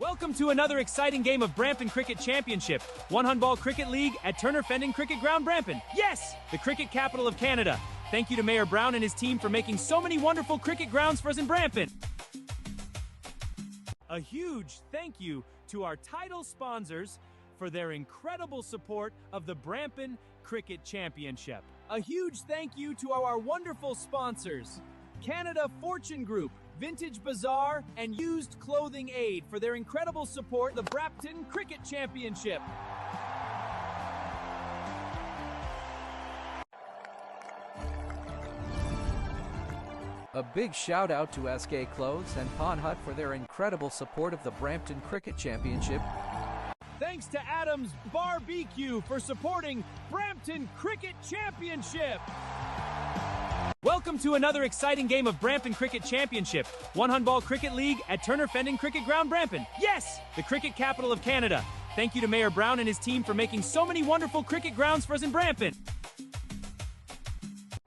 Welcome to another exciting game of Brampton Cricket Championship, One Handball Cricket League at Turner Fendon Cricket Ground, Brampton. Yes, the cricket capital of Canada. Thank you to Mayor Brown and his team for making so many wonderful cricket grounds for us in Brampton. A huge thank you to our title sponsors for their incredible support of the Brampton Cricket Championship. A huge thank you to our wonderful sponsors, Canada Fortune Group, Vintage Bazaar, and Used Clothing Aid for their incredible support of the Brampton Cricket Championship. A big shout out to SK Clothes and Pawn Hut for their incredible support of the Brampton Cricket Championship. Thanks to Adams Barbecue for supporting Brampton Cricket Championship. Welcome to another exciting game of Brampton Cricket Championship, One Handball Cricket League at Turner Fendon Cricket Ground, Brampton. Yes, the cricket capital of Canada. Thank you to Mayor Brown and his team for making so many wonderful cricket grounds for us in Brampton.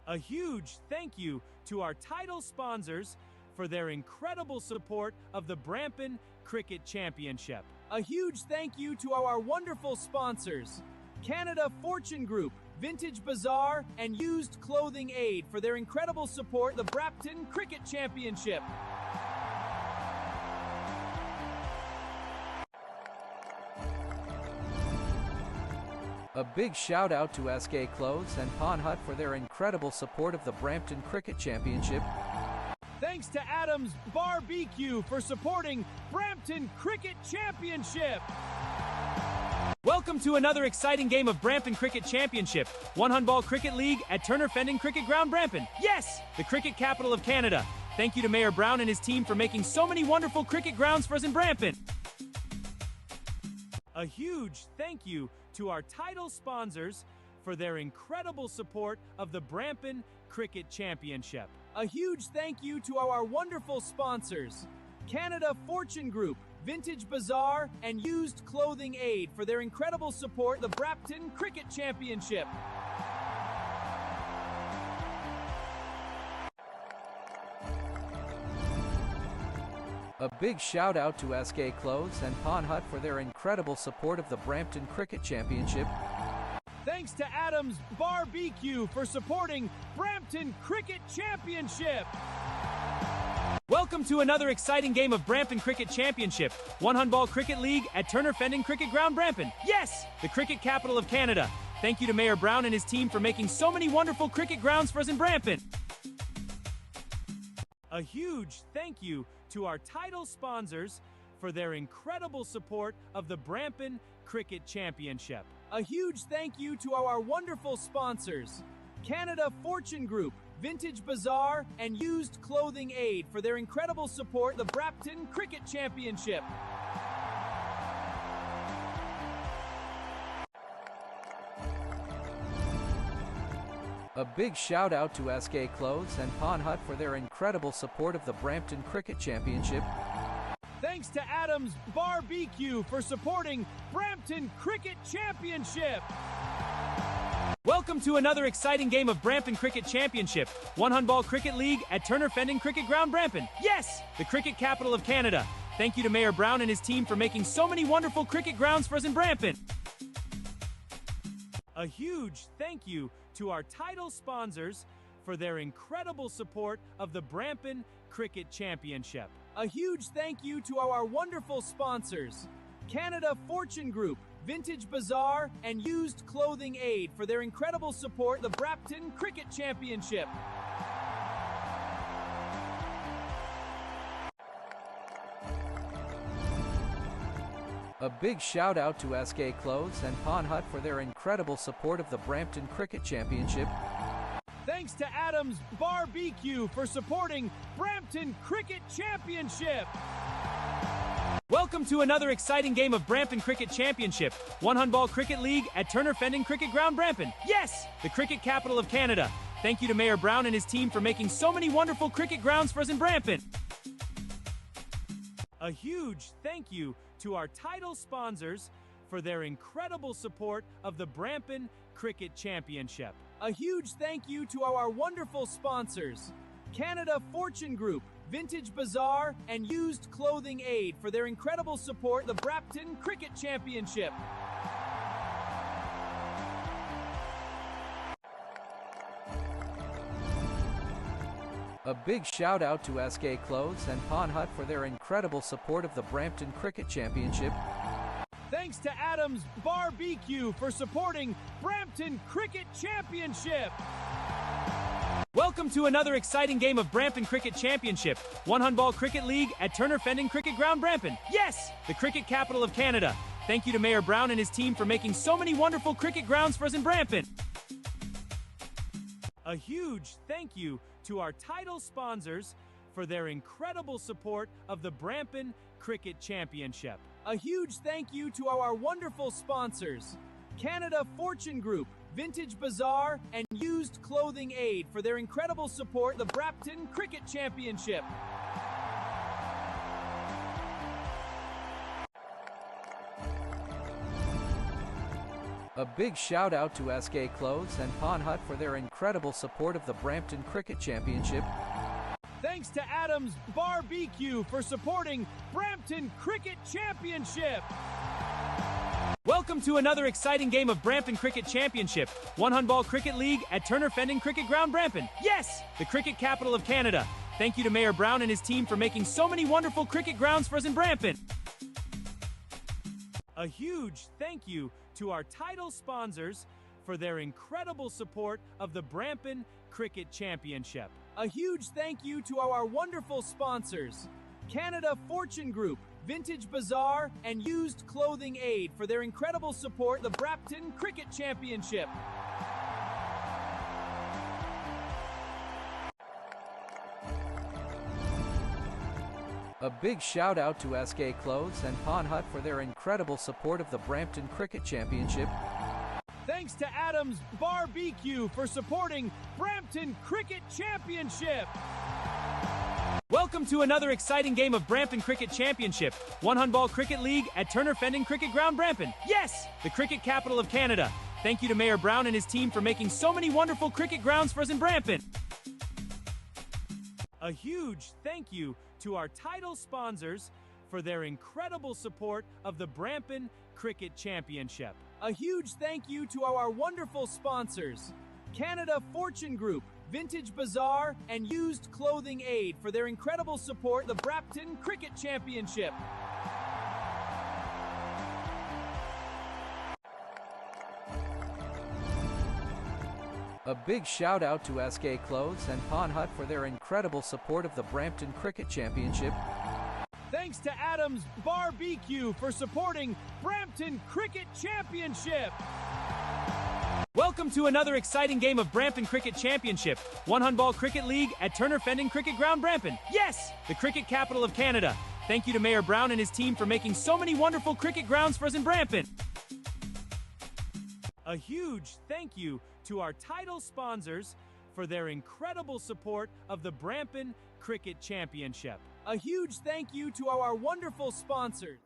A huge thank you to our title sponsors for their incredible support of the Brampton Cricket Championship. A huge thank you to our wonderful sponsors, Canada Fortune Group, Vintage Bazaar, and Used Clothing Aid for their incredible support of the Brampton Cricket Championship. A big shout out to SK Clothes and Pawn Hut for their incredible support of the Brampton Cricket Championship. Thanks to Adams Barbecue for supporting Brampton Cricket Championship. Welcome to another exciting game of Brampton Cricket Championship, One Handball Cricket League at Turner Fendon Cricket Ground, Brampton. Yes, the cricket capital of Canada. Thank you to Mayor Brown and his team for making so many wonderful cricket grounds for us in Brampton. A huge thank you to our title sponsors for their incredible support of the Brampton Cricket Championship. A huge thank you to our wonderful sponsors, Canada Fortune Group, Vintage Bazaar, and Used Clothing Aid for their incredible support of the Brampton Cricket Championship. A big shout out to SK Clothes and Pawn Hut for their incredible support of the Brampton Cricket Championship. Thanks to Adams Barbecue for supporting Brampton Cricket Championship. Welcome to another exciting game of Brampton Cricket Championship, One Handball Cricket League at Turner Fendon Cricket Ground, Brampton. Yes, the cricket capital of Canada. Thank you to Mayor Brown and his team for making so many wonderful cricket grounds for us in Brampton. A huge thank you to our title sponsors for their incredible support of the Brampton Cricket Championship. A huge thank you to our wonderful sponsors, Canada Fortune Group, Vintage Bazaar, and Used Clothing Aid for their incredible support of the Brampton Cricket Championship. A big shout out to SK Clothes and Pawn Hut for their incredible support of the Brampton Cricket Championship. Thanks to Adams Barbecue for supporting Brampton Cricket Championship. Welcome to another exciting game of Brampton Cricket Championship, One Handball Cricket League at Turner Fendon Cricket Ground, Brampton. Yes, the cricket capital of Canada. Thank you to Mayor Brown and his team for making so many wonderful cricket grounds for us in Brampton. A huge thank you to our title sponsors for their incredible support of the Brampton Cricket Championship. A huge thank you to our wonderful sponsors, Canada Fortune Group, Vintage Bazaar, and Used Clothing Aid for their incredible support of the Brampton Cricket Championship. A big shout out to SK Clothes and Pawn Hut for their incredible support of the Brampton Cricket Championship. Thanks to Adams Barbecue for supporting Brampton Cricket Championship. Welcome to another exciting game of Brampton Cricket Championship, One Handball Cricket League at Turner Fendon Cricket Ground, Brampton. Yes, the cricket capital of Canada. Thank you to Mayor Brown and his team for making so many wonderful cricket grounds for us in Brampton. A huge thank you to our title sponsors for their incredible support of the Brampton Cricket Championship. A huge thank you to our wonderful sponsors, Canada Fortune Group, Vintage Bazaar, and Used Clothing Aid for their incredible support of the Brampton Cricket Championship. A big shout out to SK Clothes and Pawn Hut for their incredible support of the Brampton Cricket Championship. Thanks to Adams Barbecue for supporting Brampton Cricket Championship. Welcome to another exciting game of Brampton Cricket Championship, one handball cricket league at Turner Fendon Cricket Ground, Brampton. Yes, the cricket capital of Canada. Thank you to Mayor Brown and his team for making so many wonderful cricket grounds for us in Brampton. A huge thank you to our title sponsors for their incredible support of the Brampton Cricket Championship. A huge thank you to our wonderful sponsors, Canada Fortune Group, Vintage Bazaar, and Used Clothing Aid for their incredible support of the Brampton Cricket Championship. A big shout out to SK Clothes and Pawn Hut for their incredible support of the Brampton Cricket Championship. Thanks to Adams Barbecue for supporting Brampton Cricket Championship. Welcome to another exciting game of Brampton Cricket Championship, one handball cricket league at Turner Fendon Cricket Ground, Brampton. Yes, the cricket capital of Canada. Thank you to Mayor Brown and his team for making so many wonderful cricket grounds for us in Brampton. A huge thank you to our title sponsors for their incredible support of the Brampton Cricket Championship. A huge thank you to our wonderful sponsors, Canada Fortune Group, Vintage Bazaar, and Used Clothing Aid for their incredible support of the Brampton Cricket Championship. A big shout out to SK Clothes and Pawn Hut for their incredible support of the Brampton Cricket Championship. Thanks to Adams Barbecue for supporting Brampton Cricket Championship. Welcome to another exciting game of Brampton Cricket Championship, one handball cricket league at Turner Fendon Cricket Ground, Brampton. Yes, the cricket capital of Canada. Thank you to Mayor Brown and his team for making so many wonderful cricket grounds for us in Brampton. A huge thank you to our title sponsors for their incredible support of the Brampton Cricket Championship. A huge thank you to our wonderful sponsors, Canada Fortune Group, Vintage Bazaar, and Used Clothing Aid for their incredible support of the Brampton Cricket Championship. A big shout out to SK Clothes and Pawn Hut for their incredible support of the Brampton Cricket Championship. Thanks to Adams Barbecue for supporting Brampton Cricket Championship. Welcome to another exciting game of Brampton Cricket Championship, one handball cricket league at Turner Fendon Cricket Ground, Brampton. Yes, the cricket capital of Canada. Thank you to Mayor Brown and his team for making so many wonderful cricket grounds for us in Brampton. A huge thank you to our title sponsors for their incredible support of the Brampton Cricket Championship. A huge thank you to our wonderful sponsors.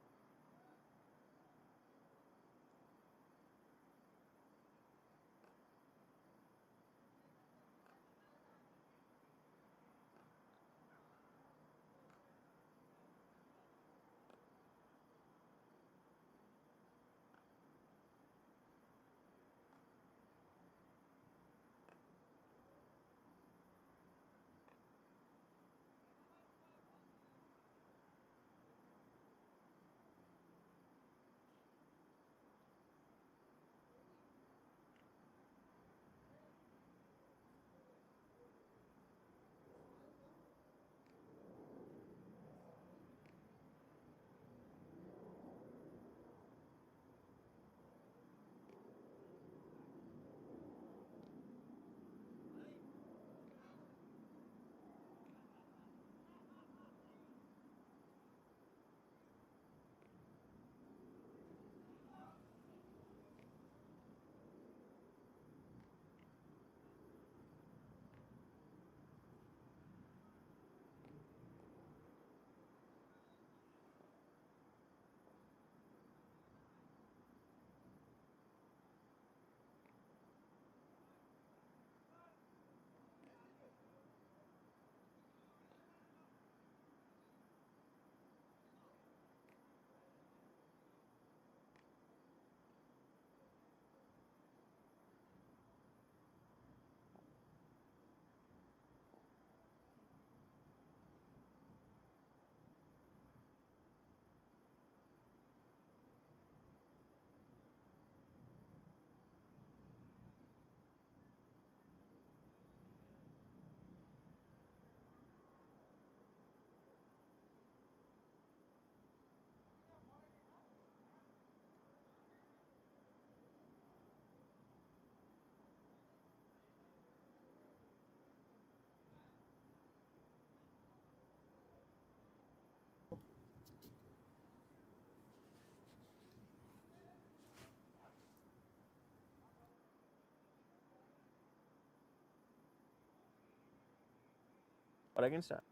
Or I can start.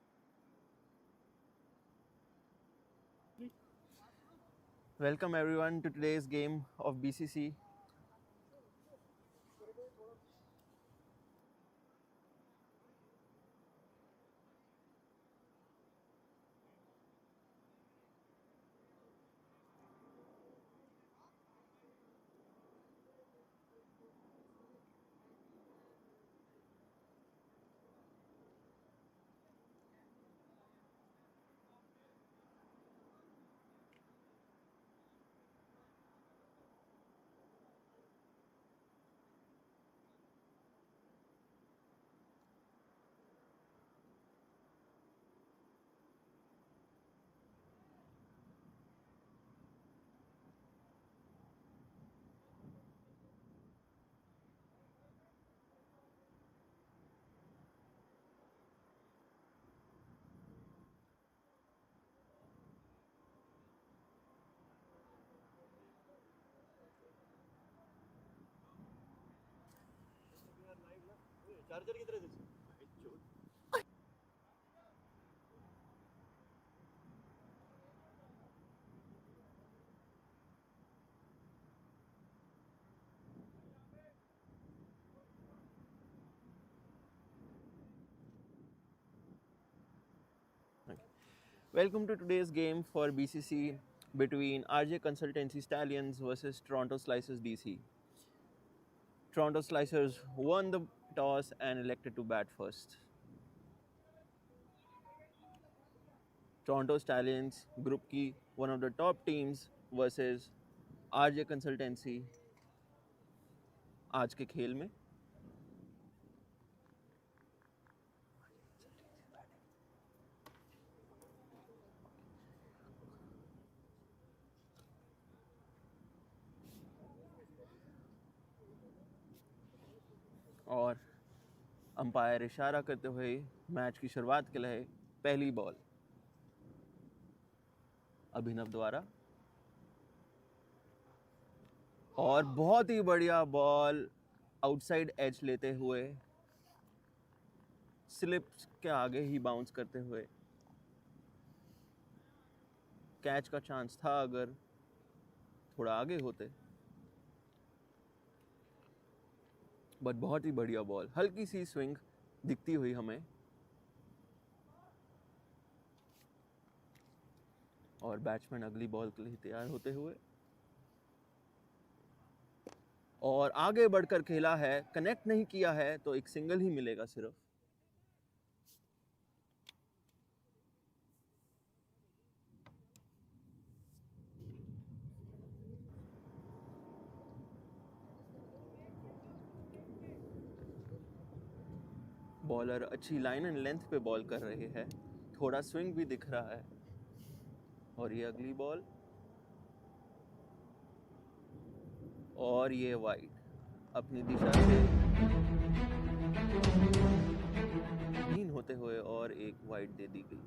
Welcome everyone to today's game of BCC. Okay. Welcome to today's game for BCC between RJ Consultancy Stallions versus Toronto Slicers DC. Toronto Slicers won the toss and elected to bat first. Toronto Stallions group की one of the top teams versus RJ Consultancy आज के खेल में. और umpire इशारा करते हुए match की शुरुआत के लिए पहली बॉल अभिनव द्वारा और बहुत ही बढ़िया बॉल आउटसाइड एज लेते हुए स्लिप के आगे ही बाउंस करते हुए कैच का चांस था अगर थोड़ा आगे होते, बट बहुत ही बढ़िया बॉल. हल्की सी स्विंग दिखती हुई हमें और बैट्समैन अगली बॉल के लिए तैयार होते हुए और आगे बढ़कर खेला है. कनेक्ट नहीं किया है तो एक सिंगल ही मिलेगा सिर्फ. बॉलर अच्छी लाइन एंड लेंथ पे बॉल कर रहे हैं, थोड़ा स्विंग भी दिख रहा है. और ये अगली बॉल और ये वाइड अपनी दिशा से लीन होते हुए और एक वाइड दे दी गई.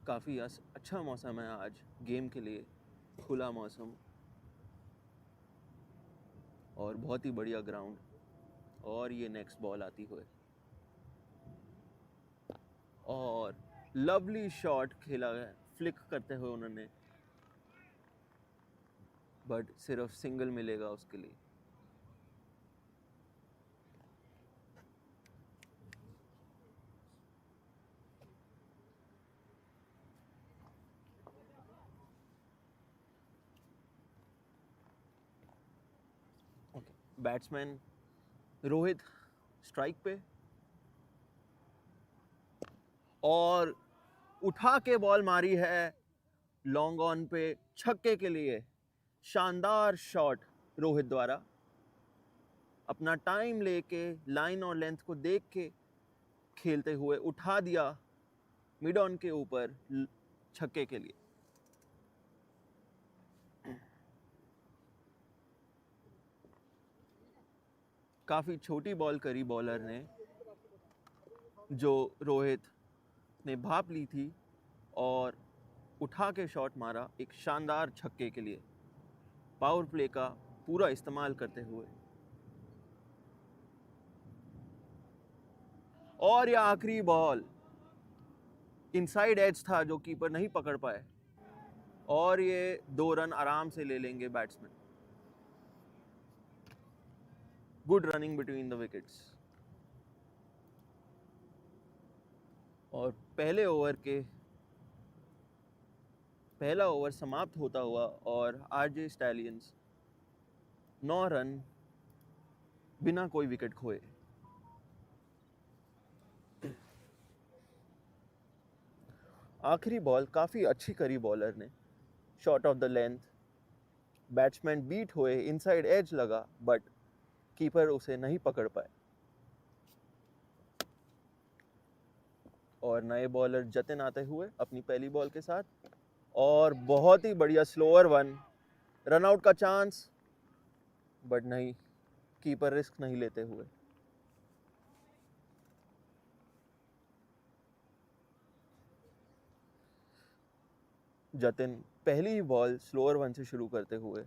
काफ़ी अच्छा मौसम है आज गेम के लिए, खुला मौसम और बहुत ही बढ़िया ग्राउंड. और ये नेक्स्ट बॉल आती हुए और लवली शॉट खेला है, फ्लिक करते हुए उन्होंने, बट सिर्फ सिंगल मिलेगा उसके लिए. बैट्समैन रोहित स्ट्राइक पे और उठा के बॉल मारी है लॉन्ग ऑन पे छक्के के लिए. शानदार शॉट रोहित द्वारा, अपना टाइम लेके लाइन और लेंथ को देख के खेलते हुए उठा दिया मिड ऑन के ऊपर छक्के के लिए. काफ़ी छोटी बॉल करी बॉलर ने, जो रोहित ने भाप ली थी और उठा के शॉट मारा एक शानदार छक्के के लिए. पावर प्ले का पूरा इस्तेमाल करते हुए। और यह आखिरी बॉल इनसाइड एज था जो कीपर नहीं पकड़ पाए, और ये 2 रन आराम से ले लेंगे batsman. Good running between the wickets. और पहला ओवर समाप्त होता हुआ और आरजे स्टैलियंस 9 रन बिना कोई विकेट खोए। आखिरी बॉल काफ़ी अच्छी करी बॉलर ने, short of the length, batsman beat हुए, इनसाइड एज लगा, बट कीपर उसे नहीं पकड़ पाए। और नए बॉलर जतिन आते हुए अपनी पहली बॉल के साथ, और बहुत ही बढ़िया स्लोअर वन, रन आउट का चांस, बट नहीं, कीपर रिस्क नहीं लेते हुए। जतिन पहली ही बॉल स्लोअर वन से शुरू करते हुए,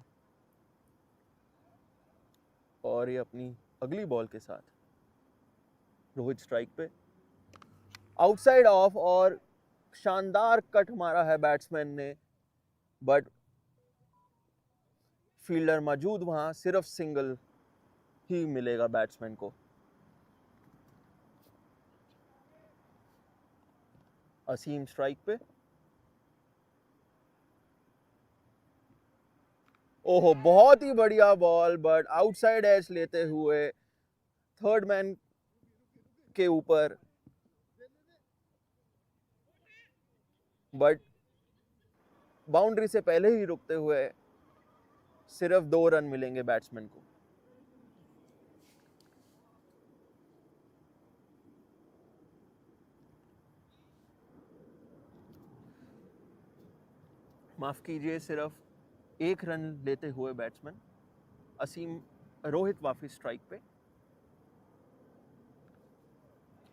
और ये अपनी अगली बॉल के साथ रोहित स्ट्राइक पे, आउटसाइड ऑफ, और शानदार कट मारा है बैट्समैन ने, बट फील्डर मौजूद वहां, सिर्फ सिंगल ही मिलेगा बैट्समैन को। असीम स्ट्राइक पे, ओहो बहुत ही बढ़िया बॉल, बट आउटसाइड एज लेते हुए थर्ड मैन के ऊपर, बट बाउंड्री से पहले ही रुकते हुए सिर्फ 2 रन मिलेंगे बैट्समैन को। माफ कीजिए, सिर्फ 1 रन लेते हुए बैट्समैन असीम, रोहित वापस स्ट्राइक पे,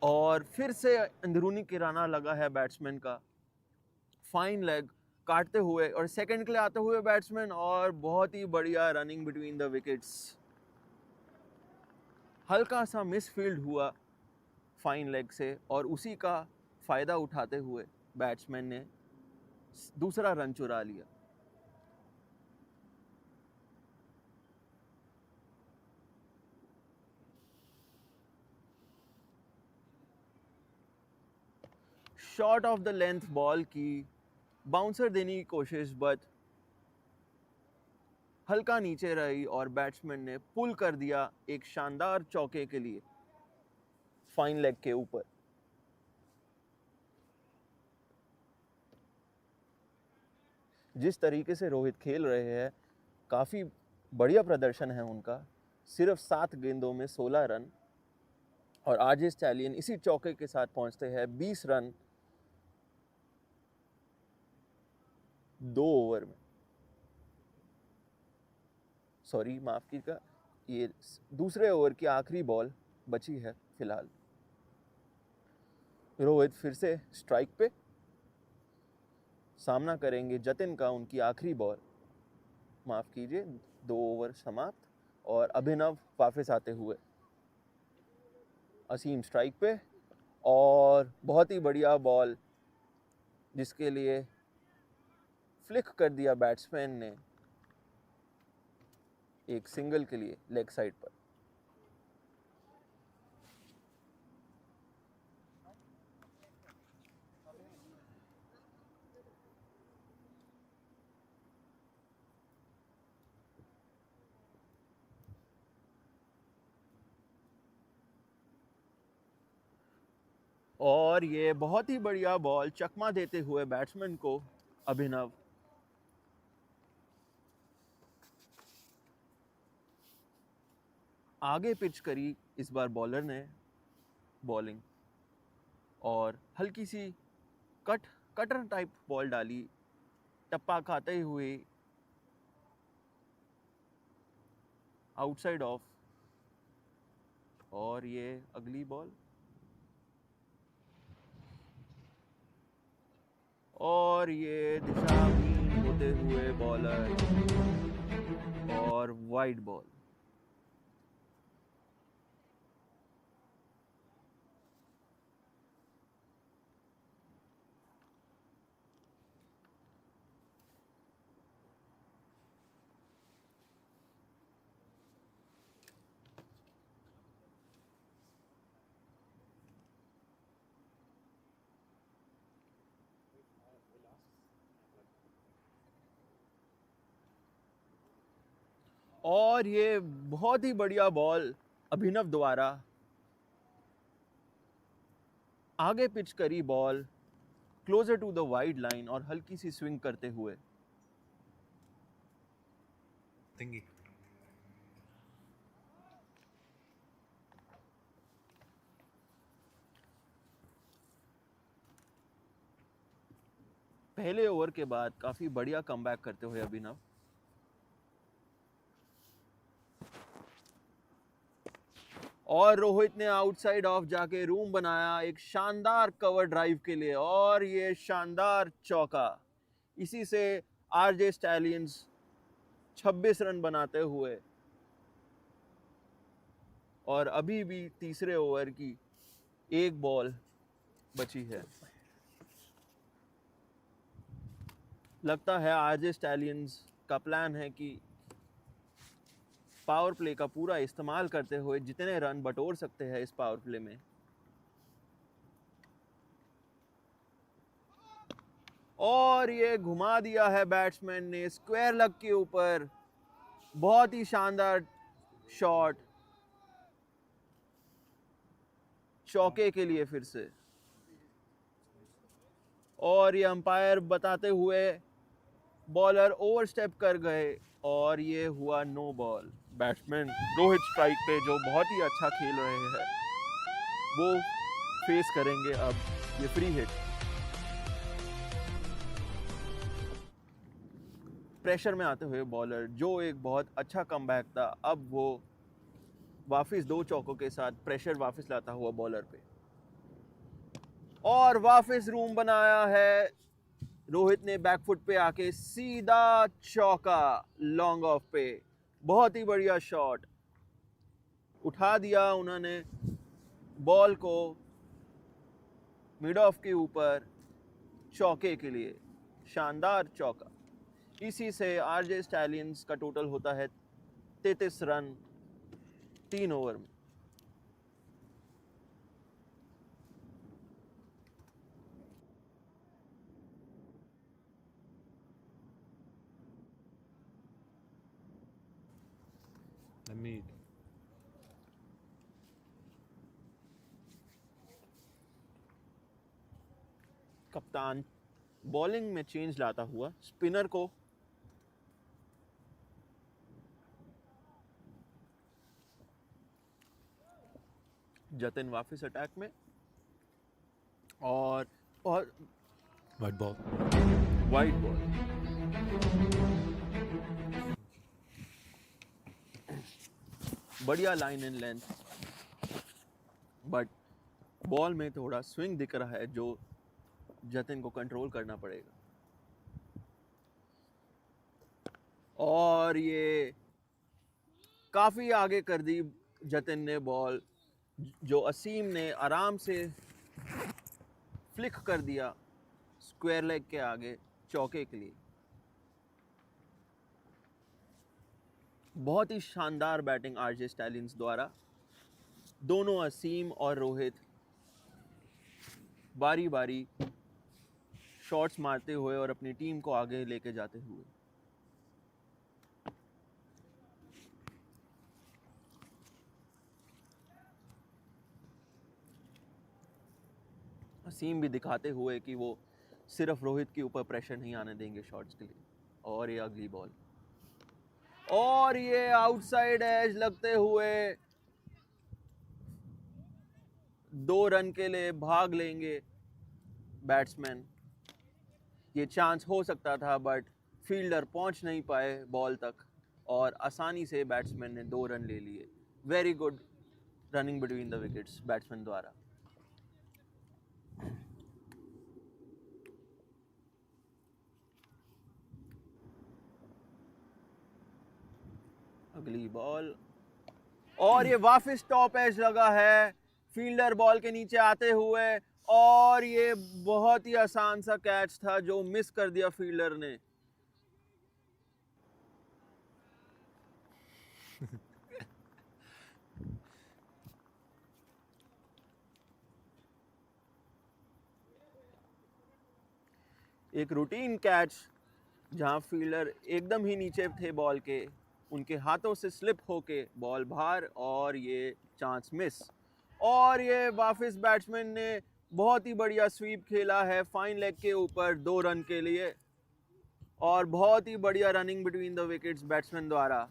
और फिर से अंदरूनी किराना लगा है बैट्समैन का, फाइन लेग काटते हुए, और सेकंड के लिए आते हुए बैट्समैन, और बहुत ही बढ़िया रनिंग बिटवीन द विकेट्स। हल्का सा मिसफील्ड हुआ फाइन लेग से, और उसी का फायदा उठाते हुए बैट्समैन ने दूसरा रन चुरा लिया। Short of the length ball की बाउंसर देने की कोशिश, बट हल्का नीचे रही, और बैट्समैन ने पुल कर दिया एक शानदार चौके के लिए फाइन लेग के ऊपर। जिस तरीके से रोहित खेल रहे हैं, काफ़ी बढ़िया प्रदर्शन है उनका, सिर्फ 7 गेंदों में 16 रन, और आरजे स्टैलियन इसी चौके के साथ पहुंचते हैं 20 रन 2 ओवर में। सॉरी, माफ कीजिएगा, ये दूसरे ओवर की आखिरी बॉल बची है फिलहाल। रोहित फिर से स्ट्राइक पे, सामना करेंगे जतिन का, उनकी आखिरी बॉल, माफ कीजिए, 2 ओवर समाप्त, और अभिनव वापस आते हुए। असीम स्ट्राइक पे, और बहुत ही बढ़िया बॉल जिसके लिए फ्लिक कर दिया बैट्समैन ने एक सिंगल के लिए लेग साइड पर। और ये बहुत ही बढ़िया बॉल चकमा देते हुए बैट्समैन को अभिनव। आगे पिच करी इस बार बॉलर ने बॉलिंग, और हल्की सी कटर टाइप बॉल डाली, टप्पा खाते हुए आउटसाइड ऑफ, और ये अगली बॉल, और ये दिशाहीन होते हुए बॉलर और वाइड बॉल। और ये बहुत ही बढ़िया बॉल अभिनव द्वारा आगे पिच करी ball closer to the wide line और हल्की सी स्विंग करते हुए। पहले ओवर के बाद काफी बढ़िया कमबैक करते हुए अभिनव। और रोहित ने आउटसाइड ऑफ जाके रूम बनाया एक शानदार कवर ड्राइव के लिए और ये शानदार चौका। इसी से आरजे स्टैलियंस 26 रन बनाते हुए और अभी भी तीसरे ओवर की एक बॉल बची है। लगता है आरजे स्टैलियंस का प्लान है कि पावर प्ले का पूरा इस्तेमाल करते हुए जितने रन बटोर सकते हैं इस पावर प्ले में। और ये घुमा दिया है बैट्समैन ने स्क्वायर लेग के ऊपर। बहुत ही शानदार शॉट चौके के लिए फिर से। और ये अंपायर बताते हुए बॉलर ओवरस्टेप कर गए और ये हुआ no ball. Batsman Rohit strike पे जो बहुत ही अच्छा खेल रहे हैं वो फेस करेंगे अब ये फ्री हिट। प्रेशर में आते हुए बॉलर जो एक बहुत अच्छा कमबैक था, अब वो वापस 2 चौकों के साथ प्रेशर वापस लाता हुआ बॉलर पे और वापस रूम बनाया है। रोहित ने बैकफुट पे आके सीधा चौका लॉन्ग ऑफ पे। बहुत ही बढ़िया शॉट उठा दिया उन्होंने बॉल को मिड ऑफ के ऊपर चौके के लिए। शानदार चौका। इसी से आरजे स्टैलियंस का टोटल होता है 33 रन 3 ओवर में। कप्तान बॉलिंग में चेंज लाता हुआ स्पिनर को जतिन वापस अटैक में और वाइड बॉल। बढ़िया line and length, but ball में थोड़ा स्विंग दिख रहा है जो जतिन को कंट्रोल करना पड़ेगा। और ये काफी आगे कर दी जतिन ने बॉल, जो असीम ने आराम से फ्लिक कर दिया स्क्वायर लेग के आगे चौके के लिए। बहुत ही शानदार बैटिंग आरजे स्टैलियंस द्वारा। दोनों असीम और रोहित बारी बारी शॉट्स मारते हुए और अपनी टीम को आगे लेके जाते हुए। असीम भी दिखाते हुए कि वो सिर्फ रोहित के ऊपर प्रेशर नहीं आने देंगे शॉट्स के लिए। और ये अगली बॉल और ये आउटसाइड एज लगते हुए 2 रन के लिए भाग लेंगे बैट्समैन। ये चांस हो सकता था बट फील्डर पहुंच नहीं पाए बॉल तक और आसानी से बैट्समैन ने 2 रन ले लिए। Very good running between the wickets batsman द्वारा। अगली बॉल और ये वापस टॉप एज लगा है फील्डर बॉल के नीचे आते हुए और ये बहुत ही आसान सा कैच था जो मिस कर दिया फील्डर ने. एक रूटीन कैच जहां फील्डर एकदम ही नीचे थे बॉल के, उनके हाथों से स्लिप होके बॉल बाहर और ये चांस मिस. और ये वापस बैट्समैन ने बहुत ही बढ़िया स्वीप खेला है फाइन लेग के ऊपर 2 रन के लिए और बहुत ही बढ़िया running between the wickets batsman द्वारा.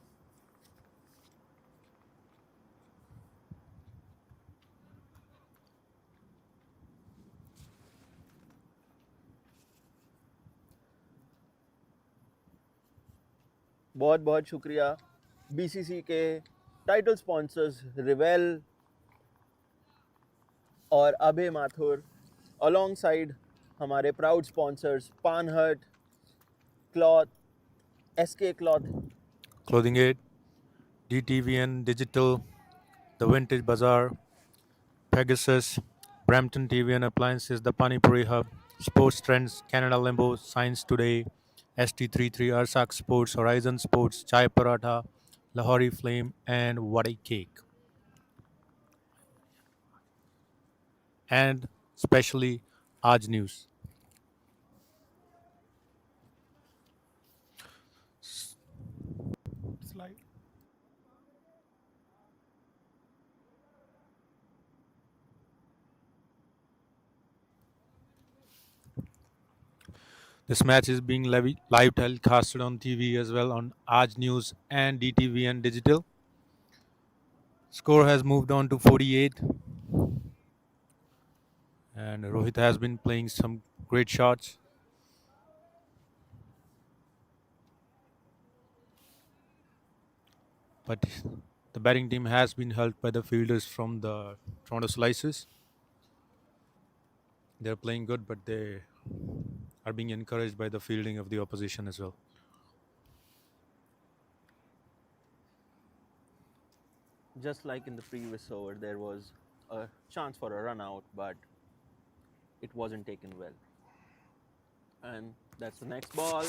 बहुत बहुत शुक्रिया बीसीसी के टाइटल स्पॉन्सर्स रिवेल और अभय माथुर अलॉन्ग साइड हमारे प्राउड स्पॉन्सर्स पानहट cloth, SK cloth, Clothing Aid, DTVN Digital, The Vintage Bazaar, Pegasus, Brampton TVN Appliances, The Panipuri Hub, Sports Trends, Canada Limbo, Science Today, ST33, Arsak Sports, Horizon Sports, Chai Paratha, Lahori Flame, and What a Cake. And especially Aaj News. Slide. This match is being live telecasted on TV as well on Aaj News and DTVN Digital. Score has moved on to 48. And Rohit has been playing some great shots. But the batting team has been helped by the fielders from the Toronto Slices. They're playing good, but they are being encouraged by the fielding of the opposition as well. just like in the previous over, there was a chance for a run out, but it wasn't taken well. And that's the next ball.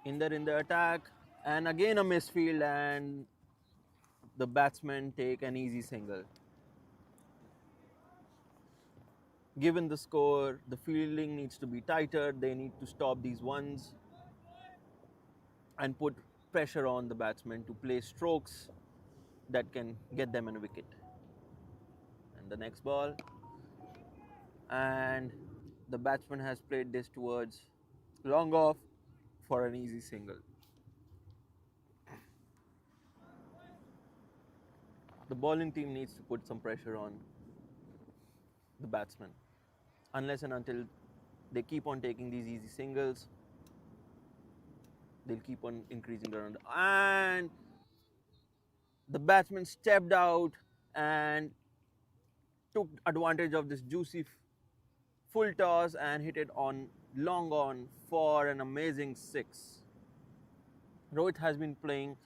In the attack, and again a misfield, and the batsmen take an easy single. Given the score, the fielding needs to be tighter. They need to stop these ones and put pressure on the batsmen to play strokes that can get them a wicket. And the next ball, and the batsman has played this towards long off for an easy single. The bowling team needs to put some pressure on the batsman. Unless and until they keep on taking these easy singles, they'll keep on increasing the run. And the batsman stepped out and took advantage of this juicy full toss and hit it on long on for an amazing 6. Rohit has been playing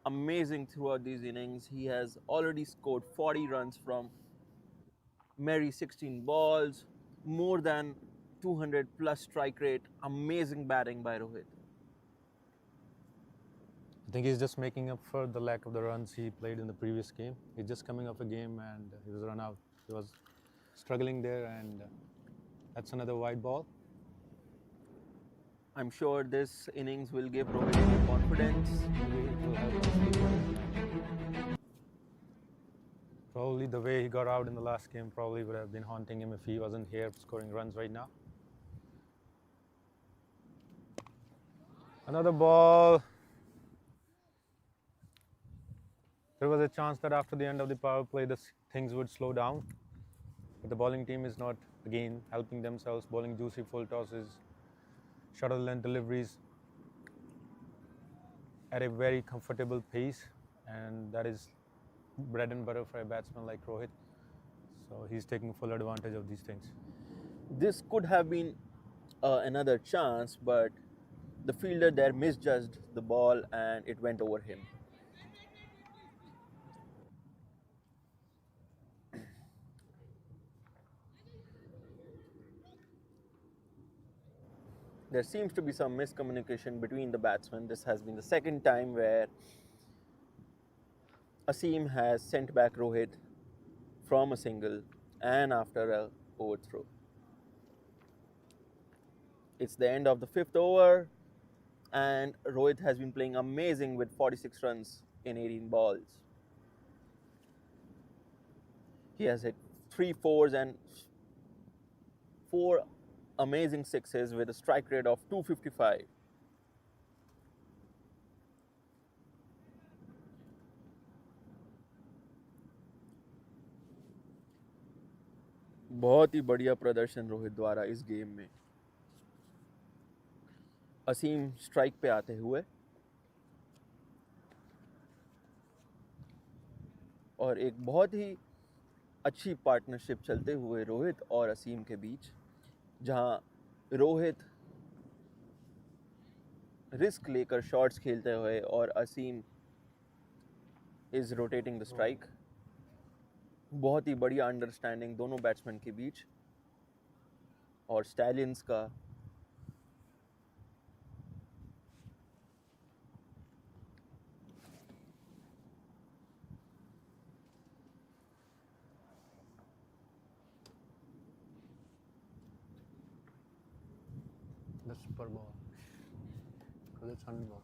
amazing throughout these innings. He has already scored 40 runs from merry 16 balls, more than 200 plus strike rate. Amazing batting by Rohit. I think he's just making up for the lack of the runs he played in the previous game. He's just coming off a game and he was run out. He was struggling there, and that's another wide ball. I'm sure this innings will give Rohit more confidence. It will help us. Probably the way he got out in the last game probably would have been haunting him if he wasn't here scoring runs right now. Another ball. There was a chance that after the end of the power play, things would slow down. But the bowling team is not, again, helping themselves, bowling juicy full tosses, shorter length deliveries at a very comfortable pace, and that is bread and butter for a batsman like Rohit. So he's taking full advantage of these things. This could have been another chance, but The fielder there misjudged the ball and it went over him. There seems to be some miscommunication between the batsmen. This has been the second time where Asim has sent back Rohit from a single and after a overthrow. It's the end of the 5th over and Rohit has been playing amazing with 46 runs in 18 balls. He has hit 3 fours and 4 amazing sixes with a strike rate of 255. बहुत ही बढ़िया प्रदर्शन रोहित द्वारा इस game में. असीम strike पे आते हुए और एक बहुत ही अच्छी पार्टनरशिप चलते हुए रोहित और असीम के बीच, जहां रोहित रिस्क लेकर शॉट्स खेलते हुए और असीम इज रोटेटिंग द स्ट्राइक. बहुत ही बढ़िया अंडरस्टैंडिंग दोनों बैट्समैन के बीच. और स्टैलियंस का That's per ball. So that's 100 balls.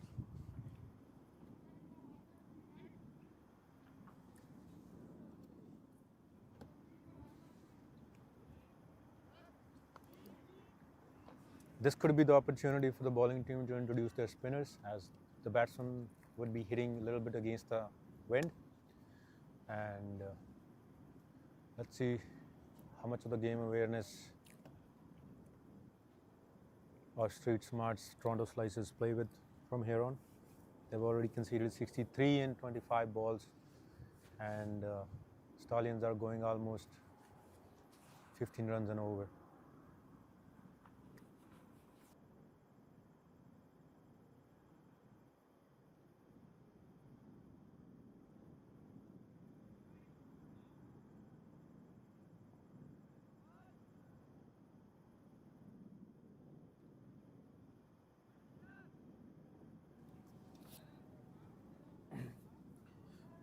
This could be the opportunity for the bowling team to introduce their spinners, as the batsman would be hitting a little bit against the wind. And let's see how much of the game awareness or street smarts Toronto Slices play with from here on. They've already conceded 63 in 25 balls, and Stallions are going almost 15 runs and over.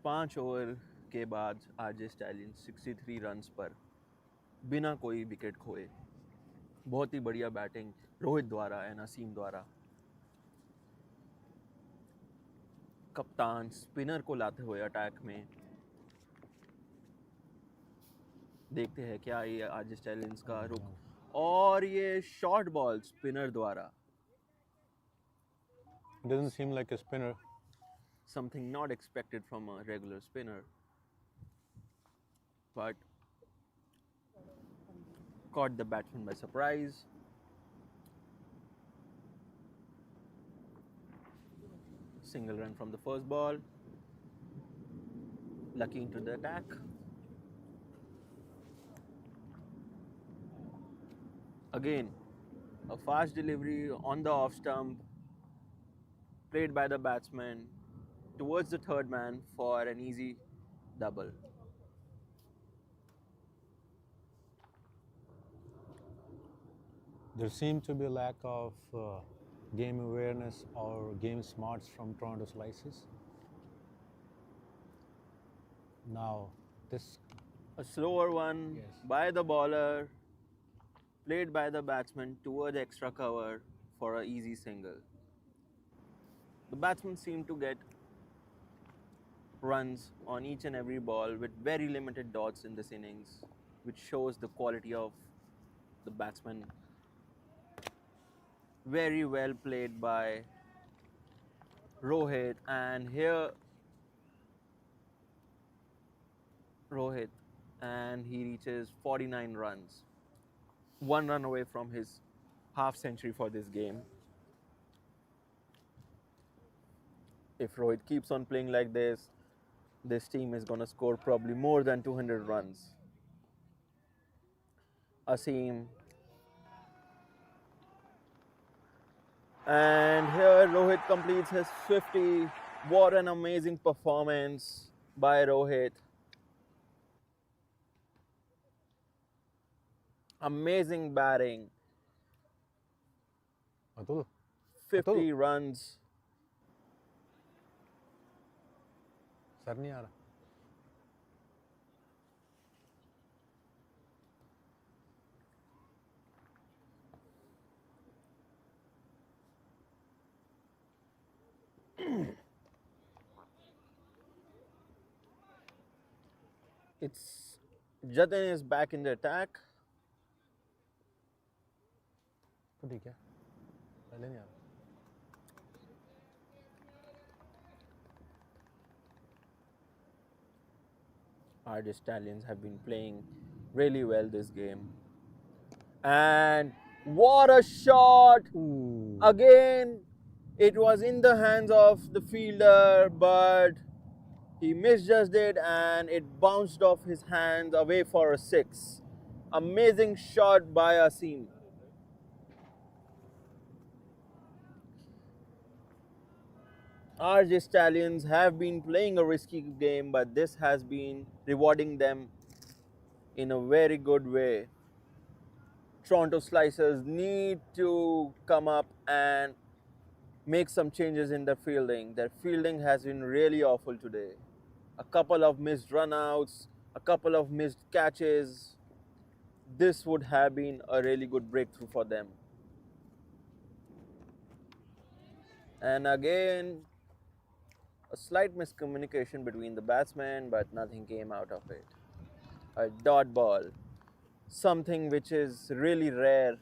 पाँच over के बाद RJ stallions 63 runs पर बिना कोई wicket खोए. बहुत ही बढ़िया batting Rohit द्वारा एंड असीम द्वारा. कप्तान स्पिनर को लाते हुए अटैक में. देखते हैं क्या ये आरजे स्टैलियंस का रुख. और ये शॉर्ट बॉल स्पिनर द्वारा. Doesn't seem like a spinner. Something not expected from a regular spinner, but caught the batsman by surprise. Single run from the first ball. Lucky into the attack. Again, a fast delivery on the off stump, played by the batsman towards the third man for an easy double. There seemed to be a lack of game awareness or game smarts from Toronto Slices. Now, this A slower one Yes. by the bowler, played by the batsman towards extra cover for an easy single. The batsman seemed to get runs on each and every ball with very limited dots in this innings, which shows the quality of the batsman. Very well played by Rohit, and here Rohit, and he reaches 49 runs. 1 run away from his half century for this game. If Rohit keeps on playing like this team is going to score probably more than 200 runs. Asim And here Rohit completes his 50. What an amazing performance by Rohit. Amazing batting. Atul 50 runs. Sir नहीं आ रहा It's Jatin is back in the attack. तो ठीक है पहले नहीं आ रहा Our Stallions have been playing really well this game. And what a shot! Again, it was in the hands of the fielder, but he misjudged it and it bounced off his hands away for a 6. Amazing shot by Asim. Our Stallions have been playing a risky game, but this has been rewarding them in a very good way. Toronto Slicers need to come up and make some changes in their fielding. Their fielding has been really awful today. A couple of missed runouts, a couple of missed catches. This would have been a really good breakthrough for them. And again, a slight miscommunication between the batsmen, but nothing came out of it. A dot ball, something which is really rare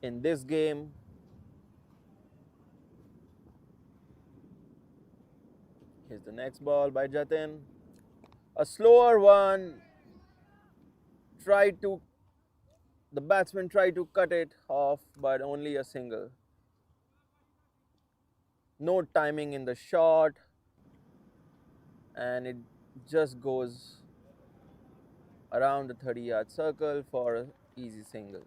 in this game. Here's the next ball by Jatin. A slower one. The batsman tried to cut it off, but only a single. No timing in the shot, and it just goes around the 30-yard circle for an easy single.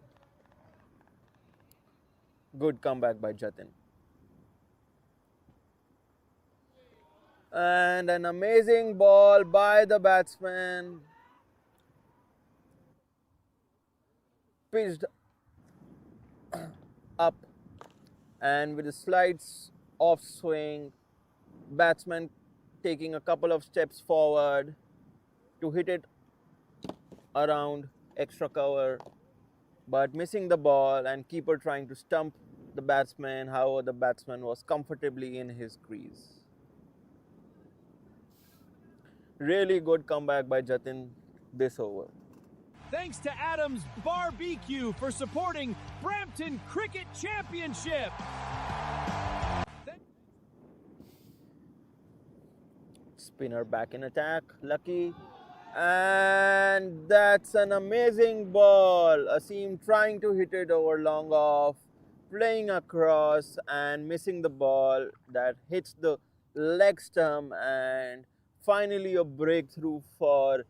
Good comeback by Jatin. And an amazing ball by the batsman. Pitched up, and with a slight off swing, batsman taking a couple of steps forward to hit it around extra cover, but missing the ball, and keeper trying to stump the batsman. However, the batsman was comfortably in his crease. Really good comeback by Jatin this over. Thanks to Adams Barbecue for supporting Brampton Cricket Championship. Spinner back in attack, Lucky. And that's an amazing ball. Asim trying to hit it over long off, playing across and missing the ball that hits the leg stump, and finally a breakthrough for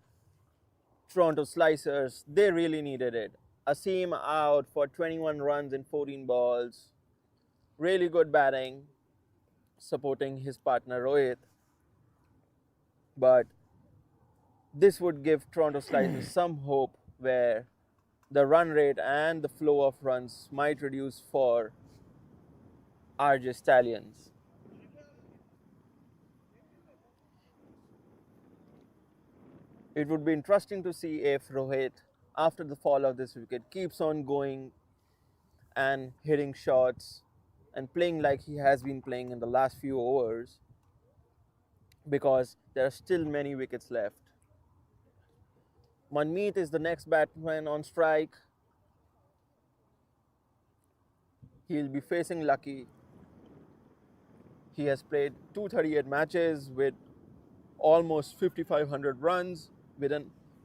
Toronto Slicers. They really needed it. Asim out for 21 runs in 14 balls. Really good batting, supporting his partner Rohit. But this would give Toronto Slicers some hope, where the run rate and the flow of runs might reduce for RJ Stallions. It would be interesting to see if Rohit, after the fall of this wicket, keeps on going and hitting shots and playing like he has been playing in the last few overs, because there are still many wickets left. Manmeet is the next batsman on strike. He'll be facing Lucky. He has played 238 matches with almost 5,500 runs, with a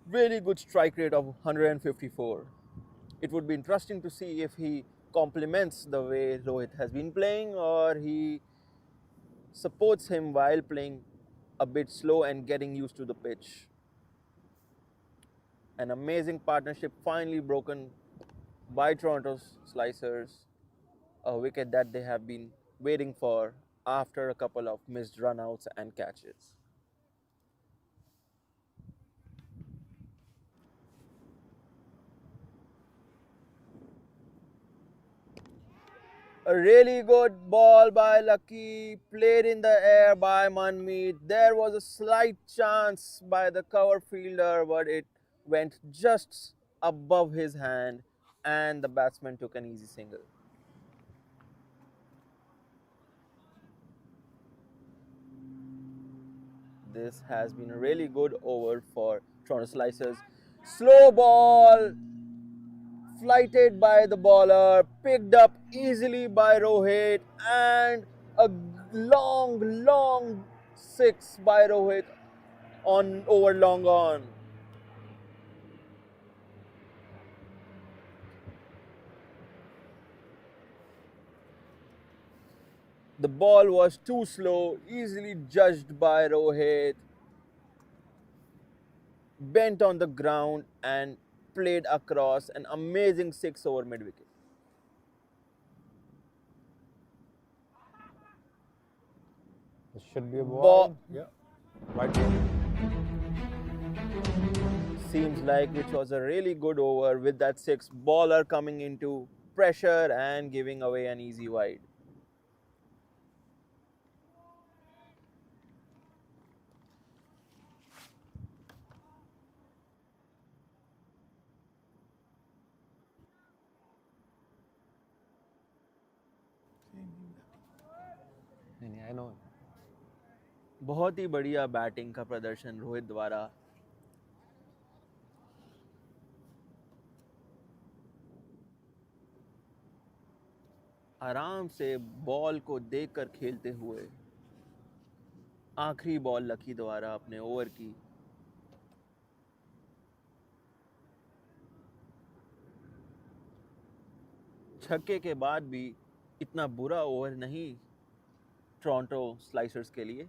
really good strike rate of 154. It would be interesting to see if he complements the way Rohit has been playing, or he supports him while playing a bit slow and getting used to the pitch. An amazing partnership finally broken by Toronto Slicers. a wicket that they have been waiting for after a couple of missed runouts and catches. A really good ball by Lucky, played in the air by Manmeet. There was a slight chance by the cover fielder, but it went just above his hand and the batsman took an easy single. This has been a really good over for Toronto Slicers. Slow ball, flighted by the bowler, picked up easily by Rohit, and a long six by Rohit on over long on. The ball was too slow, easily judged by Rohit, bent on the ground and played across. An amazing six over mid wicket. This should be a Ball. ball. Yeah. Right. Seems like it was a really good over with that six bowler coming into pressure and giving away an easy wide. I know. बहुत ही बढ़िया batting का प्रदर्शन रोहित द्वारा. आराम से ball को देखकर खेलते हुए आखिरी बॉल लकी द्वारा अपने ओवर की. छक्के के बाद भी इतना बुरा ओवर नहीं टोरंटो स्लाइसर्स के लिए,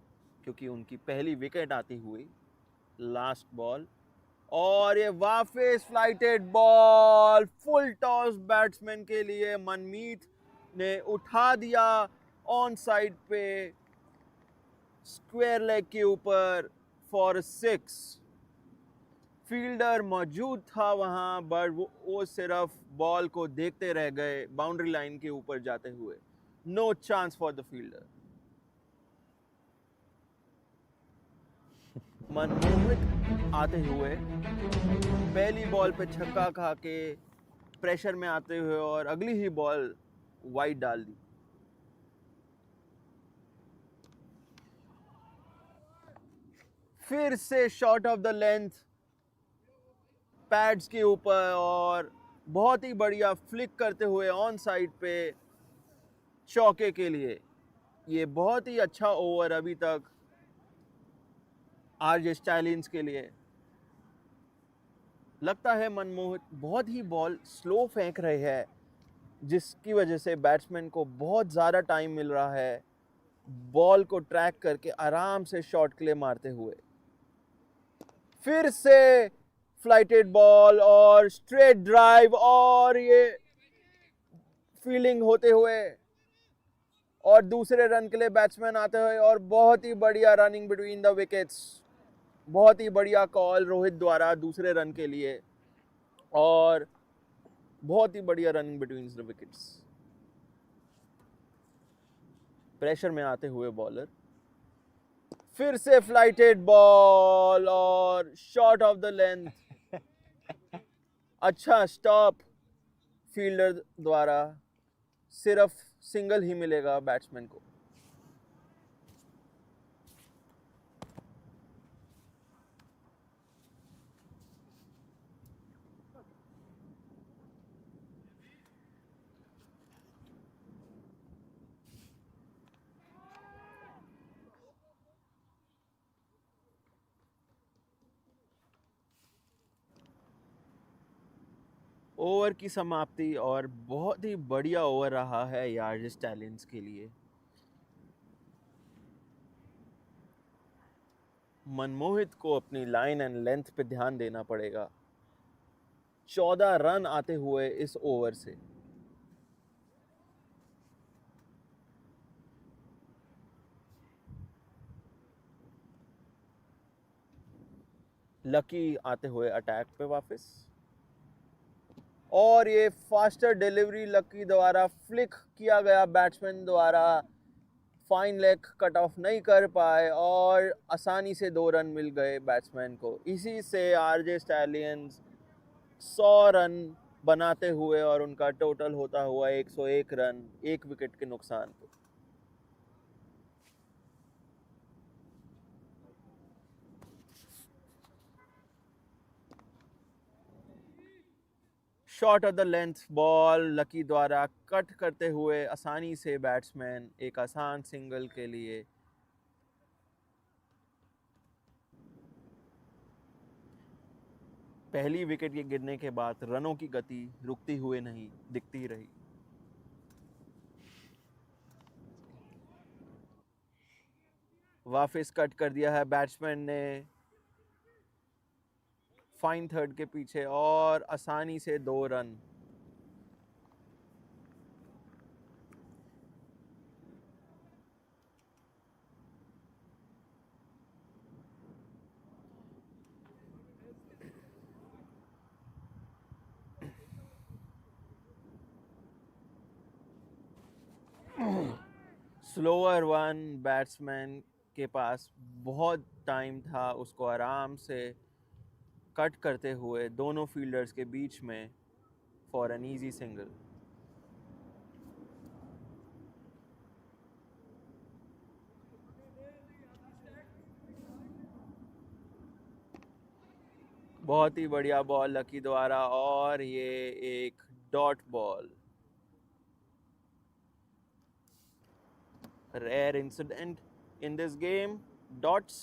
क्योंकि उनकी पहली विकेट आती हुई लास्ट बॉल. और ये वापस flighted ball, full toss batsman के लिए. मनमीत ने उठा दिया ऑन साइड पे स्क्वायर लेग के ऊपर फॉर 6. फील्डर मौजूद था वहां, बट वो सिर्फ बॉल को देखते रह गए बाउंड्री लाइन के ऊपर जाते हुए. No chance for the fielder. Manmohit आते हुए पहली बॉल पे छक्का खा के प्रेशर में आते हुए और अगली ही बॉल वाइड डाल दी. फिर से shot of the length pads के ऊपर और बहुत ही बढ़िया फ्लिक करते हुए ऑन साइड पे चौके के लिए. ये बहुत ही अच्छा ओवर अभी तक आरजे स्टाइलियंस के लिए. लगता है मनमोहित बहुत ही बॉल स्लो फेंक रहे हैं, जिसकी वजह से बैट्समैन को बहुत ज़्यादा टाइम मिल रहा है बॉल को ट्रैक करके आराम से शॉट के लिए मारते हुए. फिर से फ्लाइटेड बॉल और स्ट्रेट ड्राइव और ये फील्डिंग होते हुए और दूसरे रन के लिए बैट्समैन आते हुए और बहुत ही बढ़िया रनिंग बिटवीन द विकेट्स. बहुत ही बढ़िया कॉल रोहित द्वारा दूसरे रन के लिए और बहुत ही बढ़िया running between the wickets. Pressure में आते हुए बॉलर. फिर से फ्लाइटेड बॉल और शॉट ऑफ द लेंथ. अच्छा स्टॉप फील्डर द्वारा. सिर्फ सिंगल ही मिलेगा बैट्समैन को. ओवर की समाप्ति और बहुत ही बढ़िया ओवर रहा है यार स्टैलियंस के लिए. मनमोहित को अपनी लाइन एंड लेंथ पे ध्यान देना पड़ेगा. 14 रन आते हुए इस ओवर से. लकी आते हुए अटैक पे वापस, और ये फास्टर डिलीवरी लकी द्वारा फ्लिक किया गया बैट्समैन द्वारा फाइन लेग कट ऑफ नहीं कर पाए और आसानी से 2 रन मिल गए बैट्समैन को। इसी से आरजे स्टैलियंस 100 रन बनाते हुए और उनका टोटल होता हुआ 101 रन 1 विकेट के नुकसान पे। Short of the length ball lucky द्वारा कट करते हुए आसानी से बैट्समैन एक आसान सिंगल के लिए पहली विकेट के गिरने के बाद रनों की गति रुकती हुए नहीं दिखती रही। वापस कट कर दिया है बैट्समैन ने फाइन थर्ड के पीछे और आसानी से 2 रन। स्लोअर वन, बैट्समैन के पास बहुत टाइम था उसको आराम से कट करते हुए दोनों फील्डर्स के बीच में फॉर एन इजी सिंगल। बहुत ही बढ़िया बॉल लकी द्वारा और ये एक dot ball. Rare incident in this game. Dots.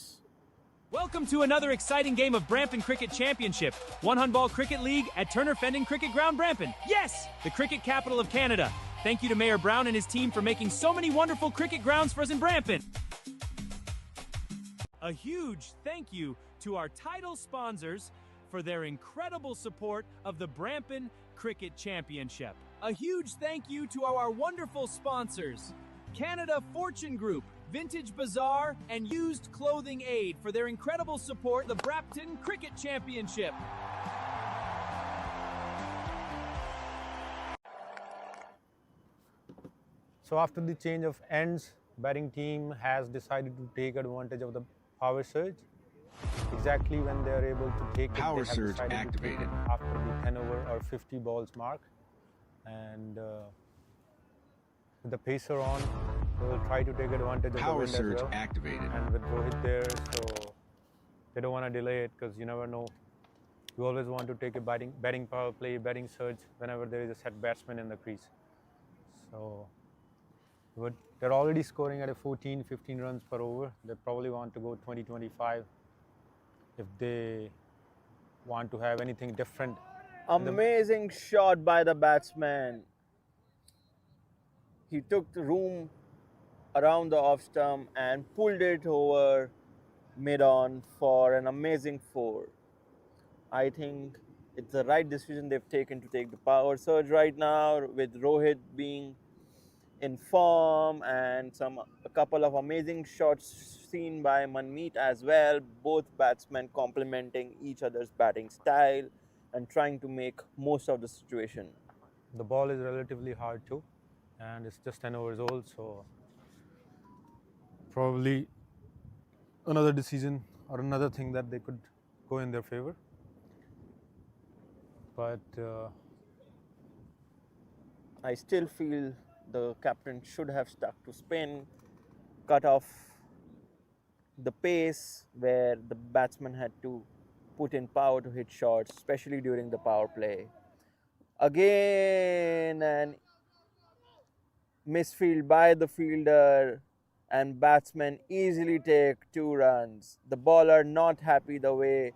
Welcome to another exciting game of Brampton Cricket Championship, One Handball Cricket League at Turner Fendon Cricket Ground, Brampton. Yes, the cricket capital of Canada. Thank you to Mayor Brown and his team for making so many wonderful cricket grounds for us in Brampton. A huge thank you to our title sponsors for their incredible support of the Brampton Cricket Championship. A huge thank you to our wonderful sponsors, Canada Fortune Group, Vintage Bazaar, and Used Clothing Aid for their incredible support of the Brampton Cricket Championship. So after the change of ends, batting team has decided to take advantage of the power surge. Exactly when they are able to take power it, they have surge decided activated to take it after the 10 over or 50 balls mark. And with the pacer on, they will try to take advantage of power the wind surge as well. activated. And with Rohit there, so they don't want to delay it because you never know. You always want to take a batting power play, batting surge whenever there is a set batsman in the crease. So they're already scoring at a 14, 15 runs per over. They probably want to go 20, 25 if they want to have anything different. Amazing shot by the batsman. He took the room around the off stump and pulled it over mid-on for an amazing 4. I think it's the right decision they've taken to take the power surge right now, with Rohit being in form and a couple of amazing shots seen by Manmeet as well. Both batsmen complementing each other's batting style and trying to make most of the situation. The ball is relatively hard too, and it's just 10 overs old, so probably another decision or another thing that they could go in their favor. But I still feel the captain should have stuck to spin, cut off the pace where the batsman had to put in power to hit shots, especially during the power play. Again, an misfield by the fielder, and batsmen easily take 2 runs. The bowler not happy the way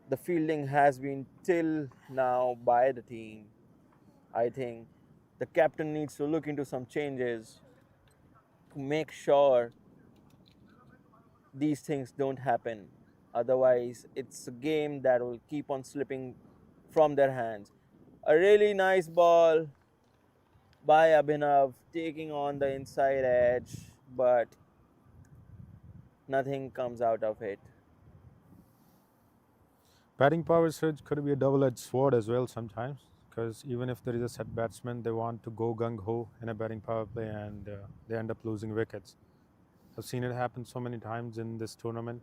the fielding has been till now by the team. I think the captain needs to look into some changes to make sure these things don't happen. Otherwise, it's a game that will keep on slipping from their hands. A really nice ball by Abhinav, taking on the inside edge, but nothing comes out of it. Batting power surge could be a double-edged sword as well sometimes, because even if there is a set batsman, they want to go gung-ho in a batting power play, and they end up losing wickets. I've seen it happen so many times in this tournament,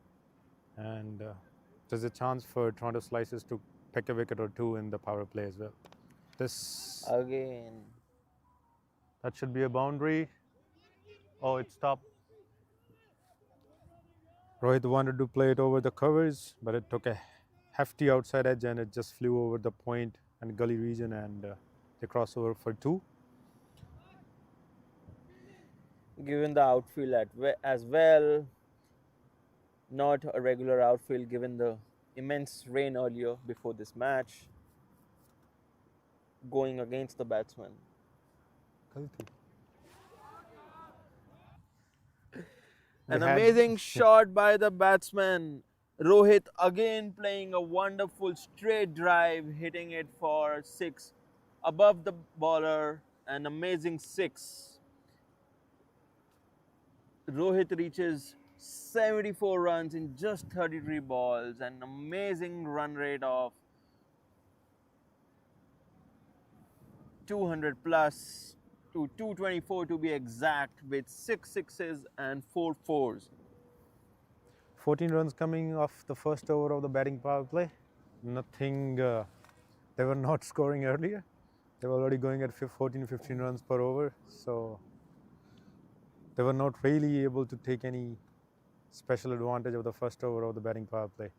and there's a chance for Toronto Slices to pick a wicket or two in the power play as well. This Again. that should be a boundary. Oh, it stopped. Rohit wanted to play it over the covers, but it took a hefty outside edge and it just flew over the point and gully region, and they cross over for 2. Given the outfield as well, not a regular outfield given the immense rain earlier before this match, going against the batsman. An amazing shot by the batsman. Rohit again playing a wonderful straight drive, hitting it for 6 above the bowler. An amazing 6. Rohit reaches 74 runs in just 33 balls. An amazing run rate of 200 plus to 224 to be exact, with 6 sixes and 4 fours. 14 runs coming off the first over of the batting power play. Nothing, they were not scoring earlier. They were already going at 14-15 runs per over. So they were not really able to take any special advantage of the first over of the batting power play.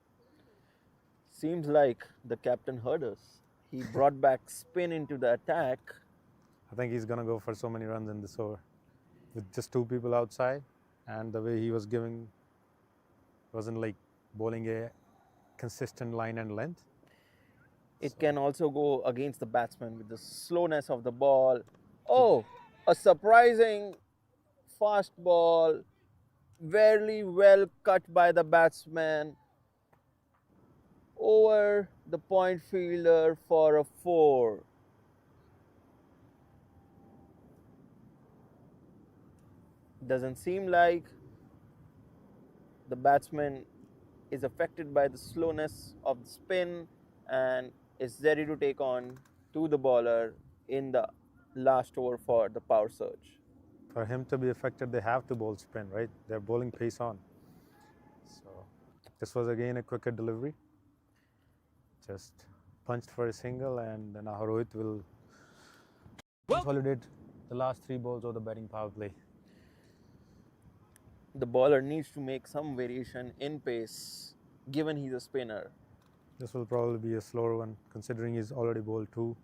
Seems like the captain heard us. He brought back spin into the attack. I think he's going to go for so many runs in this over. With just 2 people outside, and the way he was giving wasn't like bowling a consistent line and length. It can also go against the batsman with the slowness of the ball. Oh, a surprising fast ball. Very well cut by the batsman over the point fielder for a 4. Doesn't seem like the batsman is affected by the slowness of the spin and is ready to take on to the bowler in the last over for the power surge. For him to be affected, they have to bowl spin, right? They're bowling pace on. So this was again a quicker delivery. Just punched for a single, and now Rohit will consolidate the last 3 balls of the batting power play. The bowler needs to make some variation in pace, given he's a spinner. This will probably be a slower one, considering he's already bowled 2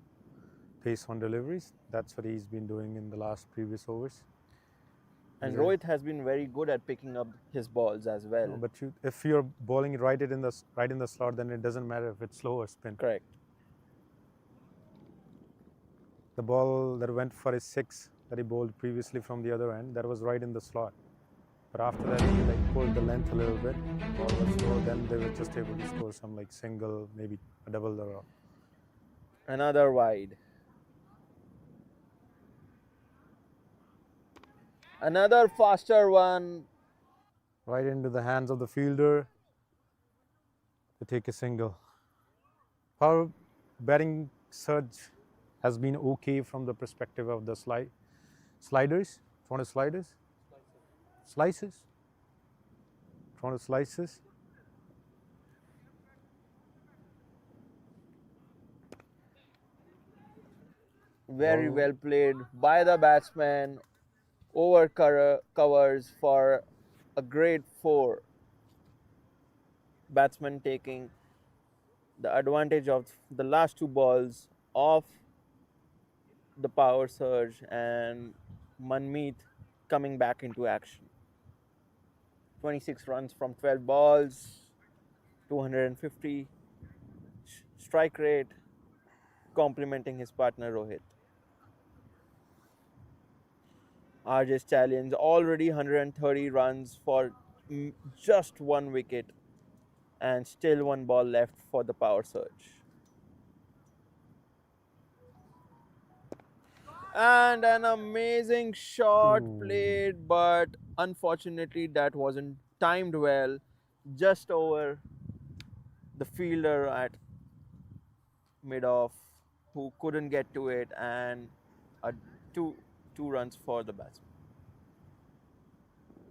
pace on deliveries. That's what he's been doing in the last previous overs. And Rohit has been very good at picking up his balls as well. No, but if you're bowling it right in the slot, then it doesn't matter if it's slow or spin. Correct. The ball that went for a 6 that he bowled previously from the other end, that was right in the slot. But after that, he pulled the length a little bit. Ball was slow, then they were just able to score some single, maybe a double or Another wide. Another faster one. Right into the hands of the fielder to take a single. Power batting surge has been okay from the perspective of the sliders. Toronto sliders? Slices? Toronto slices. Very well played by the batsman. Over covers for a great 4. Batsman taking the advantage of the last 2 balls of the power surge, and Manmeet coming back into action. 26 runs from 12 balls, 250 strike rate, complementing his partner Rohit. RJ Stallions already 130 runs for just 1 wicket, and still 1 ball left for the power surge. And an amazing shot played, but unfortunately that wasn't timed well, just over the fielder at mid-off who couldn't get to it, and a two runs for the batsman.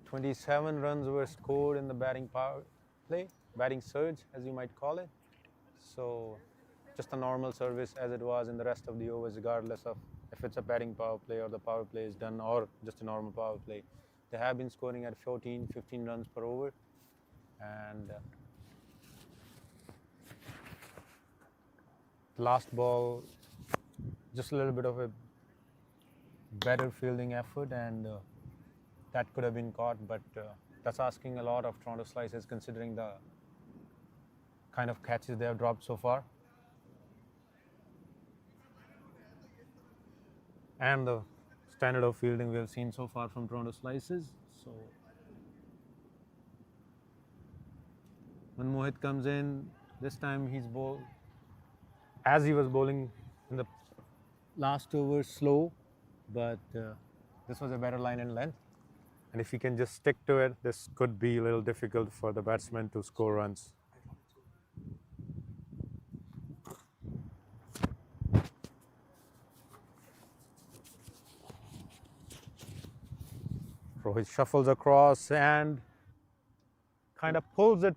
27 runs were scored in the batting power play, batting surge as you might call it. So just a normal service as it was in the rest of the overs, regardless of if it's a batting power play or the power play is done or just a normal power play. They have been scoring at 14, 15 runs per over, and last ball, just a little bit of a better fielding effort, and that could have been caught, but that's asking a lot of Toronto Slicers considering the kind of catches they have dropped so far. And the standard of fielding we have seen so far from Toronto Slicers. So when Mohit comes in, this time he's bowled as he was bowling in the last over, slow, but this was a better line and length. And if he can just stick to it, this could be a little difficult for the batsman to score runs. Rohit shuffles across and kind of pulls it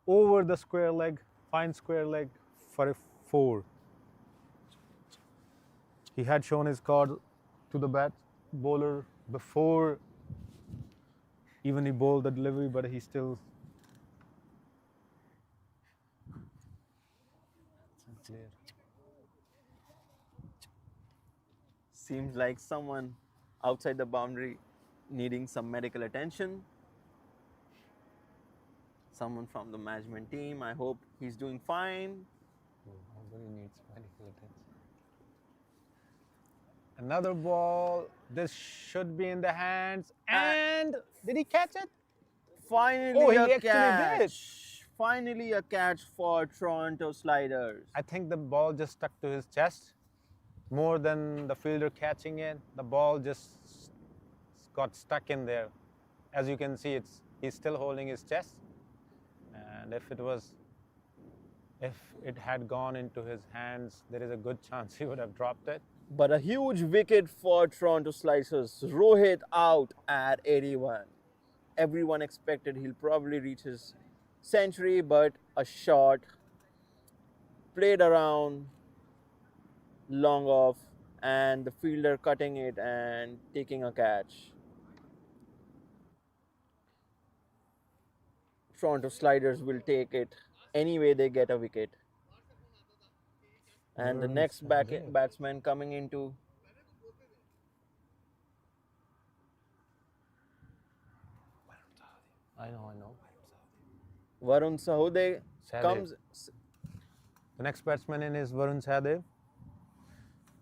over the square leg, fine square leg for a 4. He had shown his card to the bowler before even he bowled the delivery, but he still clear. Seems like someone outside the boundary needing some medical attention. Someone from the management team. I hope he's doing fine. Nobody needs medical attention. Another ball. This should be in the hands. And did he catch it? Finally, he a actually catch. did. Finally, a catch for Toronto Sliders. I think the ball just stuck to his chest. More than the fielder catching it, the ball just got stuck in there. As you can see, he's still holding his chest. And if it had gone into his hands, there is a good chance he would have dropped it. But a huge wicket for Toronto Slicers. Rohit out at 81. Everyone expected he'll probably reach his century, but a shot played around, long off, and the fielder cutting it and taking a catch. Toronto Sliders will take it anyway they get a wicket. And the next batsman coming into I know. Varun Sahode comes. The next batsman in is Varun Sahadev.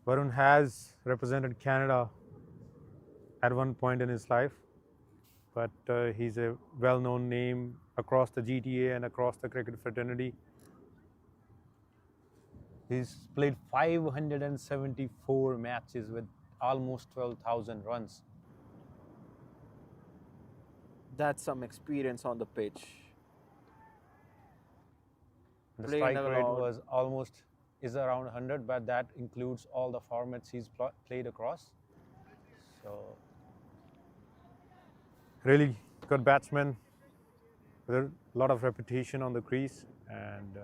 Varun has represented Canada at one point in his life, but he's a well-known name across the GTA and across the cricket fraternity. He's played 574 matches with almost 12,000 runs. That's some experience on the pitch. The strike rate is around 100, but that includes all the formats he's played across. So, really good batsman with a lot of reputation on the crease, and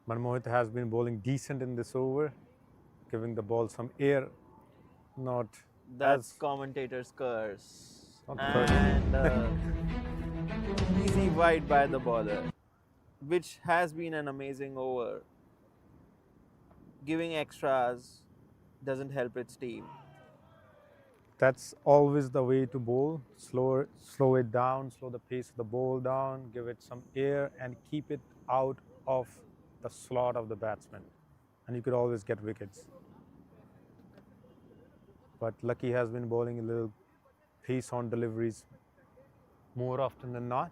Manmohit has been bowling decent in this over, giving the ball some air. That's commentator's curse. Not and easy wide by the bowler, which has been an amazing over. Giving extras doesn't help its team. That's always the way to bowl. Slow it down, slow the pace of the ball down, give it some air and keep it out of the slot of the batsman. And you could always get wickets. But Lucky has been bowling a little pace on deliveries more often than not.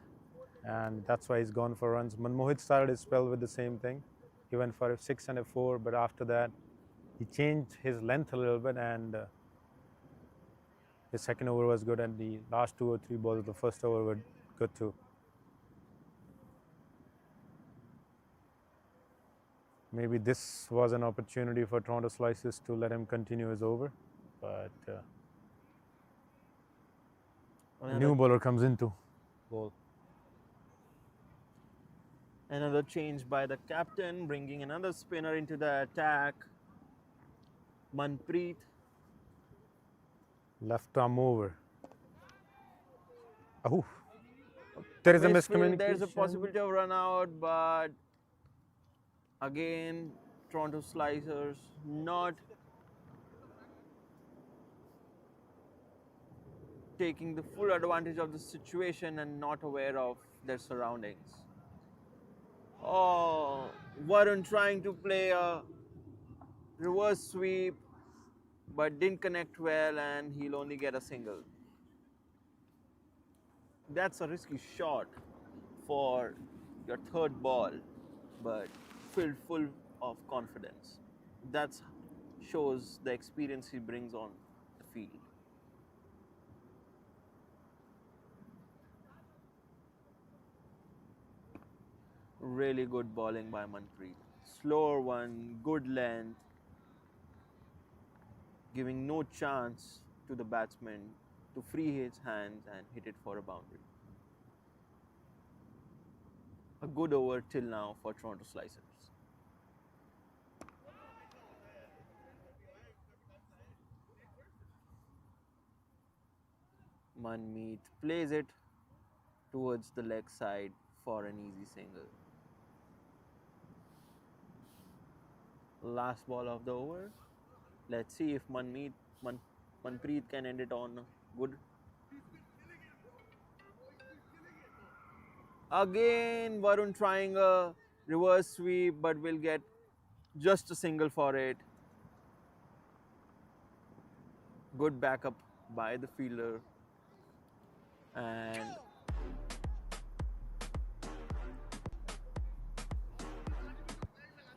And that's why he's gone for runs. Manmohit started his spell with the same thing. He went for a 6 and a 4, but after that, he changed his length a little bit, and his second over was good, and the last 2 or 3 balls of the first over were good too. Maybe this was an opportunity for Toronto Slices to let him continue his over, but new bowler comes into bowl. Another change by the captain, bringing another spinner into the attack. Manpreet. Left arm over. Oh, there is a miscommunication. There's a possibility of run out, but again, Toronto Slicers not taking the full advantage of the situation and not aware of their surroundings. Oh, Varun trying to play a reverse sweep, but didn't connect well, and he'll only get a single. That's a risky shot for your third ball, but filled full of confidence. That shows the experience he brings on the field. Really good bowling by Manpreet. Slower one, good length, giving no chance to the batsman to free his hands and hit it for a boundary. A good over till now for Toronto Slicers. Manmeet plays it towards the leg side for an easy single. Last ball of the over. Let's see if Manpreet can end it on good. Again, Varun trying a reverse sweep, but will get just a single for it. Good backup by the fielder. And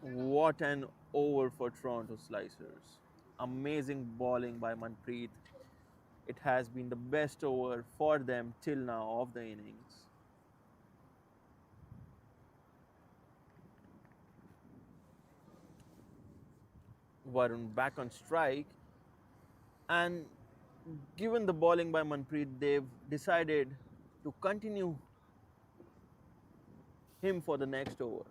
what an over for Toronto Slicers. Amazing bowling by Manpreet. It has been the best over for them till now of the innings. Varun back on strike, and given the bowling by Manpreet, they've decided to continue him for the next over.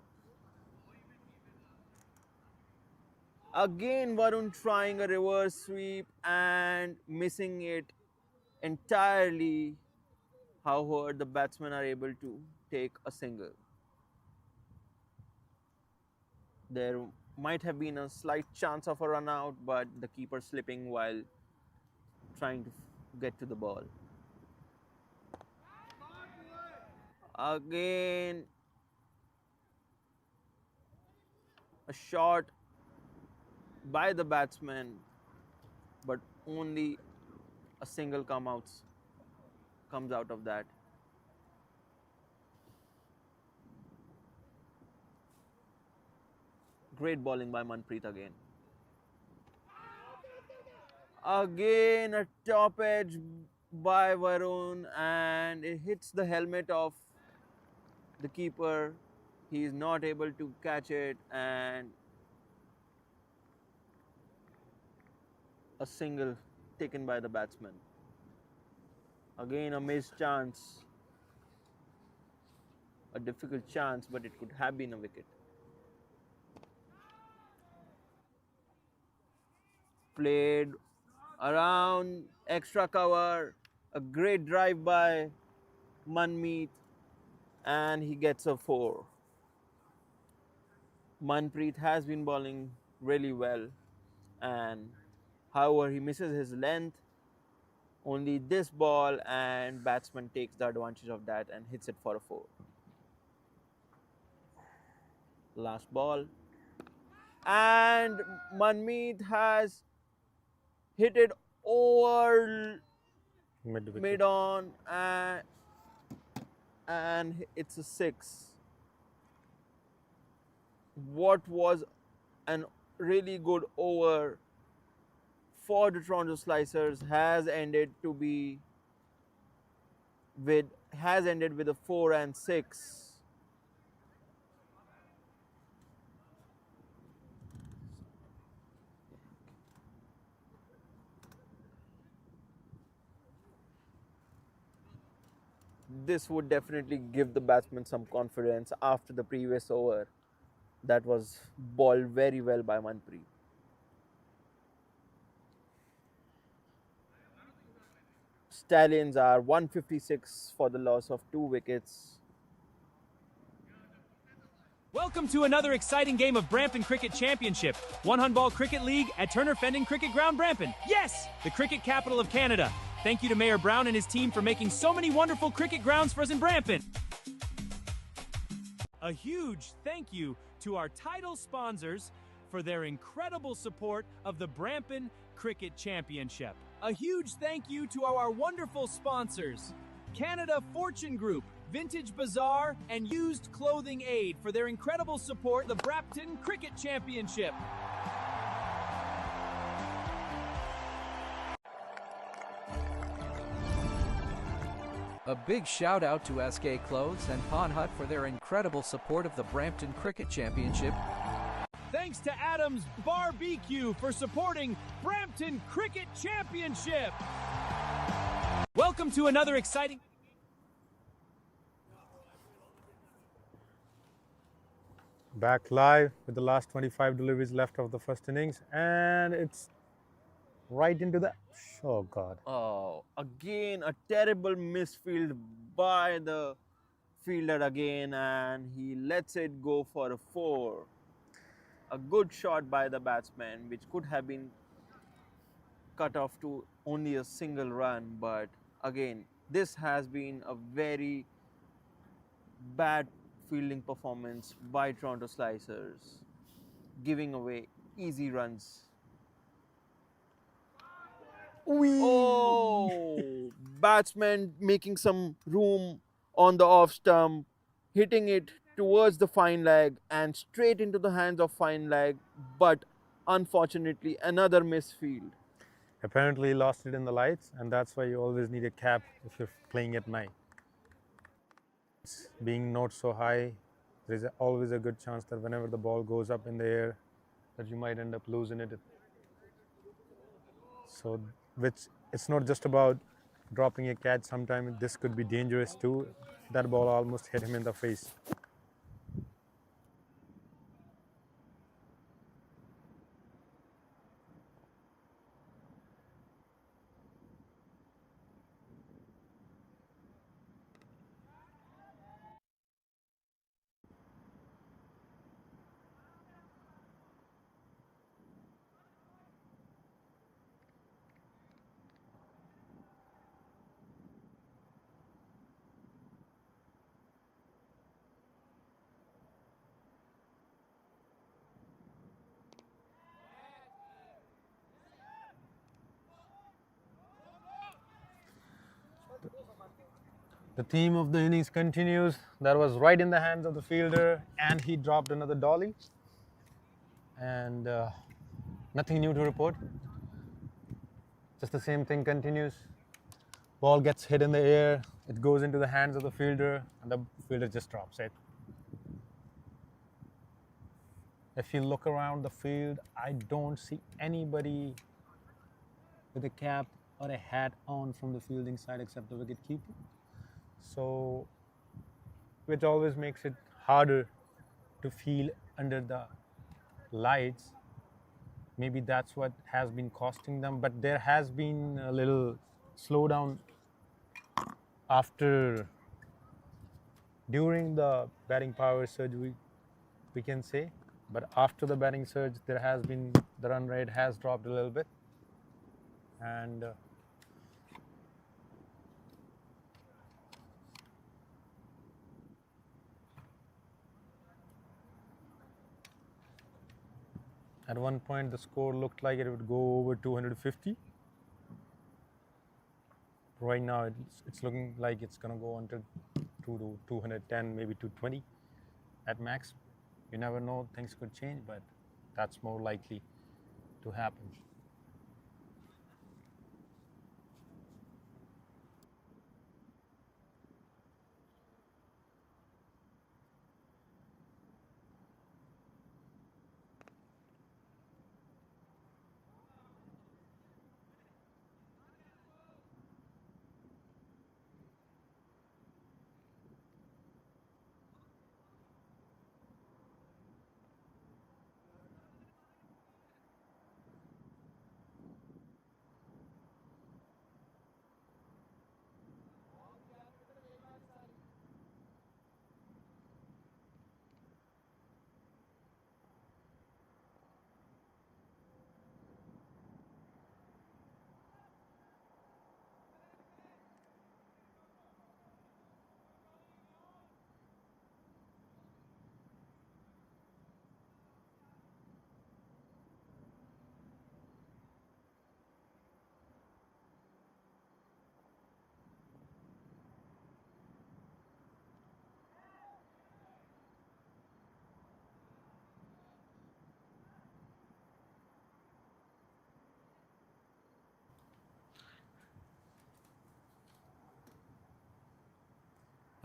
Again, Varun trying a reverse sweep and missing it entirely. However, the batsmen are able to take a single. There might have been a slight chance of a run out, but the keeper slipping while trying to get to the ball. Again, a shot by the batsman, but only a single comes out of that. Great bowling by Manpreet again. Again a top edge by Varun, and it hits the helmet of the keeper. He is not able to catch it, and a single taken by the batsman. Again a missed chance. A difficult chance, but it could have been a wicket. Played around extra cover, a great drive by Manmeet, and he gets a 4. Manpreet has been bowling really well, and however he misses his length only this ball, and batsman takes the advantage of that and hits it for a 4. Last ball, and Manmeet has hit it over mid on, and it's a 6. What was an really good over for the Toronto Slicers has ended with a 4 and 6. this would definitely give the batsman some confidence after the previous over that was bowled very well by Manpreet. Stallions are 156 for the loss of 2 wickets. Welcome to another exciting game of Brampton Cricket Championship, One Handball Cricket League at Turner Fendon Cricket Ground, Brampton. Yes, the cricket capital of Canada. Thank you to Mayor Brown and his team for making so many wonderful cricket grounds for us in Brampton. A huge thank you to our title sponsors for their incredible support of the Brampton Cricket Championship. A huge thank you to our wonderful sponsors, Canada Fortune Group, Vintage Bazaar, and Used Clothing Aid for their incredible support of the Brampton Cricket Championship. A big shout out to SK Clothes and Pawn Hut for their incredible support of the Brampton Cricket Championship. Thanks to Adams Barbecue for supporting Brampton Cricket Championship. Welcome to another exciting... Back live with the last 25 deliveries left of the first innings, and it's right into the... Oh, God. Oh, again a terrible misfield by the fielder again, and he lets it go for a 4. A good shot by the batsman, which could have been cut off to only a single run, but again, this has been a very bad fielding performance by Toronto Slicers, giving away easy runs. Oh, batsman making some room on the off stump, hitting it towards the fine leg and straight into the hands of fine leg, but unfortunately another misfield. Apparently he lost it in the lights, and that's why you always need a cap if you're playing at night. Being not so high, there is always a good chance that whenever the ball goes up in the air, that you might end up losing it. So, which it's not just about dropping a catch. Sometimes this could be dangerous too. That ball almost hit him in the face. The theme of the innings continues. That was right in the hands of the fielder, and he dropped another dolly. And nothing new to report. Just the same thing continues. Ball gets hit in the air, it goes into the hands of the fielder, and the fielder just drops it. If you look around the field, I don't see anybody with a cap or a hat on from the fielding side except the wicketkeeper. So, which always makes it harder to field under the lights. Maybe that's what has been costing them, but there has been a little slowdown during the batting power surge, we can say, but after the batting surge, the run rate has dropped a little bit, and at one point the score looked like it would go over 250. Right now it's looking like it's going to go until 210, maybe 220 at max. You never know, things could change, but that's more likely to happen.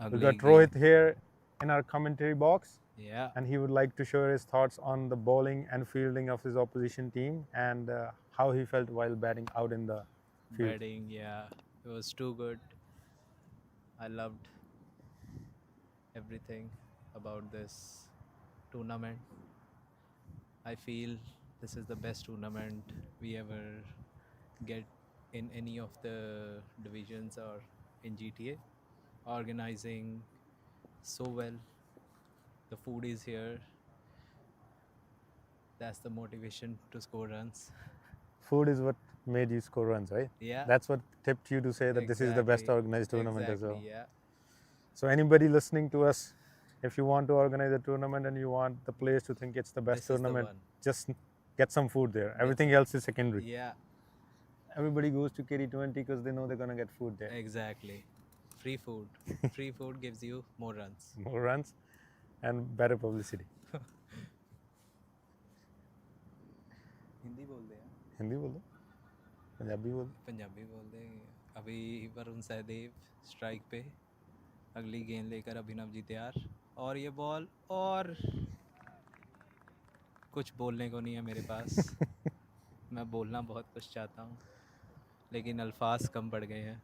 We Ugly got game. Rohit here in our commentary box, Yeah. and he would like to share his thoughts on the bowling and fielding of his opposition team and how he felt while batting out in the field. Batting, yeah. It was too good. I loved everything about this tournament. I feel this is the best tournament we ever get in any of the divisions or in GTA. Organizing so well. The food is here. That's the motivation to score runs. Food is what made you score runs, right? Yeah. That's what tipped you to say that this is the best Exactly. organized tournament as well. Exactly, yeah. So anybody listening to us, if you want to organize a tournament and you want the players to think it's the best This is the tournament, one. just get some food there. Everything else is secondary. Yeah, Everybody goes to KD20 because they know they're gonna get food there. exactly. Free food. Free food gives you more runs. More runs and better publicity. Hindi बोल दे यार. हिंदी बोल दो, पंजाबी बोल दो. पंजाबी बोल दे. अभी Varun Sahdev strike पे. अगली गेंद लेकर अभिनव जी तैयार. और ये बॉल और कुछ बोलने को नहीं है मेरे पास. मैं बोलना बहुत कुछ चाहता हूँ लेकिन अल्फाज कम पड़ गए हैं.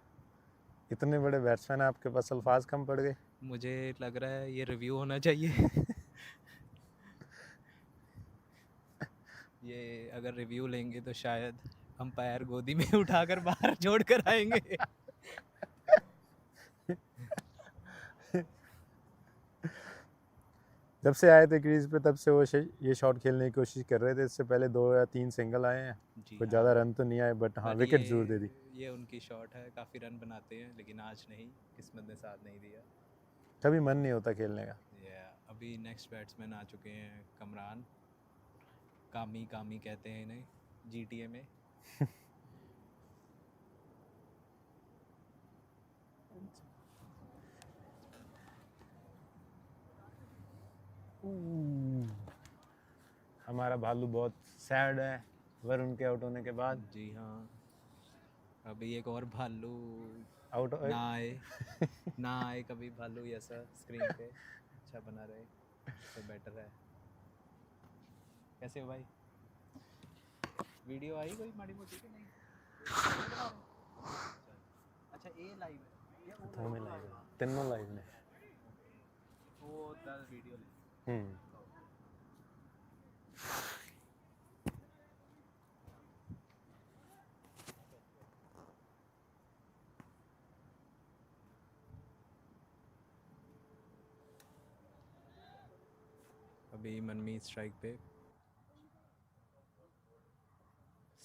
इतने बड़े बैट्समैन हैं आपके पास, अल्फाज कम पड़ गए. मुझे लग रहा है ये रिव्यू होना चाहिए. ये अगर रिव्यू लेंगे तो शायद अंपायर गोदी में उठाकर बाहर छोड़ कर आएंगे. जब से आए थे क्रीज पे तब से वो ये शॉट खेलने की कोशिश कर रहे थे. इससे पहले 2 या 3 सिंगल आए हैं. जी कोई हाँ. ज़्यादा रन तो नहीं आए, बट हाँ पर विकेट ये- जरूर दे दी. ये उनकी शॉट है. काफ़ी रन बनाते हैं लेकिन आज नहीं. किस्मत ने साथ नहीं दिया. कभी मन नहीं होता खेलने का. अभी नेक्स्ट बैट्समैन आ चुके हैं कमरान. कामी कामी कहते हैं इन्हें GTA में. हमारा भालू बहुत सैड है वरुण के आउट होने के बाद. जी हाँ. अभी एक और भालू आउट ना आए. ना आए कभी भालू ऐसा स्क्रीन पे. अच्छा बना रहे तो बेटर है. कैसे हो भाई? वीडियो आई कोई माड़ी मोटी कि नहीं? अच्छा ये लाइव है या वो दोनों लाइव है, तीनों लाइव ने. वो 10 वीडियो अभी मनमीत स्ट्राइक पे.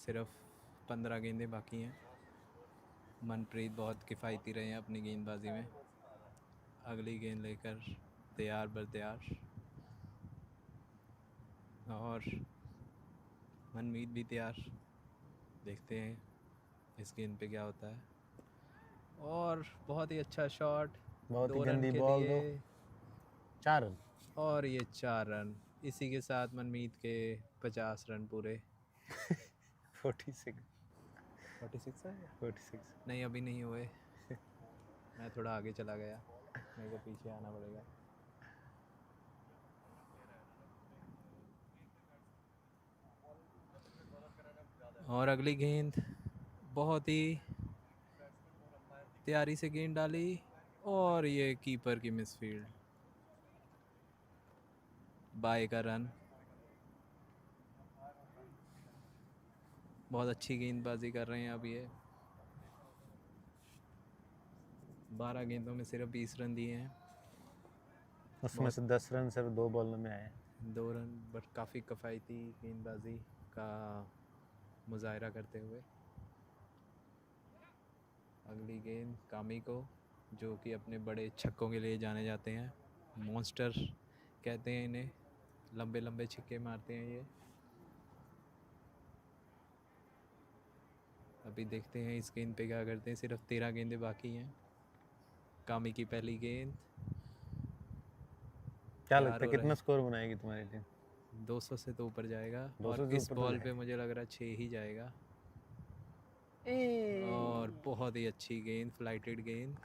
सिर्फ 15 गेंदें बाकी हैं. मनप्रीत बहुत किफ़ायती रहे हैं अपनी गेंदबाजी में. अगली गेंद लेकर तैयार बर तैयार. और मनमीत भी तैयार. देखते हैं इस गेंद पे क्या होता है. और बहुत ही अच्छा शॉट. बहुत ही 2 रन गंदी के बॉल. लिए 4 रन. और ये 4 रन. इसी के साथ मनमीत के 50 रन पूरे. 46 46 है? 46. नहीं अभी नहीं हुए. मैं थोड़ा आगे चला गया. मेरे को पीछे आना पड़ेगा. और अगली गेंद बहुत ही तैयारी से गेंद डाली और ये कीपर की मिसफील्ड. बाय का रन. बहुत अच्छी गेंदबाजी कर रहे हैं अब ये. 12 गेंदों में सिर्फ 20 रन दिए हैं. उसमें से 10 रन सिर्फ 2 बॉलों में आए. 2 रन बट काफ़ी किफ़ायती गेंदबाजी का मुजाहरा करते हुए. अगली गेंद कामी को, जो कि अपने बड़े छक्कों के लिए जाने जाते हैं. मॉन्स्टर कहते हैं इन्हें. लंबे लंबे छक्के मारते हैं ये. अभी देखते हैं इस गेंद पे क्या करते हैं. सिर्फ 13 गेंदें बाकी हैं. कामी की पहली गेंद. क्या तैयार लगता है हो कितना रहे स्कोर बनाएगी तुम्हारी टीम? 200 से तो ऊपर जाएगा. 200 और से इस ऊपर तो बॉल जाएगा. पे मुझे लग रहा है 6 ही जाएगा. और बहुत ही अच्छी गेंद, फ्लाइटेड गेंद.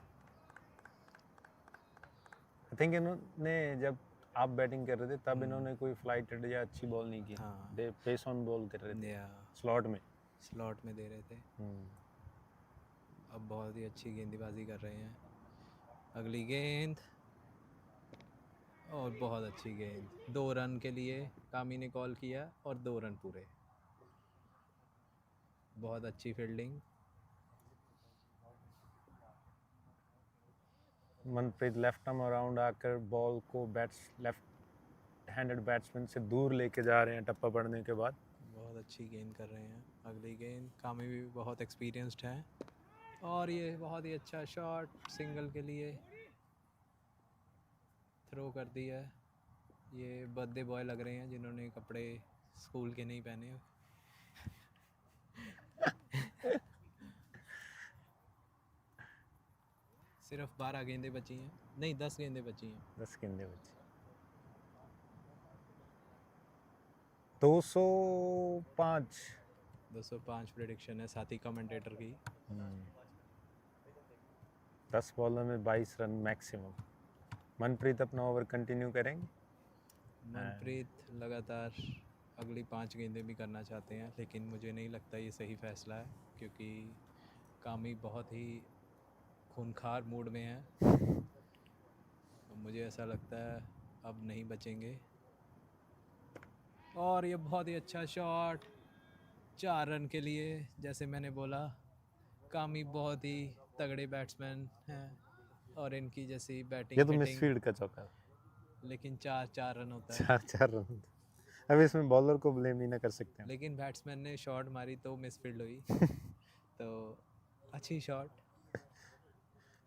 आई थिंक इन्होंने जब आप बैटिंग कर रहे थे तब इन्होंने कोई फ्लाइट या अच्छी बॉल नहीं की। हाँ। दे पेस ऑन बॉल कर रहे थे या स्लॉट में। स्लॉट में दे रहे थे। अब बहुत ही अच्छी गेंदबाजी कर रहे हैं। अगली गेंद और बहुत अच्छी गेंद, 2 रन के लिए कामी ने कॉल किया और 2 रन पूरे। बहुत अच्छी fielding. Manpreet left arm around आकर बॉल को लेफ्ट हैंडेड बैट्समैन से दूर लेके जा रहे हैं टप्पा पड़ने के बाद। बहुत अच्छी गेंद कर रहे हैं। अगली गेंद, कामी भी बहुत एक्सपीरियंस्ड है और ये बहुत ही अच्छा शॉट सिंगल के लिए थ्रो कर दिया है। ये बर्थडे बॉय लग रहे हैं जिन्होंने कपड़े स्कूल के नहीं पहने। सिर्फ 12 गेंदें बची हैं, नहीं 10 गेंदें बची हैं। 10 गेंदें बची। 205 205 प्रेडिक्शन है साथी कमेंटेटर की। 10 बॉलों में 22 रन मैक्सिमम। मनप्रीत अपना ओवर कंटिन्यू करेंगे। मनप्रीत लगातार अगली 5 गेंदें भी करना चाहते हैं, लेकिन मुझे नहीं लगता ये सही फैसला है क्योंकि कामी बहुत ही खूंखार मूड में है। मुझे ऐसा लगता है अब नहीं बचेंगे। और ये बहुत ही अच्छा शॉट 4 रन के लिए। जैसे मैंने बोला, कामी बहुत ही तगड़े बैट्समैन हैं और इनकी जैसी बैटिंग ये तो हिटिंग, मिसफील्ड का चौका है। लेकिन 4 रन होता है। 4 रन। अब इसमें बॉलर को ब्लेम नहीं ना कर सकते हैं। लेकिन बैट्समैन ने शॉट मारी तो मिसफील्ड हुई। तो अच्छी शॉट।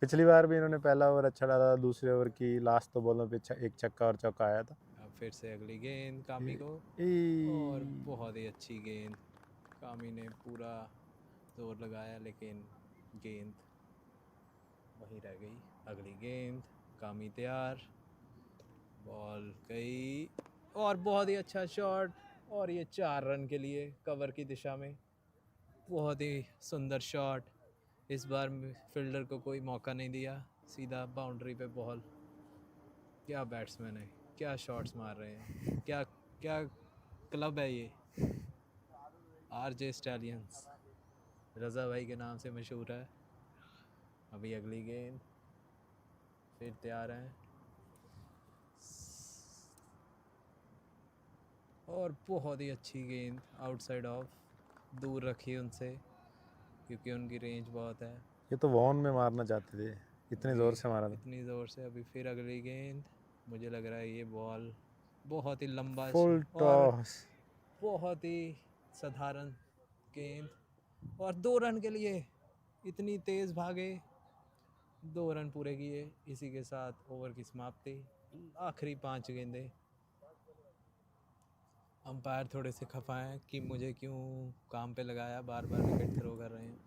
पिछली बार भी इन्होंने पहला ओवर अच्छा डाला, दूसरे ओवर की लास्ट तो बॉलों पे एक छक्का और चौका आया था। अब फिर से अगली गेंद कामी को और बहुत ही अच्छी गेंद। कामी ने पूरा जोर लगाया लेकिन गेंद वहीं रह गई। अगली गेंद, कामी तैयार, बॉल गई और बहुत ही अच्छा शॉट और ये 4 रन के लिए कवर की दिशा में। बहुत ही सुंदर शॉट। इस बार फील्डर को कोई मौका नहीं दिया, सीधा बाउंड्री पे बॉल। क्या बैट्समैन है, क्या शॉट्स मार रहे हैं, क्या क्या क्लब है ये। आरजे स्टैलियंस रज़ा भाई के नाम से मशहूर है। अभी अगली गेंद, फिर तैयार हैं और बहुत ही अच्छी गेंद आउटसाइड ऑफ, दूर रखी उनसे क्योंकि उनकी रेंज बहुत है। ये तो वॉन में मारना चाहते थे, इतने ज़ोर से मारा था। इतनी ज़ोर से। अभी फिर अगली गेंद, मुझे लग रहा है ये बॉल बहुत ही लंबा फुल और टॉस। बहुत ही साधारण गेंद और 2 रन के लिए इतनी तेज़ भागे, 2 रन पूरे किए। इसी के साथ ओवर की समाप्ति। आखिरी 5 गेंदें। अंपायर थोड़े से खफा हैं कि मुझे क्यों काम पे लगाया, बार बार विकेट थ्रो कर रहे हैं।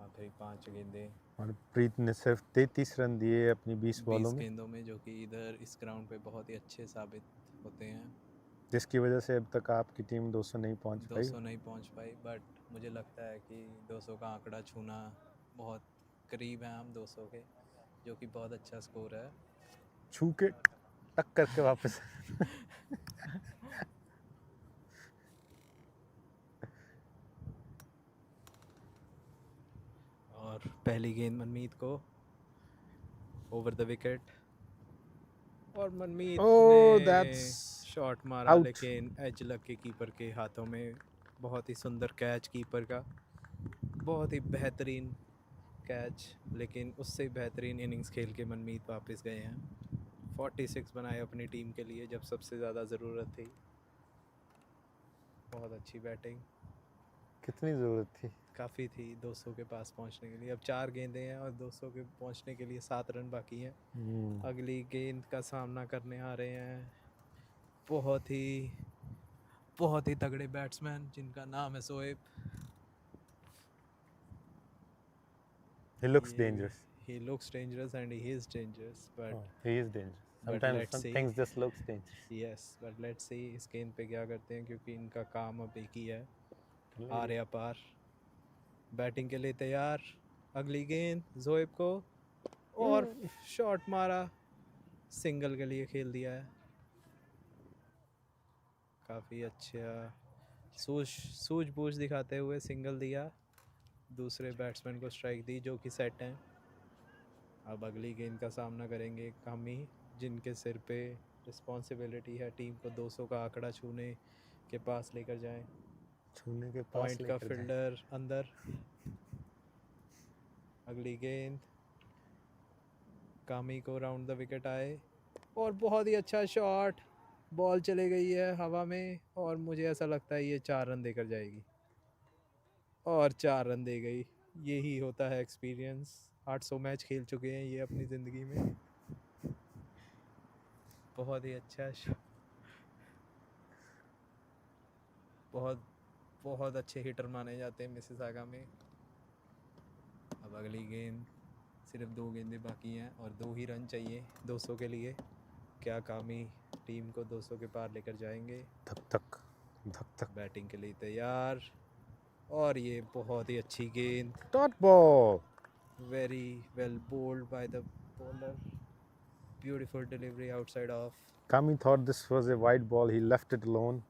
आखिरी 5 गेंदें और प्रीत ने सिर्फ 33 रन दिए अपनी 20 बॉलों 20 में, गेंदों में, जो कि इधर इस ग्राउंड पे बहुत ही अच्छे साबित होते हैं। जिसकी वजह से अब तक आपकी टीम 200 नहीं पहुंच पाई। 200 नहीं पहुंच पाई, बट मुझे लगता है कि 200 का आंकड़ा छूना बहुत करीब है हम 200 के, जो कि बहुत अच्छा स्कोर है। छू के टक करके वापस। और पहली गेंद मनमीत को ओवर द विकेट और मनमीत ने शॉट मारा out. लेकिन एज लग के कीपर के हाथों में। बहुत ही सुंदर कैच कीपर का, बहुत ही बेहतरीन कैच, लेकिन उससे बेहतरीन इनिंग्स खेल के मनमीत वापस गए हैं। 46 बनाए अपनी टीम के लिए जब सबसे ज़्यादा ज़रूरत थी। बहुत अच्छी बैटिंग। कितनी ज़रूरत थी? काफ़ी थी 200 के पास पहुंचने के लिए। अब 4 गेंदें हैं और 200 के पहुंचने के लिए 7 रन बाकी हैं। अगली गेंद का सामना करने आ रहे हैं बहुत ही तगड़े बैट्समैन जिनका नाम है Shoaib. He looks dangerous. He looks dangerous and he is dangerous, but He is dangerous. but Sometimes let's some see. things just looks dangerous. yes, but let's see इस गेंद पे क्या करते हैं, क्योंकि इनका काम अब एक ही है, आर या पार। बैटिंग के लिए तैयार अगली गेंद जोएब को और शॉट मारा, सिंगल के लिए खेल दिया है। काफ़ी अच्छा सूझबूझ दिखाते हुए सिंगल दिया, दूसरे बैट्समैन को स्ट्राइक दी जो कि सेट हैं। अब अगली गेंद का सामना करेंगे कामी, जिनके सिर पे रिस्पॉन्सिबिलिटी है टीम को 200 का आंकड़ा छूने के पास लेकर जाएं। छूने के पास पॉइंट का लेकर जाएं। फील्डर अंदर। अगली गेंद कामी को राउंड द विकेट आए और बहुत ही अच्छा शॉट, बॉल चले गई है हवा में और मुझे ऐसा लगता है ये 4 रन देकर जाएगी और 4 रन दे गई। यही होता है एक्सपीरियंस। 800 मैच खेल चुके हैं ये अपनी ज़िंदगी में। बहुत ही अच्छा बहुत बहुत अच्छे हिटर माने जाते हैं मिसिसागा में। अब अगली गेंद, सिर्फ 2 गेंदें बाकी हैं और 2 ही रन चाहिए 200 के लिए। क्या कामी टीम को 200 के पार लेकर जाएंगे? धक धक बैटिंग के लिए तैयार और ये बहुत ही अच्छी गेंद, dot ball. Very well bowled by the bowler, beautiful delivery outside off. Kami thought this was a wide ball. He left it alone,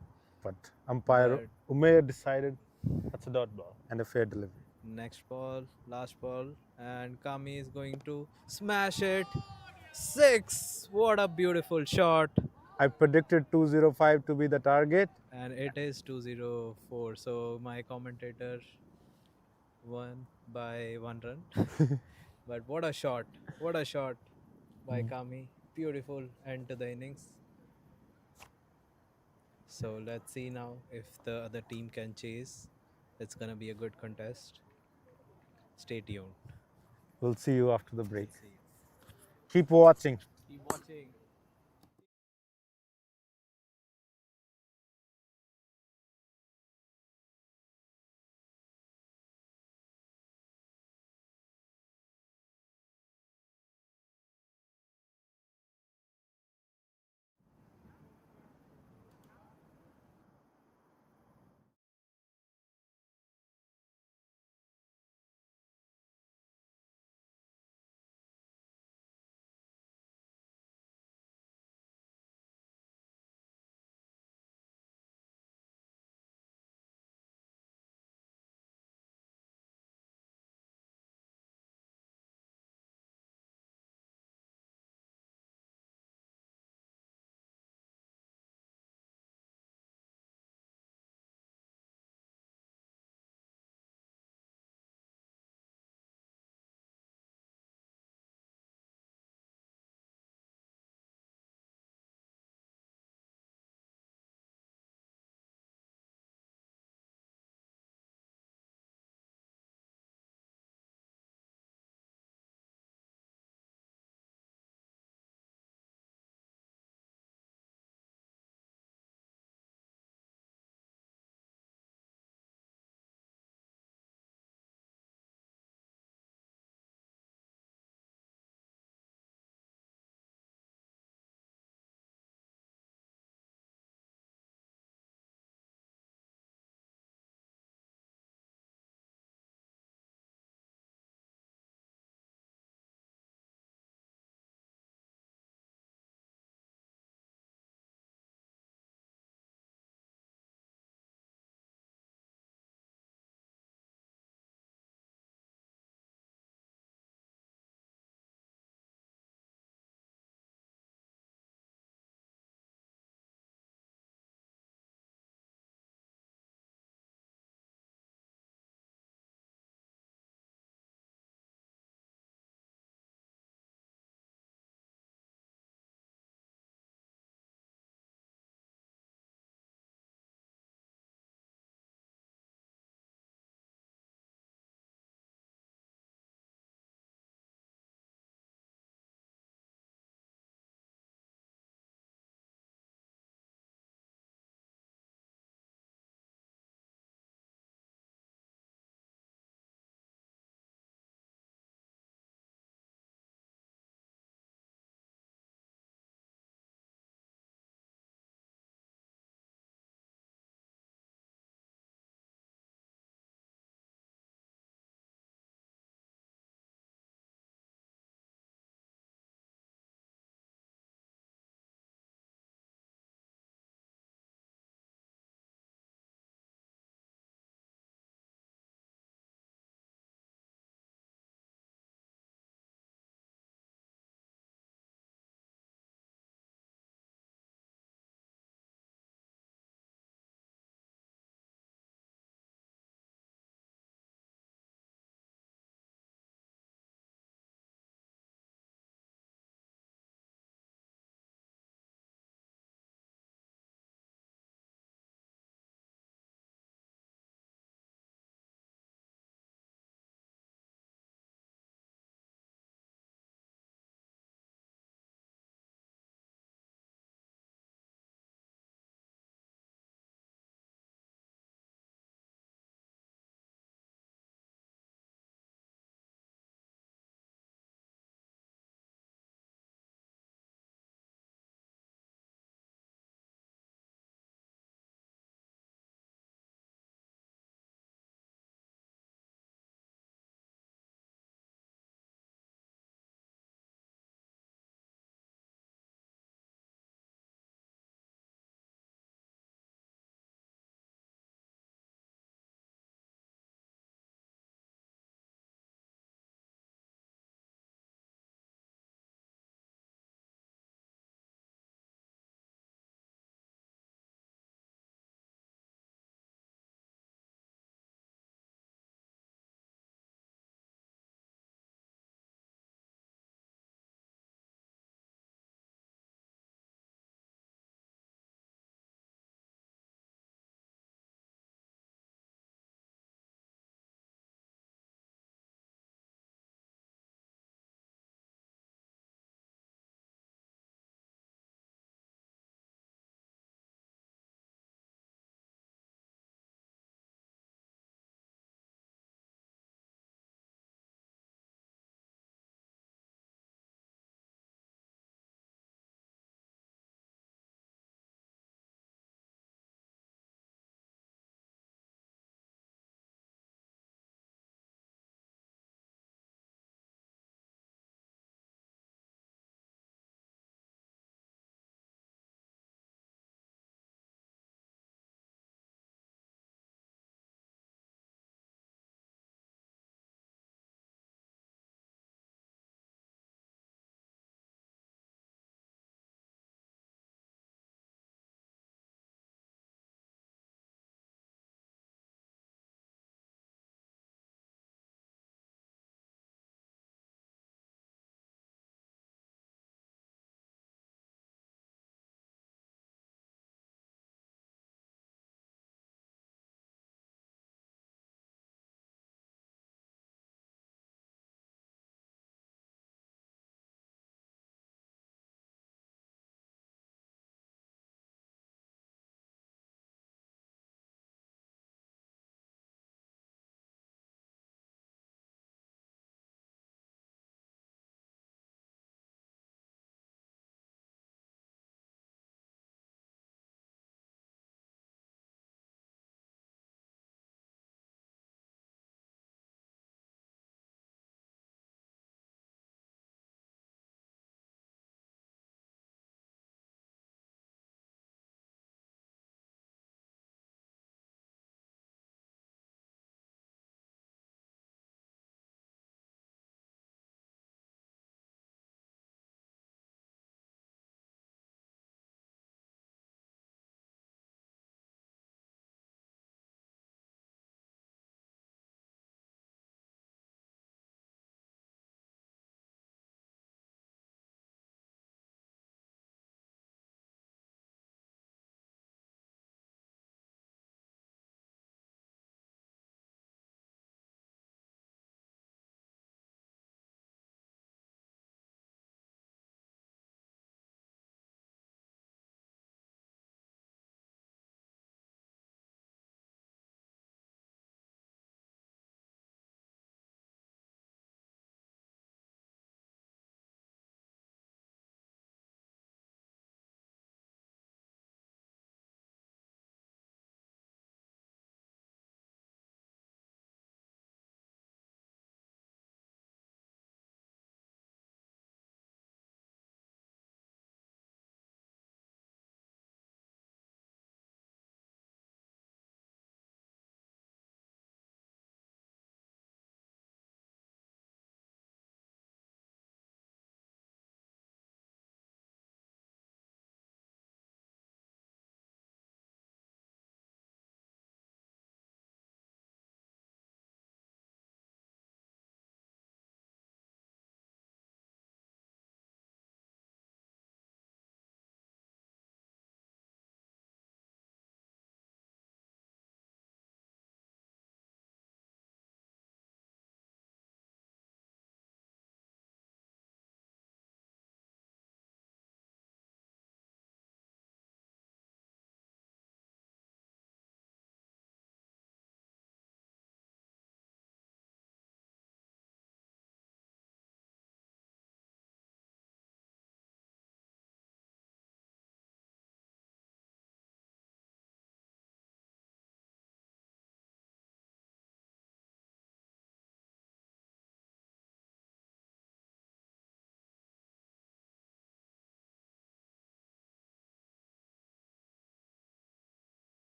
but umpire But Umair decided that's a dot ball and a fair delivery. next ball, last ball, and Kami is going to smash it. 6! What a beautiful shot! I predicted 205 to be the target. And it is 204. So my commentator won by 1 run. But what a shot! What a shot by Kami. Beautiful end to the innings. So let's see now if the other team can chase. It's gonna be a good contest. Stay tuned. We'll see you after the break. See you. Keep watching. Keep watching.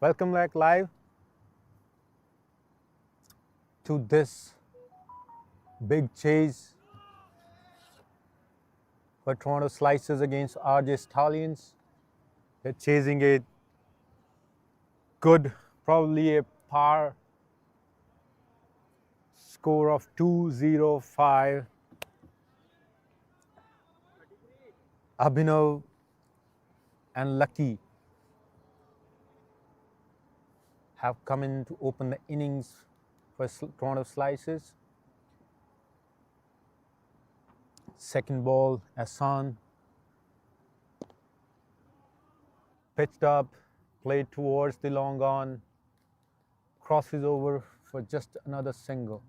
Welcome back live to this big chase for Toronto Slicers against RJ Stallions. They're chasing a good, probably a par score of 205. Abhinav and Lucky have come in to open the innings for Toronto Slicers. Second ball, Hassan pitched up, played towards the long on, crosses over for just another single.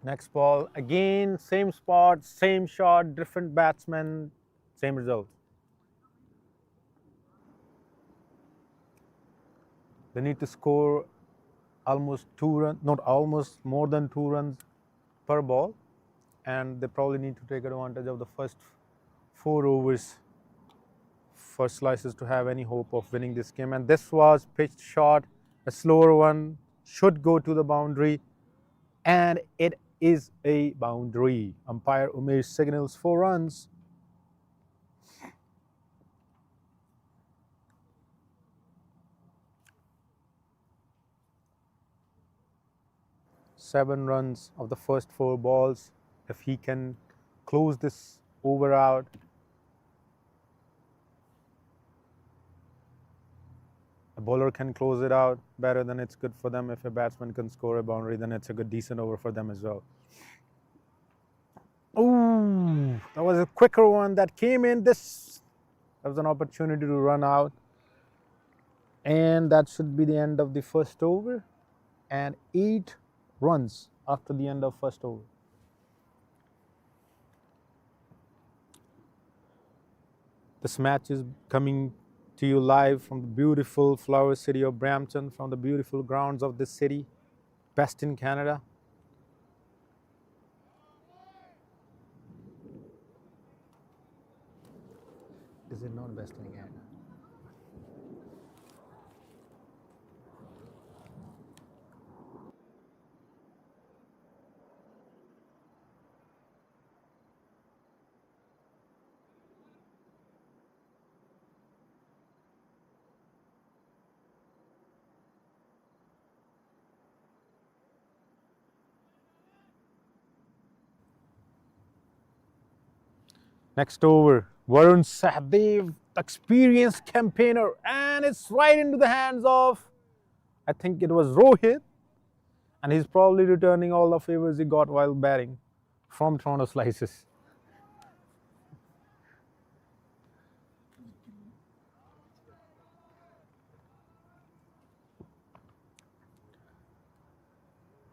Next ball, again, same spot, same shot, different batsman, same result. They need to score almost 2 runs, not almost, more than 2 runs per ball. And they probably need to take advantage of the first 4 overs for Slicers to have any hope of winning this game. And this was pitched short, a slower one, should go to the boundary. And it is a boundary. Umpire Umesh signals 4 runs. Seven runs of the first 4 balls. If he can close this over out, a bowler can close it out better, then it's good for them. If a batsman can score a boundary, then it's a good, decent over for them as well. Ooh, that was a quicker one that came in. That was an opportunity to run out. And that should be the end of the first over. And 8 runs after the end of first over. This match is coming to you live from the beautiful flower city of Brampton, from the beautiful grounds of this city, best in Canada. Is it not best in Canada? Next over, Varun Sahdev, experienced campaigner, and it's right into the hands of, I think it was Rohit, and he's probably returning all the favors he got while batting from Toronto Slicers.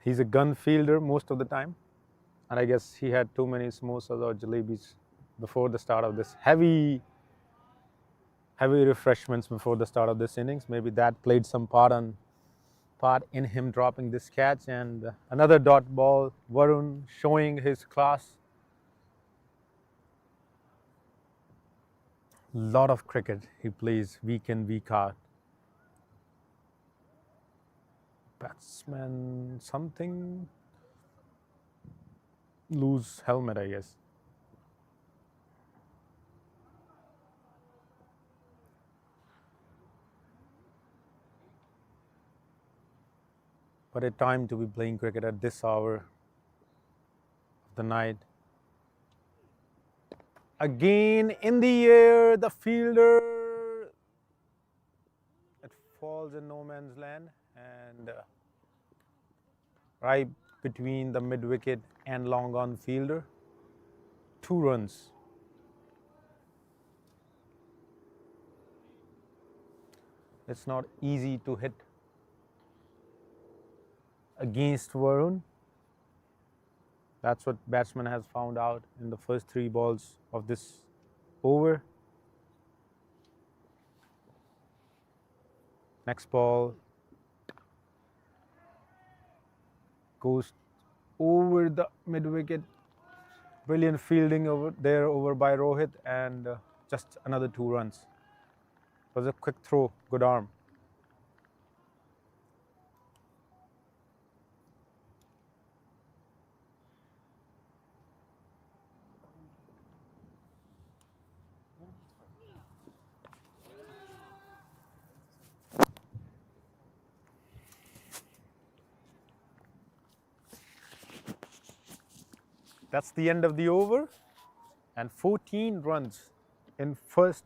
He's a gun fielder most of the time, and I guess he had too many samosas or jalebis before the start of this heavy refreshments before the start of this innings. Maybe that played some part in him dropping this catch. And another dot ball, Varun showing his class. Lot of cricket he plays week in, week out. Batsman something, loose helmet, I guess. But a time to be playing cricket at this hour of the night. Again in the air, the fielder. It falls in no man's land, and right between the mid wicket and long on fielder. 2 runs. It's not easy to hit against Varun. That's what batsman has found out in the first 3 balls of this over. Next ball goes over the mid wicket. Brilliant fielding over by Rohit, and just another 2 runs. It was a quick throw, good arm. That's the end of the over, and 14 runs in first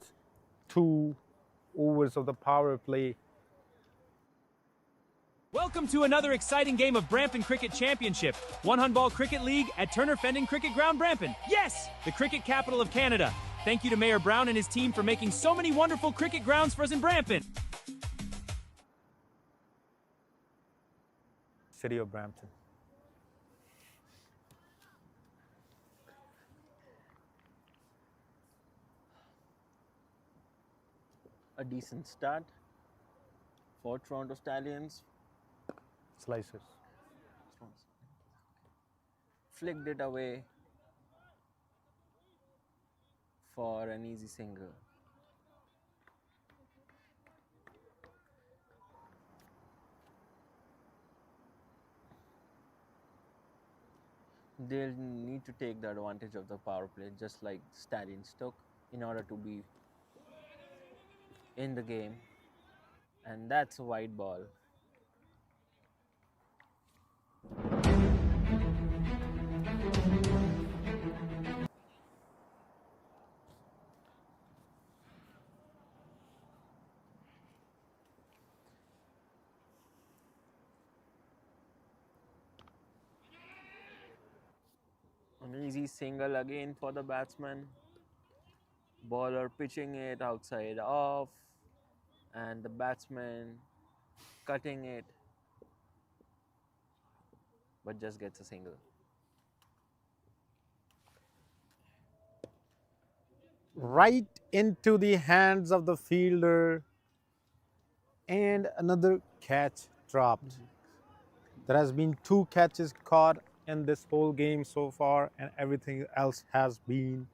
2 overs of the power play. Welcome to another exciting game of Brampton Cricket Championship, One Handball Cricket League at Turner Fenton Cricket Ground, Brampton. Yes, the cricket capital of Canada. Thank you to Mayor Brown and his team for making so many wonderful cricket grounds for us in Brampton. City of Brampton. A decent start for Toronto Stallions. Slicers. Flicked it away for an easy single. They'll need to take the advantage of the power play just like Stallions took in order to be in the game, and that's a wide ball. An easy single again for the batsman. Bowler pitching it outside off, and the batsman cutting it, but just gets a single. Right into the hands of the fielder, and another catch dropped. There has been 2 catches caught in this whole game so far, and everything else has been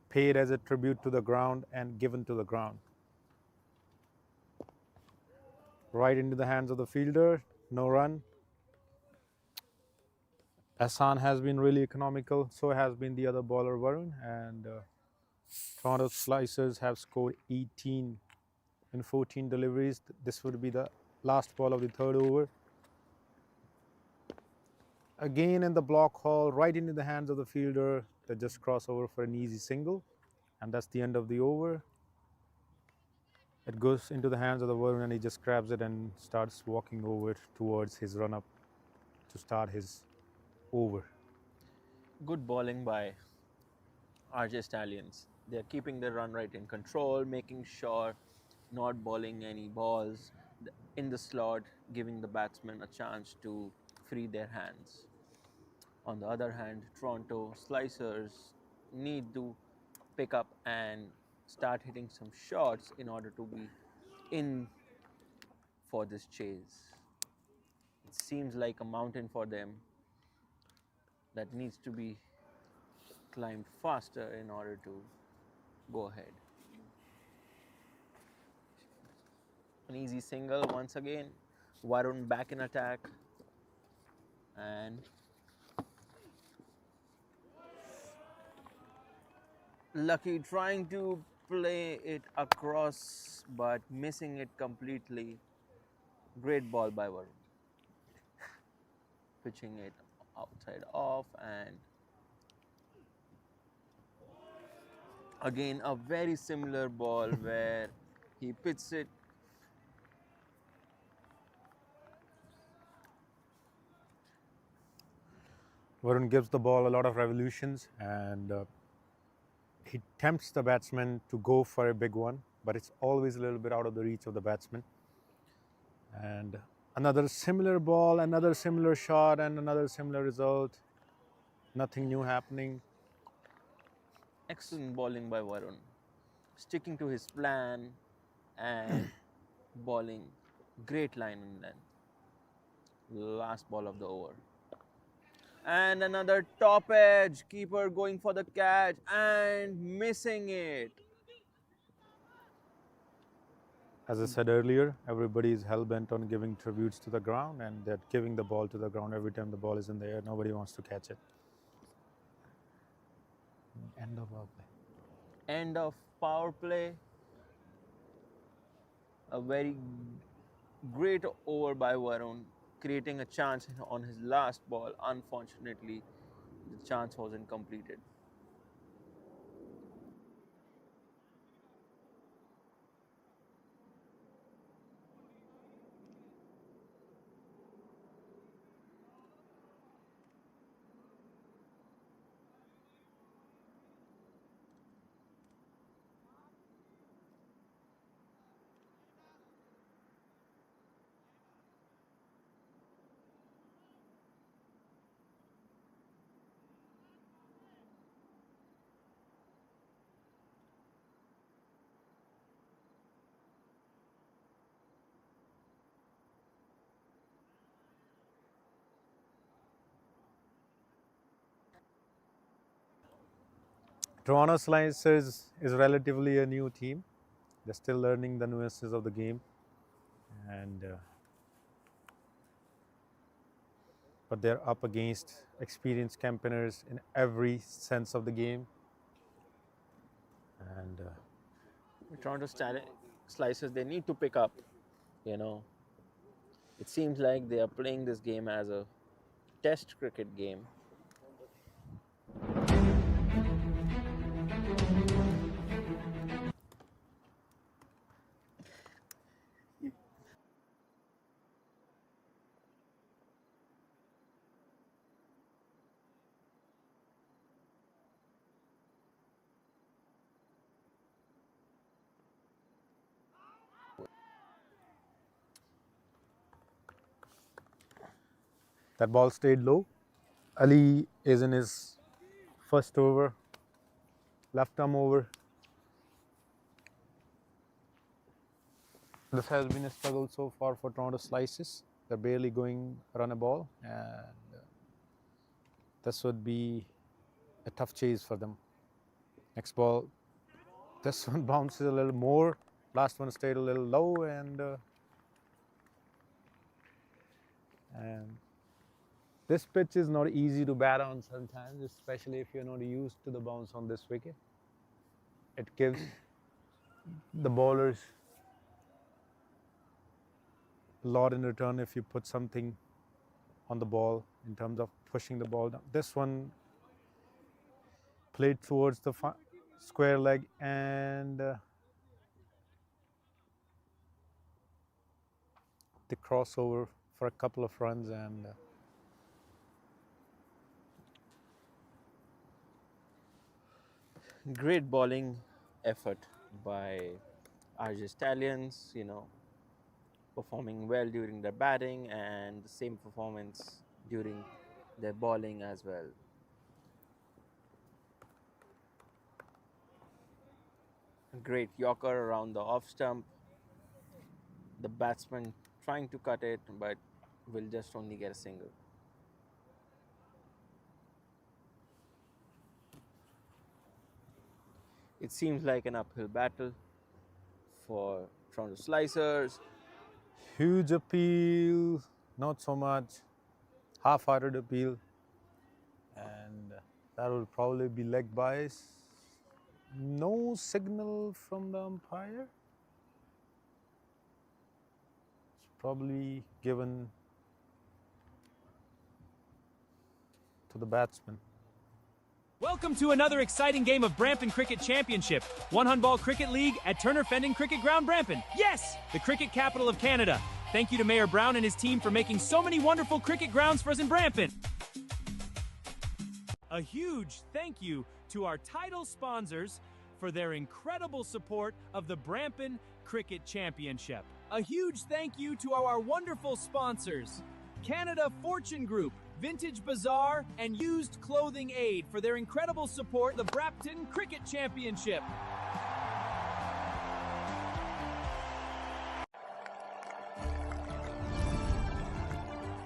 paid as a tribute to the ground and given to the ground. Right into the hands of the fielder, no run. Hassan has been really economical, so has been the other bowler Varun, and Toronto Slicers have scored 18 in 14 deliveries. This would be the last ball of the 3rd over. Again in the block hole, right into the hands of the fielder. They just cross over for an easy single, and that's the end of the over. It goes into the hands of the Varun, and he just grabs it and starts walking over towards his run-up to start his over. Good bowling by RJ Stallions. They're keeping the run rate in control, making sure not bowling any balls in the slot, giving the batsman a chance to free their hands. On the other hand, Toronto Slicers need to pick up and start hitting some shots in order to be in for this chase. It seems like a mountain for them that needs to be climbed faster in order to go ahead. An easy single once again. Varun back in attack, and Lucky trying to play it across but missing it completely. Great ball by Varun. Pitching it outside off, and again a very similar ball where he pitches it. Varun gives the ball a lot of revolutions, and he tempts the batsman to go for a big one, but it's always a little bit out of the reach of the batsman. And another similar ball, another similar shot, and another similar result. Nothing new happening. Excellent bowling by Varun. Sticking to his plan, and bowling great line and length. Last ball of the over. And another top edge, keeper going for the catch and missing it. As I said earlier, everybody is hell-bent on giving tributes to the ground, and they're giving the ball to the ground every time the ball is in the air. Nobody wants to catch it. End of our play. End of power play. A very great over by Varun, creating a chance on his last ball. Unfortunately, the chance wasn't completed. Toronto Slicers is relatively a new team. They're still learning the nuances of the game, and but they're up against experienced campaigners in every sense of the game. And Toronto Slicers, they need to pick up, It seems like they are playing this game as a test cricket game. that ball stayed low. Ali is in his first over, left arm over. This has been a struggle so far for Toronto Slices. They're barely going run a ball, and this would be a tough chase for them. Next ball, this one bounces a little more. Last one stayed a little low, and this pitch is not easy to bat on sometimes, especially if you're not used to the bounce on this wicket. It gives the bowlers a lot in return if you put something on the ball in terms of pushing the ball down. This one played towards the square leg, and the crossover for a couple of runs, and great bowling effort by RJ Stallions, performing well during their batting, and the same performance during their bowling as well. Great yorker around the off stump. The batsman trying to cut it, but will just only get a single. It seems like an uphill battle for Toronto Slicers. huge appeal, not so much, half-hearted appeal, and that will probably be leg bias. No signal from the umpire. It's probably given to the batsman. Welcome to another exciting game of Brampton Cricket Championship, One Handball Cricket League at Turner Fendon Cricket Ground, Brampton. Yes, the cricket capital of Canada. Thank you to Mayor Brown and his team for making so many wonderful cricket grounds for us in Brampton. A huge thank you to our title sponsors for their incredible support of the Brampton Cricket Championship. A huge thank you to our wonderful sponsors, Canada Fortune Group, Vintage Bazaar, and Used Clothing Aid for their incredible support of the Brampton Cricket Championship.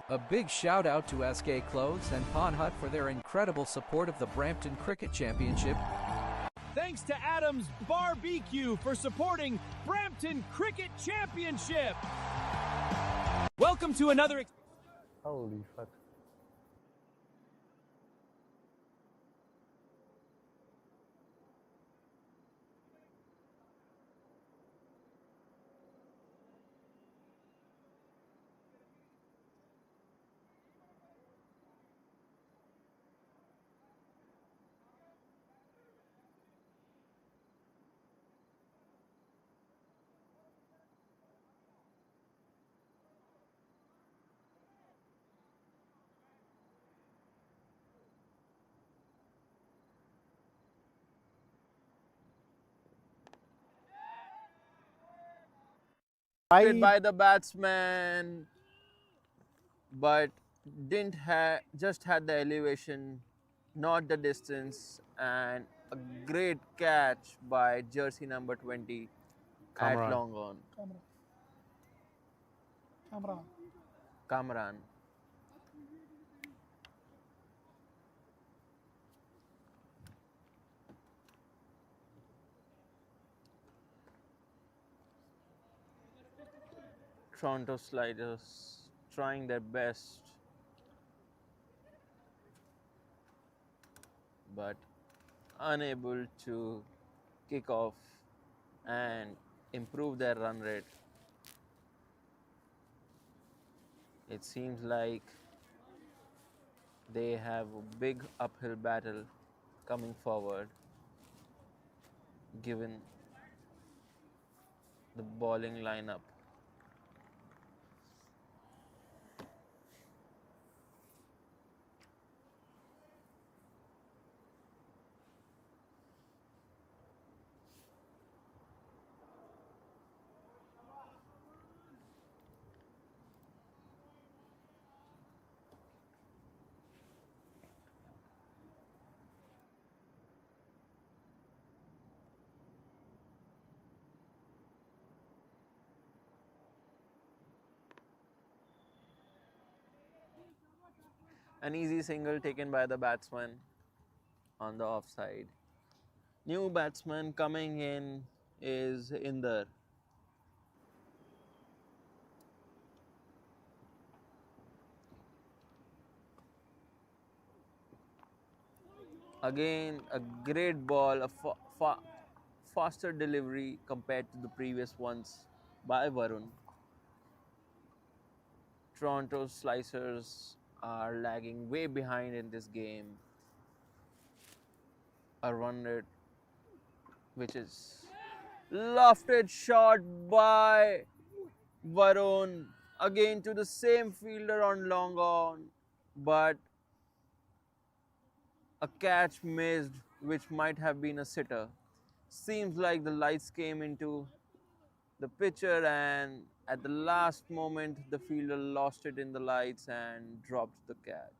A big shout out to SK Clothes and Pawn Hut for their incredible support of the Brampton Cricket Championship. Thanks to Adams Barbecue for supporting Brampton Cricket Championship. Welcome to another. Holy fuck. Hit by the batsman, but didn't have just had the elevation, not the distance, and a great catch by jersey number 20 at Kamran. long on. Kamran. Toronto Sliders trying their best, but unable to kick off and improve their run rate. It seems like they have a big uphill battle coming forward, given the bowling lineup. An easy single taken by the batsman on the offside. New batsman coming in is Inder. Again, a great ball, a faster delivery compared to the previous ones by Varun. Toronto's slicers are lagging way behind in this game. A run rate which is lofted shot by Varun again to the same fielder on long on, but a catch missed which might have been a sitter. Seems like the lights came into the pitcher and at the last moment the fielder lost it in the lights and dropped the catch.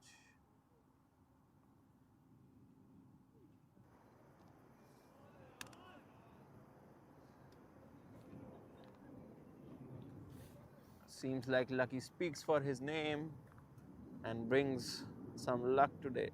Seems like Lucky speaks for his name and brings some luck today.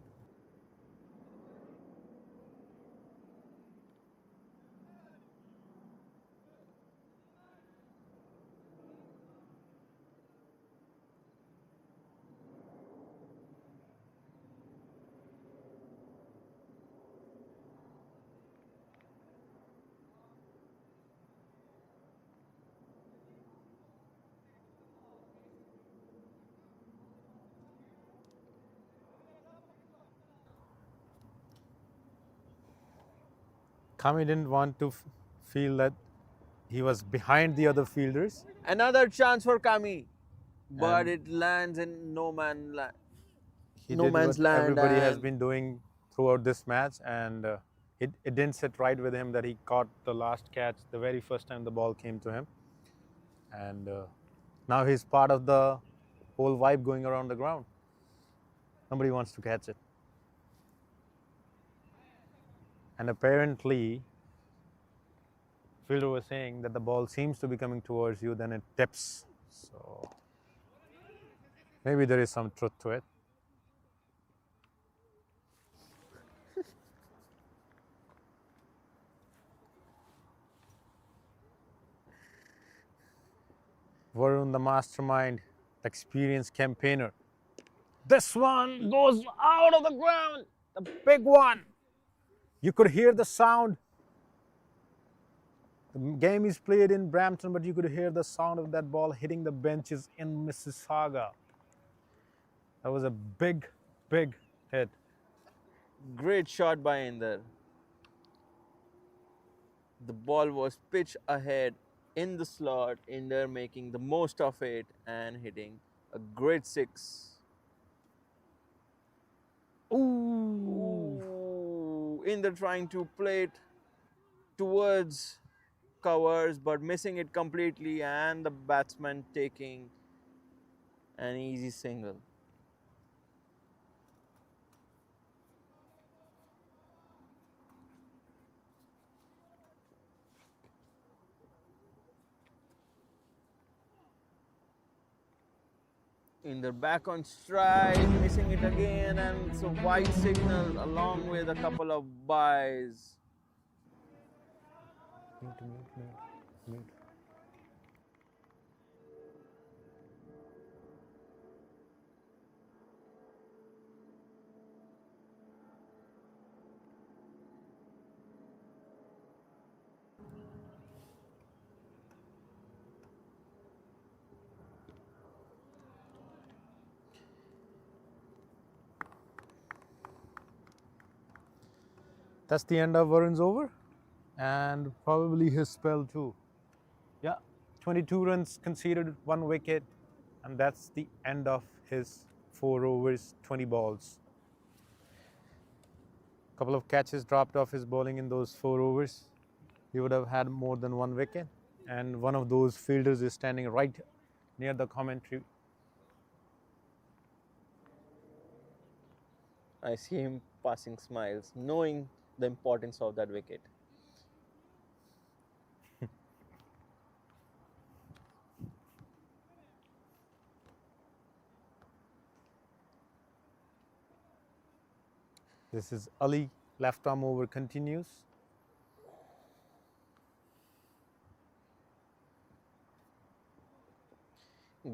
Kami didn't want to feel that he was behind the other fielders. Another chance for Kami, but And it lands in no man's he no did man's what land. everybody has And been doing throughout this match, and it didn't sit right with him that he caught the last catch the very first time the ball came to him. And now he's part of the whole vibe going around the ground. Nobody wants to catch it. And apparently, fielder was saying that the ball seems to be coming towards you, then it tips. So Maybe there is some truth to it. Varun, the mastermind, the experienced campaigner. This one goes out of the ground, the big one. You could hear the sound. The game is played in Brampton, but you could hear the sound of that ball hitting the benches in Mississauga. That was a big, big hit. Great shot by Inder. The ball was pitched ahead in the slot, Inder making the most of it and hitting a great six. Ooh, Inder trying to play it towards covers but missing it completely, and the batsman taking an easy single. Inder back on stride, missing it again, and it's a wide signal along with a couple of byes. Mute. That's the end of Varun's over, and probably his spell too. Yeah, 22 runs conceded, 1 wicket, and that's the end of his 4 overs, 20 balls. A couple of catches dropped off his bowling in those 4 overs. He would have had more than 1 wicket, and one of those fielders is standing right near the commentary. I see him passing smiles, knowing the importance of that wicket. This is Ali, left arm over continues.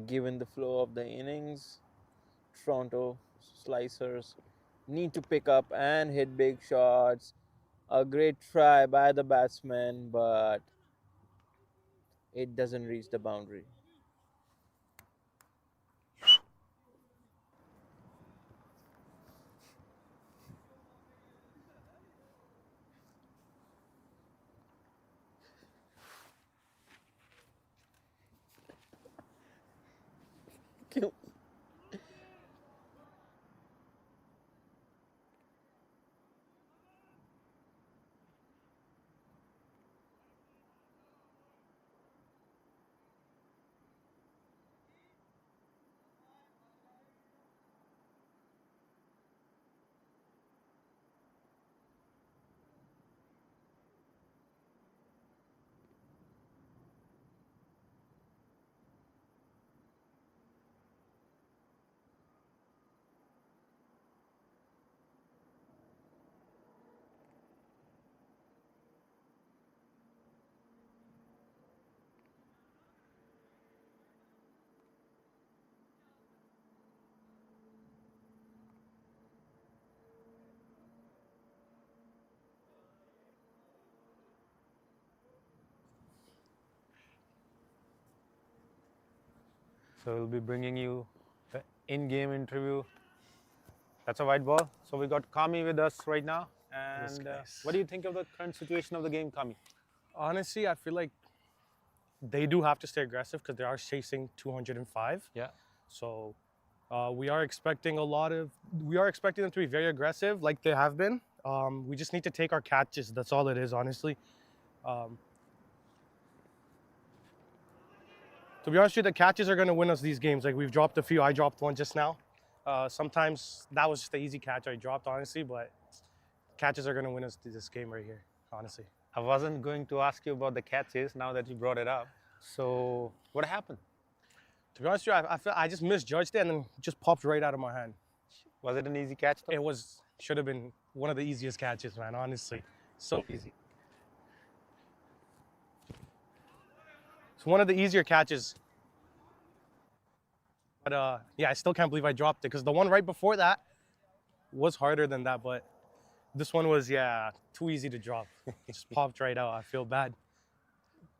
Given the flow of the innings, Toronto Slicers need to pick up and hit big shots. A great try by the batsman, but it doesn't reach the boundary. So we'll be bringing you the in-game interview. That's a white ball. So we got Kami with us right now. And what do you think of the current situation of the game, Kami? Honestly, I feel like they do have to stay aggressive because they are chasing 205. Yeah. So we are expecting them to be very aggressive like they have been. We just need to take our catches. That's all it is, honestly. To be honest with you, the catches are going to win us these games. Like, we've dropped a few. I dropped one just now. Sometimes that was just the easy catch I dropped, honestly, but catches are going to win us this game right here, honestly. I wasn't going to ask you about the catches now that you brought it up. So what happened? To be honest with you, I feel I just misjudged it and then it just popped right out of my hand. Was it an easy catch though? It should have been one of the easiest catches, man, honestly. So easy. It's one of the easier catches. But yeah, I still can't believe I dropped it because the one right before that was harder than that, but this one was, yeah, too easy to drop. It just popped right out. I feel bad.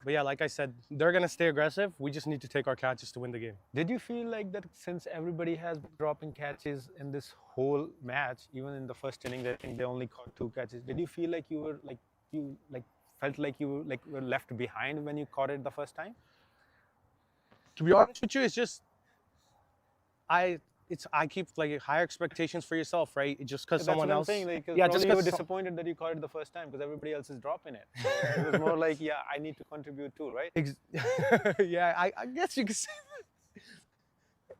But yeah, like I said, they're going to stay aggressive. We just need to take our catches to win the game. Did you feel like that since everybody has been dropping catches in this whole match, even in the first inning, I think they only caught 2 catches. Did you feel like you felt like you were left behind when you caught it the first time? To be honest with you, it's just I keep like higher expectations for yourself, right? Just because someone else. Saying, like, yeah, just you were disappointed that you caught it the first time because everybody else is dropping it. So it was more like, yeah, I need to contribute too, right? Yeah, I guess you could say that.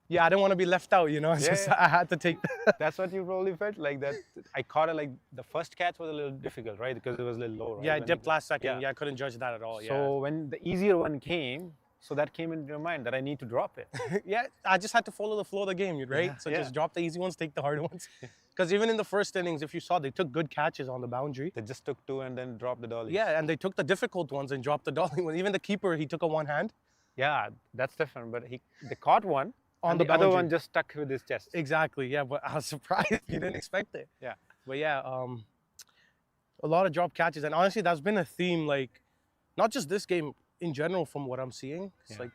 Yeah, I didn't want to be left out, you know. It's just I had to take. That's what you probably felt like that. I caught it like the first catch was a little difficult, right? Because it was a little low, right? Yeah, I dipped last second. Yeah, I couldn't judge that at all. So when the easier one came. So that came into your mind that I need to drop it. Yeah, I just had to follow the flow of the game, right? So just drop the easy ones, take the hard ones. Because even in the first innings, if you saw, they took good catches on the boundary. They just took 2 and then dropped the dolly. Yeah, and they took the difficult ones and dropped the dolly ones. Even the keeper, he took a one hand. Yeah, that's different. But they caught one on the other one just stuck with his chest. Exactly. Yeah, but I was surprised. You didn't expect it. Yeah. But yeah, a lot of drop catches, and honestly, that's been a theme. Like, not just this game in general, from what I'm seeing. It's like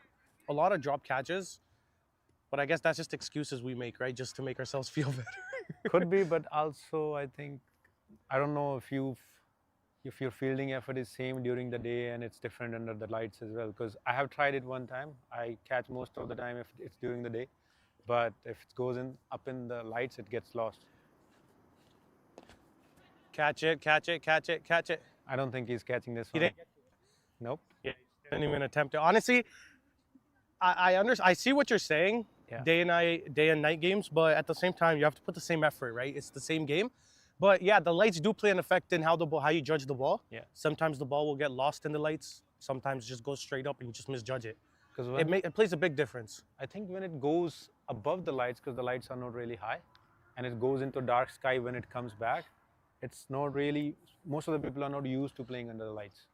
a lot of drop catches, but I guess that's just excuses we make, right? Just to make ourselves feel better. Could be, but also I think, I don't know if your fielding effort is same during the day and it's different under the lights as well. Because I have tried it one time. I catch most of the time if it's during the day, but if it goes up in the lights, it gets lost. Catch it, catch it, catch it, catch it. I don't think he's catching this one. He didn't get to it. Nope. Yeah, he didn't even attempt it. Honestly, I see what you're saying, day and night games, but at the same time, you have to put the same effort, right? It's the same game. But yeah, the lights do play an effect in how you judge the ball. Yeah. Sometimes the ball will get lost in the lights. Sometimes it just goes straight up and you just misjudge it. Because it plays a big difference. I think when it goes above the lights, because the lights are not really high, and it goes into dark sky when it comes back, it's not really, most of the people are not used to playing under the lights.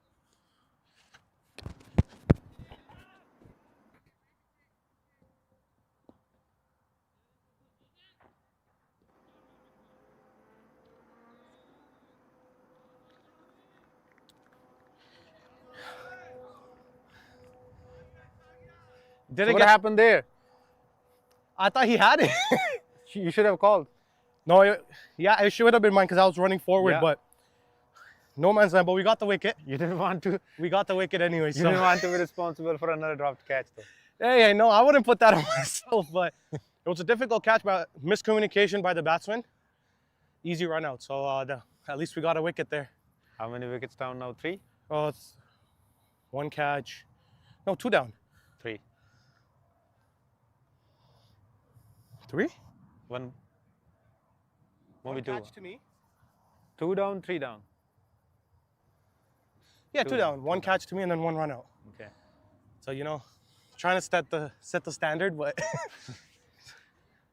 What happened there? I thought he had it. You should have called. No, it should have been mine because I was running forward, but no man's land. But we got the wicket. You didn't want to. We got the wicket anyway. You didn't want to be responsible for another dropped catch, though. Hey, I know. I wouldn't put that on myself, but it was a difficult catch, but miscommunication by the batsman. Easy run out. So at least we got a wicket there. How many wickets down now? 3? Oh, it's 1 catch. No, 2 down. 3. 3? 1. Maybe 2. Catch to me. 2 down, 3 down. Yeah, 2 down. 1 catch to me and then 1 run out. Okay. So, trying to set the standard, but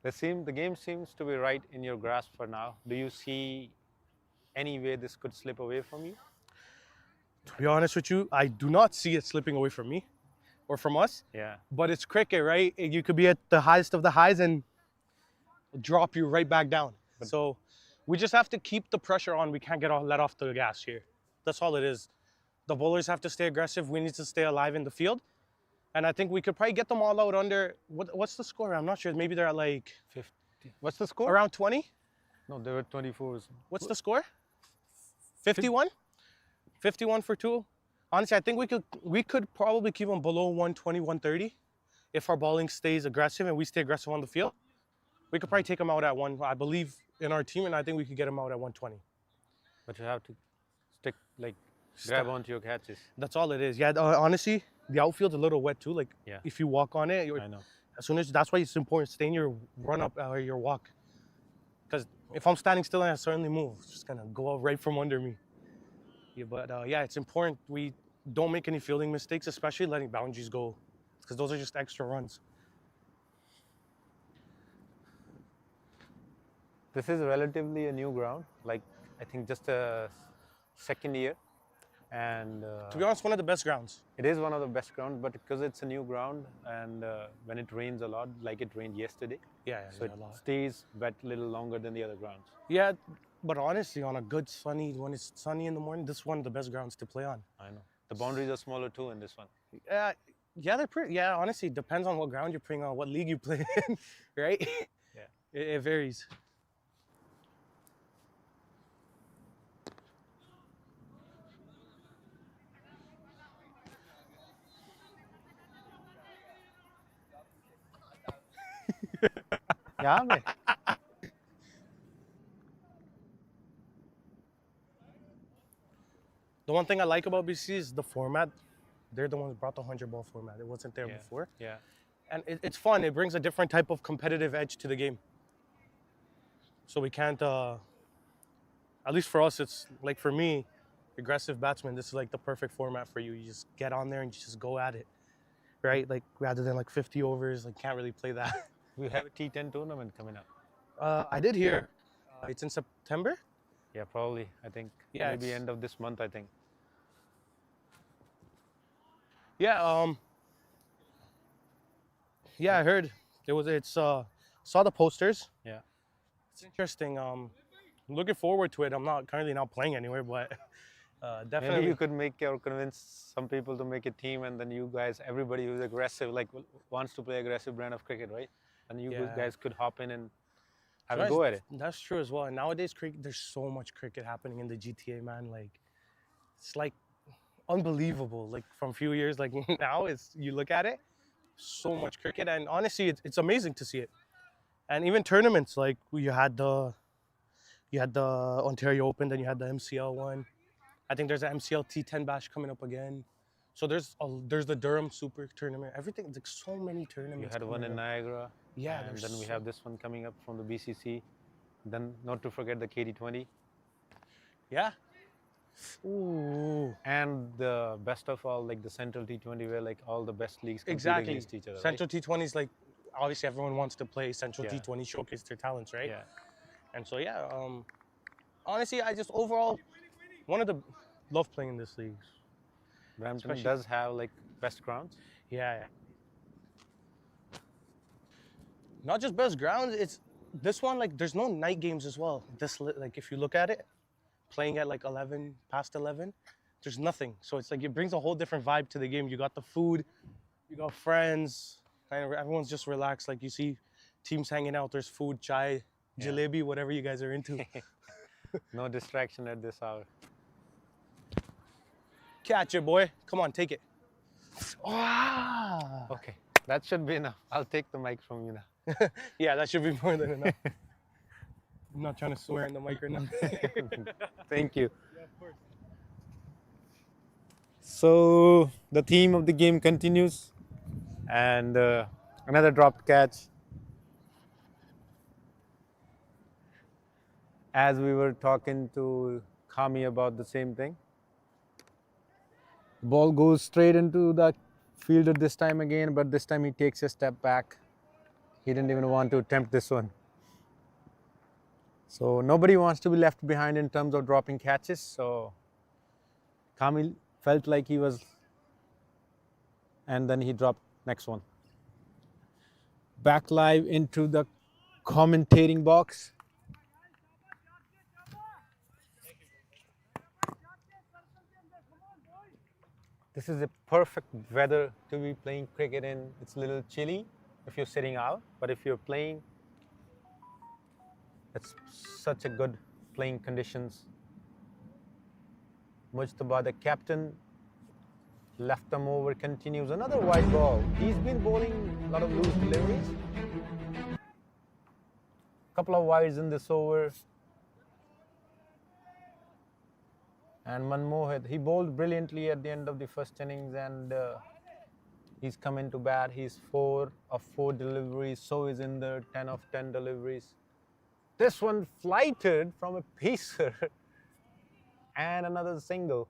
the game seems to be right in your grasp for now. Do you see any way this could slip away from you? To be honest with you, I do not see it slipping away from me or from us. Yeah. But it's cricket, right? You could be at the highest of the highs and drop you right back down. So we just have to keep the pressure on. We can't let off the gas here. That's all it is. The bowlers have to stay aggressive. We need to stay alive in the field. And I think we could probably get them all out under, what's the score? I'm not sure. Maybe they're at like 50. What's the score? Around 20? No, they were 24. What's the score? 51? 51 for 2. Honestly, I think we could probably keep them below 120, 130 if our bowling stays aggressive and we stay aggressive on the field. We could probably take them out at 1, I believe, in our team, and I think we could get them out at 120. But you have to grab onto your catches. That's all it is. Yeah, honestly, the outfield's a little wet too. Like, if you walk on it, I know. That's why it's important. Stay in your run up or your walk. Because if I'm standing still and I suddenly move, it's just gonna go out right from under me. Yeah, but it's important we don't make any fielding mistakes, especially letting boundaries go because those are just extra runs. This is relatively a new ground, like I think just a second year, and To be honest, one of the best grounds. it is one of the best grounds. But because it's a new ground, and when it rains a lot, like it rained yesterday, so Yeah, a lot. it stays wet a little longer than the other grounds. Yeah, but honestly, on a good sunny, when it's sunny in the morning, this is one of the best grounds to play on. I know the boundaries are smaller too in this one. Yeah, they're pretty. Yeah, honestly, it depends on what ground you're playing on, what league you play in, right? Yeah. It varies. Yeah, man. The one thing I like about BC is the format. They're the ones who brought the 100 ball format. It wasn't there before. Yeah. And it's fun. It brings a different type of competitive edge to the game. So we can't, at least for us, it's like for me, aggressive batsman, this is like the perfect format for you. You just get on there and you just go at it, right? Like rather than like 50 overs, like can't really play that. We have a T10 tournament coming up. I did hear it's in September. Yeah, probably. I think Yeah, maybe it's- end of this month. I think. Yeah, yeah, I heard saw the posters. Yeah. It's interesting. I'm looking forward to it. I'm not currently not playing anywhere, but definitely. Maybe you could make or convince some people to make a team, and then you guys, everybody who's aggressive, like wants to play aggressive brand of cricket, right? And you Yeah. guys could hop in and have Right, a go at it. That's true as well. And nowadays, there's so much cricket happening in the GTA, man. Like, it's like unbelievable. Like from a few years, like now, you look at it, so much cricket, and honestly, it's amazing to see it. And even tournaments, like you had the Ontario Open, then you had the MCL one. I think there's an MCL T10 Bash coming up again. So there's the Durham Super Tournament. Everything, like so many tournaments. You had one coming in up. Niagara. Yeah, And there's then we so- have this one coming up from the BCC. Then not to forget the KD20. Yeah. Ooh. And the best of all, like the Central T20, where like all the best leagues compete Exactly. against each other. Central T20 is like, obviously everyone wants to play Central Yeah. T20, showcase their talents, right? Yeah. And so yeah, honestly, I just overall love playing in this league. Brampton Especially- does have like best grounds. Yeah. Not just best grounds, it's this one, like there's no night games as well. Like if you look at it, playing at like 11, past 11, there's nothing. So it's like it brings a whole different vibe to the game. You got the food, you got friends, kind of everyone's just relaxed. Like you see teams hanging out, there's food, chai, Yeah. jalebi, whatever you guys are into. No distraction at this hour. Catch it, boy. Come on, take it. Ah. Okay, that should be enough. I'll take the mic from you now. Yeah, that should be more than enough. I'm not trying to swear in the mic or nothing. Thank you. So the theme of the game continues, and another dropped catch. As we were talking to Kami about the same thing, ball goes straight into the fielder this time again, but this time he takes a step back. He didn't even want to attempt this one. So nobody wants to be left behind in terms of dropping catches. So Kamil felt like he was, and then he dropped next one. Back live into the commentating box. This is a perfect weather to be playing cricket in. It's a little chilly if you're sitting out, but if you're playing, it's such a good playing conditions. Mujtaba, the captain, left them over, continues another wide ball. He's been bowling a lot of loose deliveries. Couple of wides in this over. And Manmohit, he bowled brilliantly at the end of the first innings, and he's come into bat. He's 4 of 4 deliveries, so is in the 10 of 10 deliveries. This one flighted from a pacer and another single.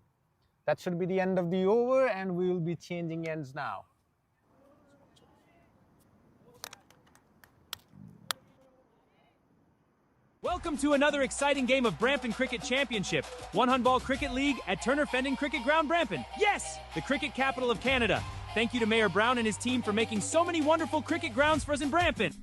That should be the end of the over, and we will be changing ends now. Welcome to another exciting game of Brampton Cricket Championship, One Handball Cricket League at Turner Fendon Cricket Ground, Brampton. Yes, the cricket capital of Canada. Thank you to Mayor Brown and his team for making so many wonderful cricket grounds for us in Brampton.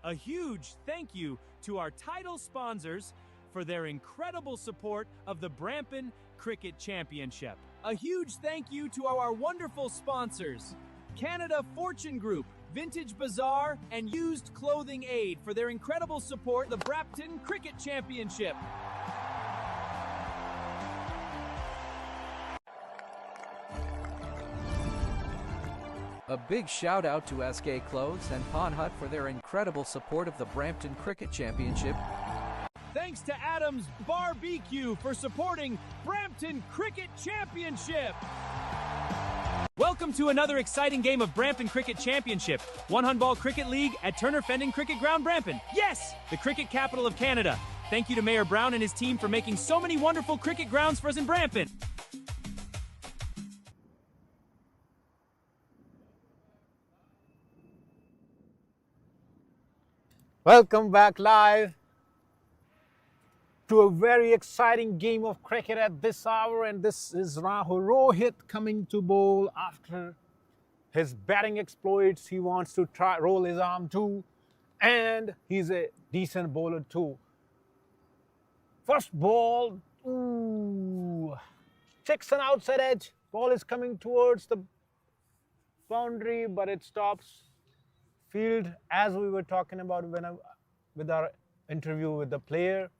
A huge thank you to our title sponsors for their incredible support of the Brampton Cricket Championship. A huge thank you to our wonderful sponsors, Canada Fortune Group, Vintage Bazaar, and Used Clothing Aid for their incredible support of the Brampton Cricket Championship. A big shout out to SK Clothes and Pawn Hut for their incredible support of the Brampton Cricket Championship. Thanks to Adams Barbecue for supporting Brampton Cricket Championship. Welcome to another exciting game of Brampton Cricket Championship, One Handball Cricket League at Turner Fendon Cricket Ground, Brampton. Yes, the cricket capital of Canada. Thank you to Mayor Brown and his team for making so many wonderful cricket grounds for us in Brampton. Welcome back live to a very exciting game of cricket at this hour, and this is Rahul Rohit coming to bowl after his batting exploits. He wants to try roll his arm too, and he's a decent bowler too. First ball, checks an outside edge. Ball is coming towards the boundary, but it stops. Field, as we were talking about with our interview with the player,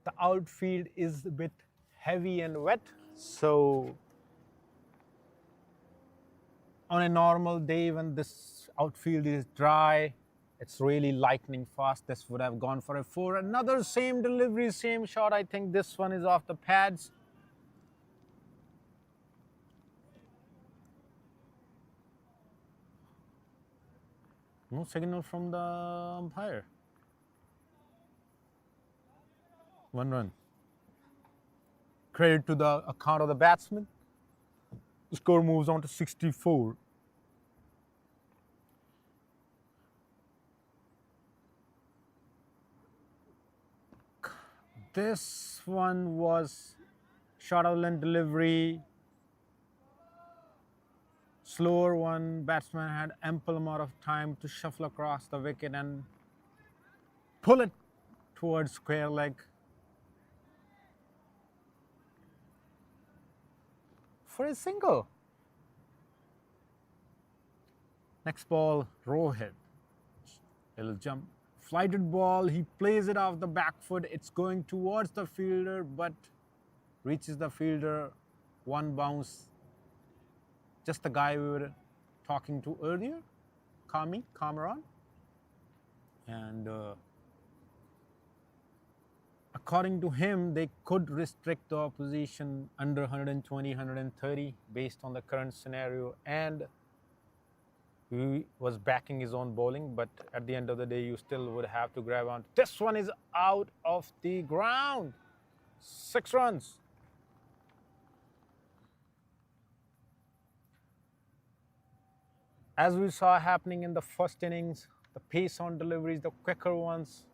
the outfield is a bit heavy and wet. So on a normal day when this outfield is dry, it's really lightning fast. This would have gone for a 4. Another same delivery, same shot. I think this one is off the pads. No signal from the umpire. 1 run. Credit to the account of the batsman. The score moves on to 64. This one was short of length delivery. Slower one. Batsman had ample amount of time to shuffle across the wicket and pull it towards square leg for a single. Next ball, Rohit. It'll jump. Flighted ball. He plays it off the back foot. It's going towards the fielder, but reaches the fielder. One bounce. Just the guy we were talking to earlier, Cameron. And according to him, they could restrict the opposition under 120, 130 based on the current scenario. And he was backing his own bowling, but at the end of the day, you still would have to grab on. This one is out of the ground. 6 runs. As we saw happening in the first innings, the pace on deliveries, the quicker ones,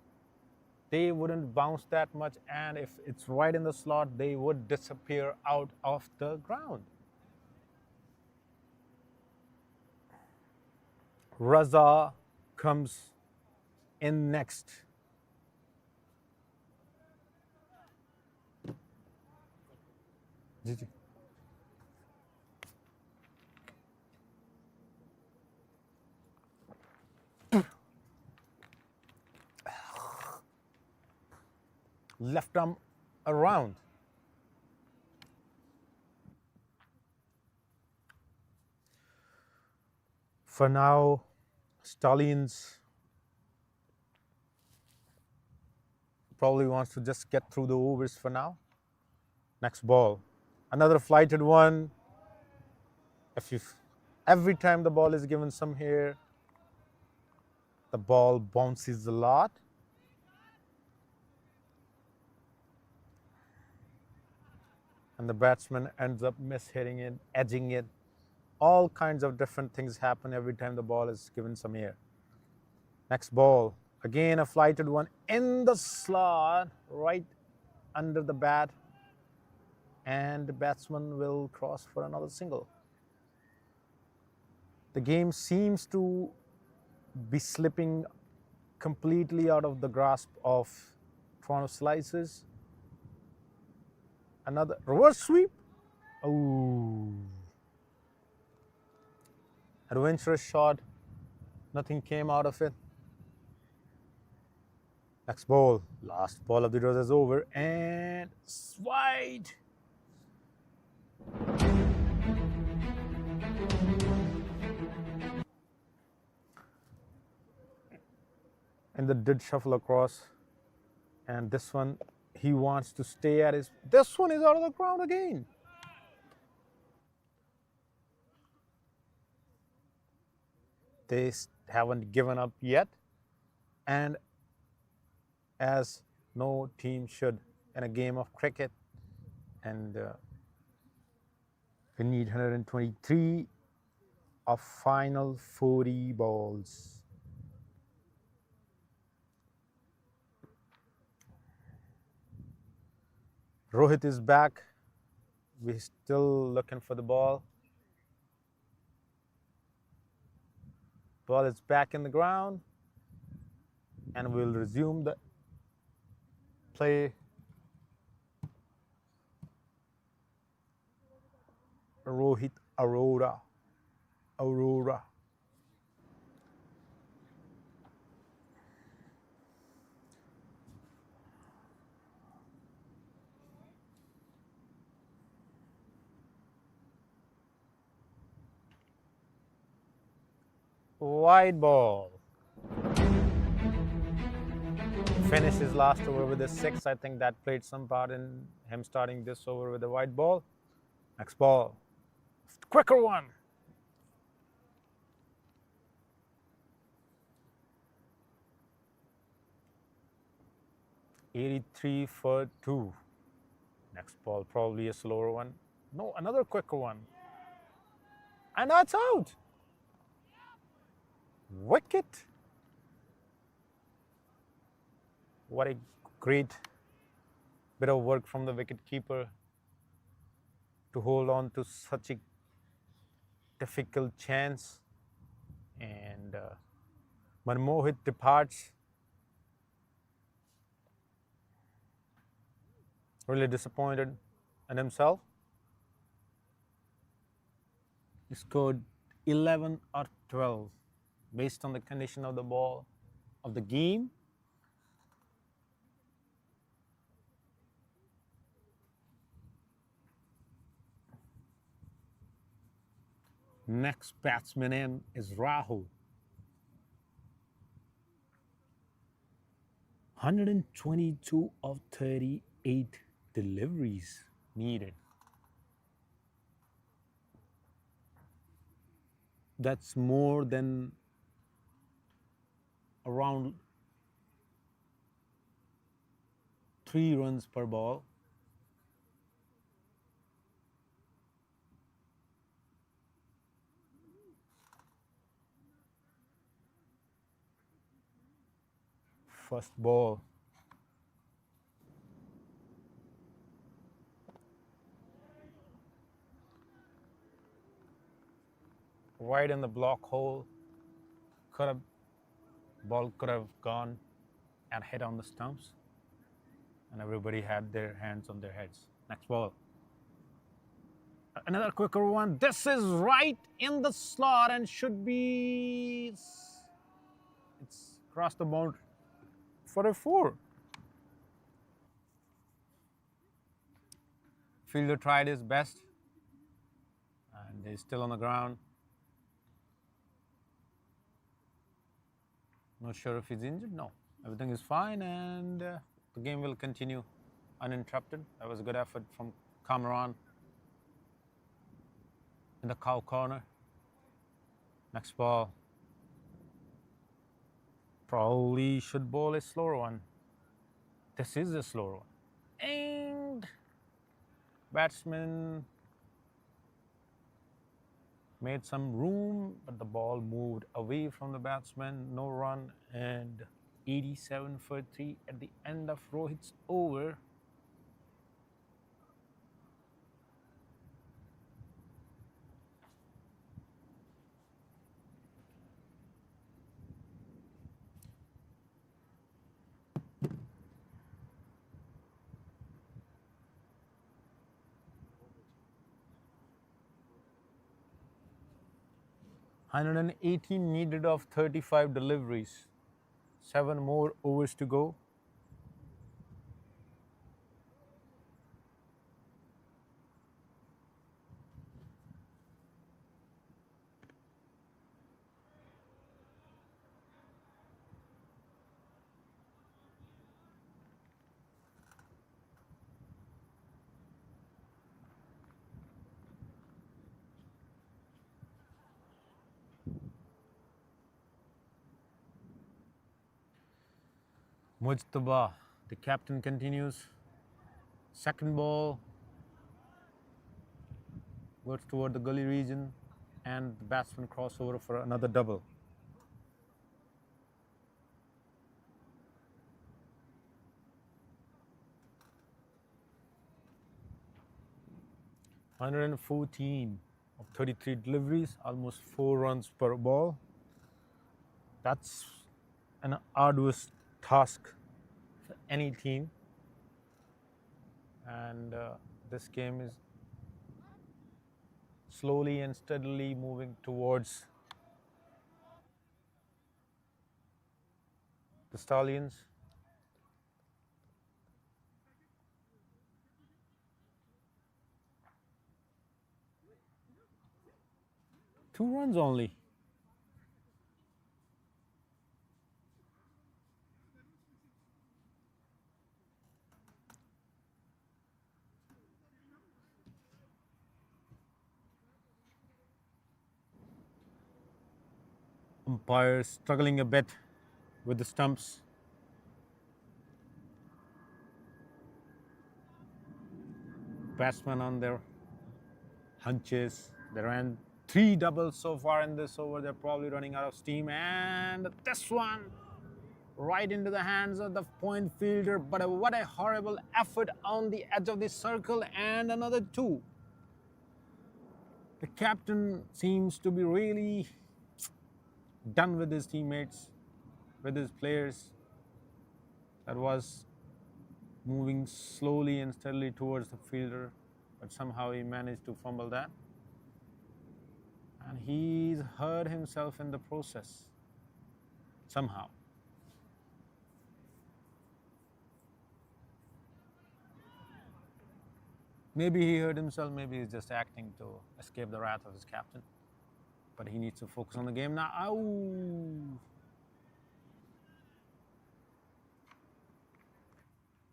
they wouldn't bounce that much, and if it's right in the slot, they would disappear out of the ground. Raza comes in next. GG. Left arm around. For now, Stallions probably wants to just get through the overs for now. Next ball. Another flighted one. Every time the ball is given some here, the ball bounces a lot. And the batsman ends up mishitting it, edging it. All kinds of different things happen every time the ball is given some air. Next ball, Again, a flighted one in the slot, right under the bat. And the batsman will cross for another single. The game seems to be slipping completely out of the grasp of Toronto Slicers. Another reverse sweep. Oh. Adventurous shot. Nothing came out of it. Next ball. Last ball of the toss is over. And wide. And the did shuffle across. And this one, he wants to stay at his. This one is out of the ground again. They haven't given up yet. And as no team should in a game of cricket. And we need 123 of final 40 balls. Rohit is back. We're still looking for the ball. Ball is back in the ground. And we'll resume the play. Rohit Aurora. Wide ball. Finished his last over with a 6. I think that played some part in him starting this over with a wide ball. Next ball. Quicker one. $83 for 2. Next ball, probably a slower one. No, another quicker one. And that's out. Wicket. What a great bit of work from the wicket keeper to hold on to such a difficult chance. And Manmohit departs. Really disappointed in himself. He scored 11 or 12 based on the condition of the ball of the game. Next batsman in is Rahul. 122 of 38 deliveries needed. That's more than around 3 runs per ball. First ball. Wide in the block hole. Ball could have gone and hit on the stumps. And everybody had their hands on their heads. Next ball. Another quicker one. This is right in the slot and should be. It's crossed the boundary for a 4. Fielder tried his best. And he's still on the ground. Not sure if he's injured. No, everything is fine, and the game will continue uninterrupted. That was a good effort from Kamran in the cow corner. Next ball. Probably should bowl a slower one. This is a slower one. And batsman made some room, but the ball moved away from the batsman. No run, and 87 for 3 at the end of Rohit's over. $118 needed of 35 deliveries. 7 more overs to go. Mujtaba, the captain, continues. Second ball goes toward the gully region, and the batsman crossover for another double. $114 of 33 deliveries, almost 4 runs per ball. That's an arduous task for any team, and this game is slowly and steadily moving towards the Stallions. Two runs only. Umpires struggling a bit with the stumps. Batsmen on their hunches. They ran 3 doubles so far in this over. They're probably running out of steam. And this one right into the hands of the point fielder. But what a horrible effort on the edge of the circle, and another 2. The captain seems to be really done with his teammates, with his players. That was moving slowly and steadily towards the fielder, but somehow he managed to fumble that. And he's hurt himself in the process, somehow. Maybe he hurt himself, maybe he's just acting to escape the wrath of his captain. But he needs to focus on the game now. Ow!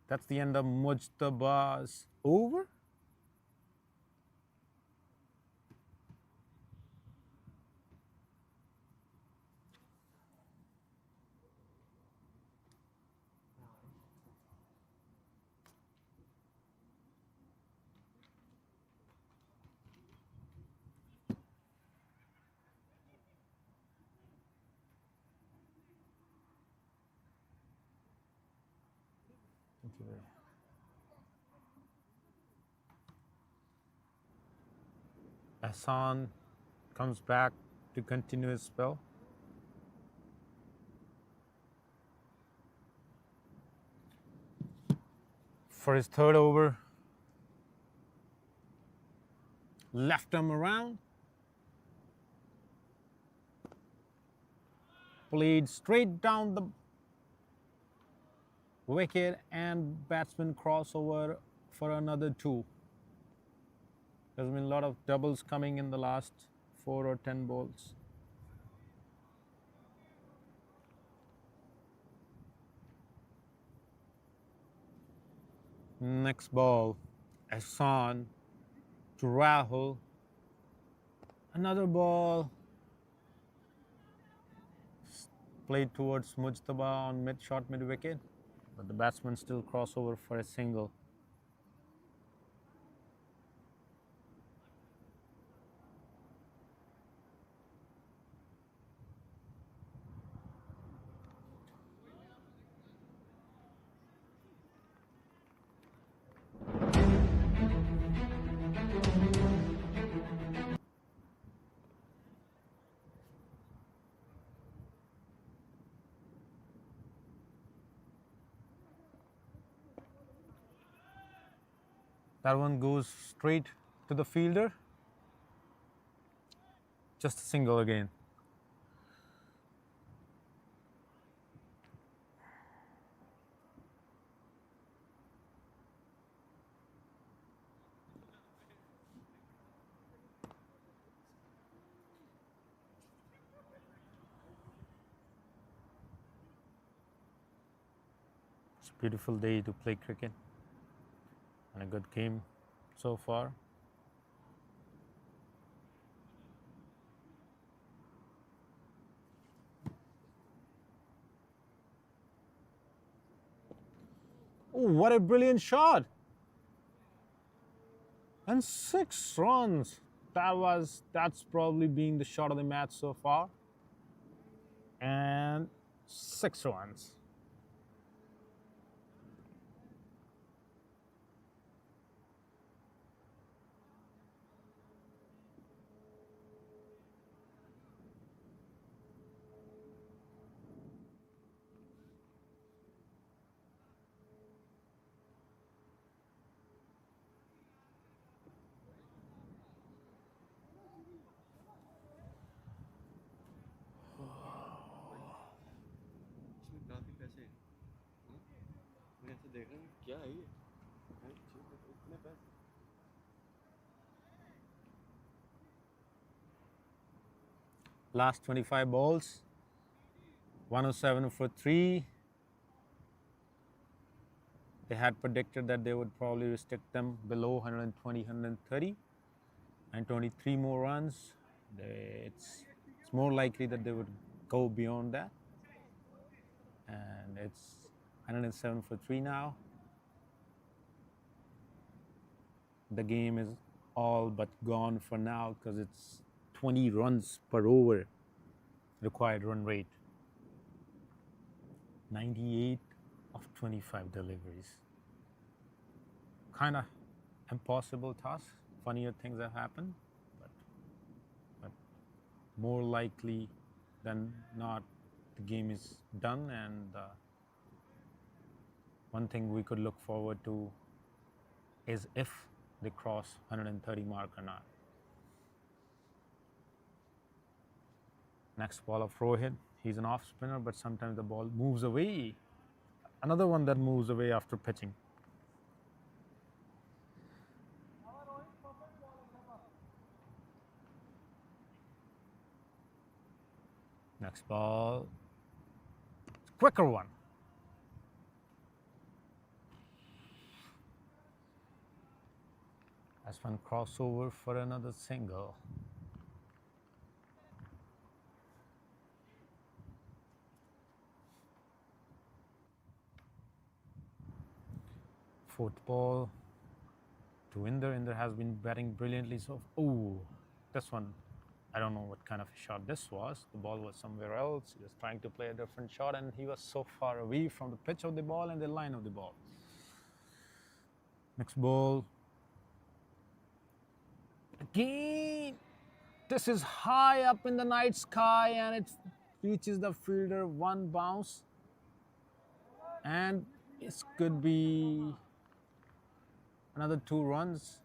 That's the end of Mujtaba's over. Thank you very much. Hassan comes back to continue his spell. For his third over, left him around, played straight down the wicket, and batsman crossover for another 2. There's been a lot of doubles coming in the last 4 or 10 balls. Next ball, Hassan to Rahul. Another ball played towards Mujtaba on short mid wicket, but the batsman still crossover for a single. That one goes straight to the fielder. Just a single again. It's a beautiful day to play cricket and a good game so far. Oh, what a brilliant shot! And 6 runs. That's probably being the shot of the match so far. And 6 runs. Last 25 balls, 107 for 3. They had predicted that they would probably restrict them below 120, 130, and 23 more runs. It's more likely that they would go beyond that. And it's 107 for 3 now. The game is all but gone for now because it's 20 runs per over required run rate. 98 of 25 deliveries. Kind of impossible task. Funnier things have happened, but more likely than not, the game is done. And one thing we could look forward to is if they cross 130 mark or not. Next ball of Rohit. He's an off spinner, but sometimes the ball moves away. Another one that moves away after pitching. Next ball. Quicker one. That's one crossover for another single. Fourth ball to Inder. Inder has been batting brilliantly. So, oh, this one, I don't know what kind of a shot this was. The ball was somewhere else. He was trying to play a different shot, and he was so far away from the pitch of the ball and the line of the ball. Next ball. Again, this is high up in the night sky, and it reaches the fielder. One bounce, and it could be another 2 runs.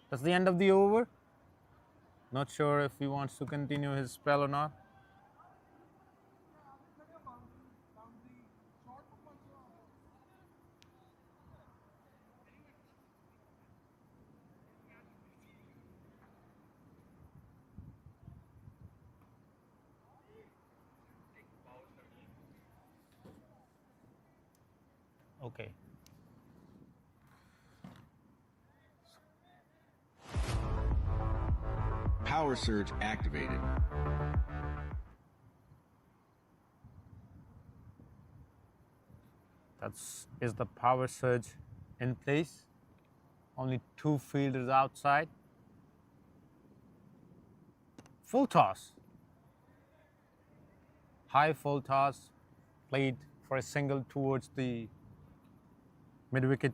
That's the end of the over. Not sure if he wants to continue his spell or not. Okay. Power surge activated. Is the power surge in place. Only 2 fielders outside. Full toss. High full toss. Played for a single towards the mid-wicket.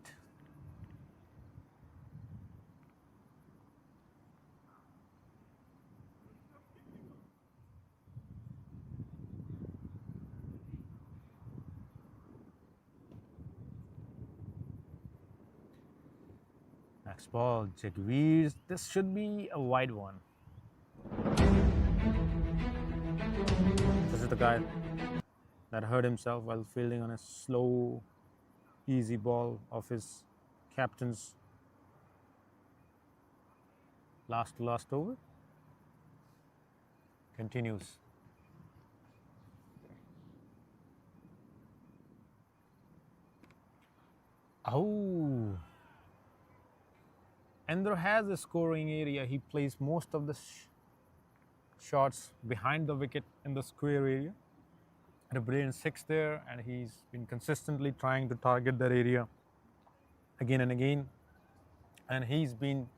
Next ball, Jaguars. This should be a wide one. This is the guy that hurt himself while fielding on a slow, easy ball of his captain's last to last over. Continues. Oh. Ender has a scoring area. He plays most of the shots behind the wicket in the square area. At a brilliant 6 there, and he's been consistently trying to target that area again and again. And he's been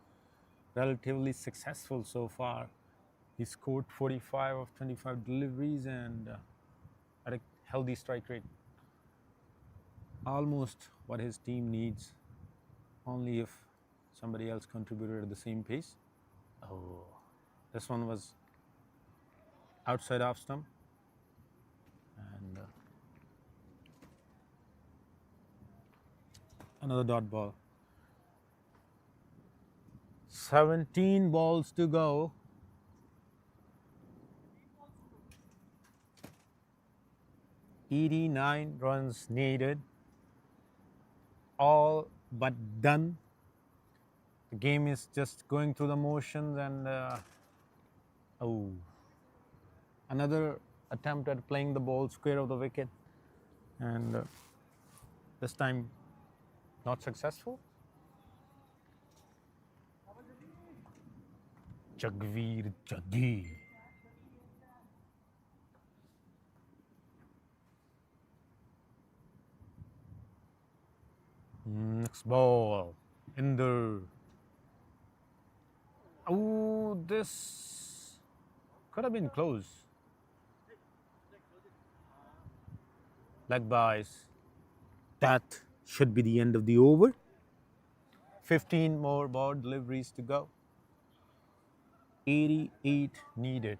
relatively successful so far. He scored 45 of 25 deliveries and at a healthy strike rate. Almost what his team needs, only if somebody else contributed at the same pace. Oh, this one was outside off stump. And another dot ball. 17 balls to go. $89 runs needed. All but done. The game is just going through the motions, and another attempt at playing the ball square of the wicket, and this time not successful. Jagveer Jaggi. Next ball, Inder. Oh, this could have been close. Leg byes. That should be the end of the over. 15 more ball deliveries to go. 88 needed.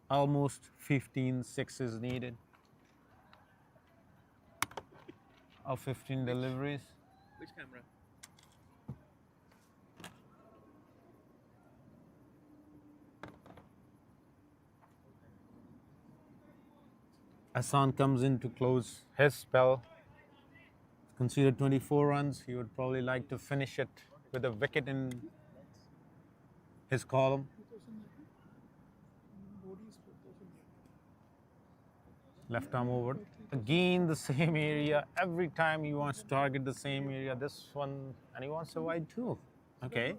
Almost 15 sixes needed of 15 deliveries. Which camera? Hassan comes in to close his spell. Conceded 24 runs. He would probably like to finish it with a wicket in his column. Left arm over. Again the same area. Every time he wants to target the same area. This one, and he wants a wide too. Okay.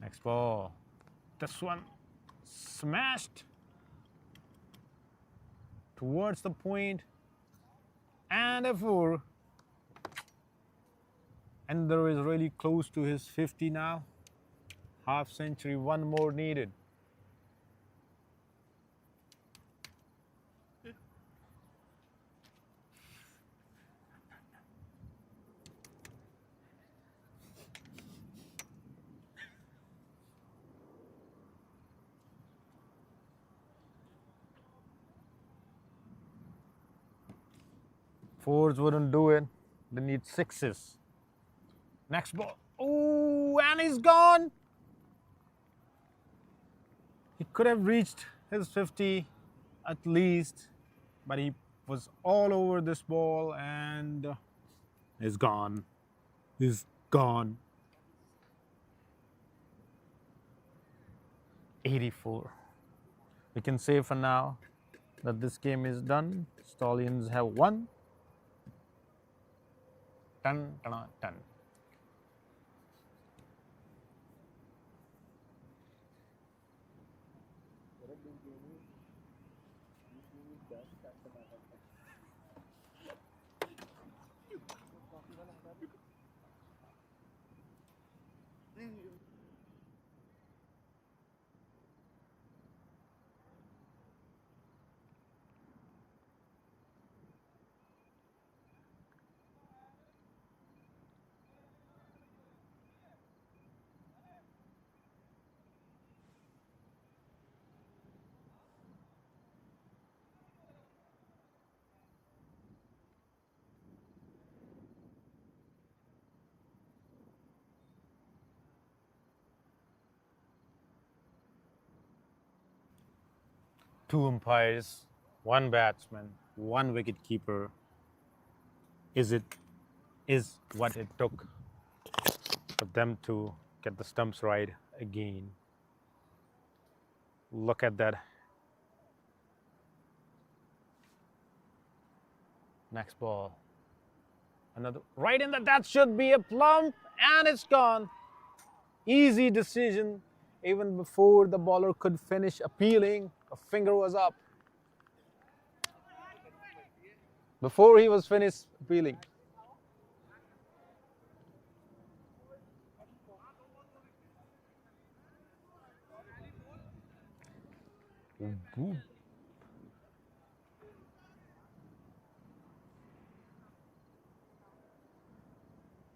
Next ball. This one smashed towards the point, and a 4. Ender is really close to his 50 now. Half century, one more needed. Fours wouldn't do it. They need sixes. Next ball. Oh, and he's gone. He could have reached his 50 at least, but he was all over this ball and is gone. He's gone. 84. We can say for now that this game is done. Stallions have won. Dun, dun, dun. 2 umpires, 1 batsman, 1 wicket keeper. Is what it took for them to get the stumps right again. Look at that. Next ball. Another right in that should be a plump, and it's gone. Easy decision. Even before the bowler could finish appealing, a finger was up. Before he was finished appealing. Ooh.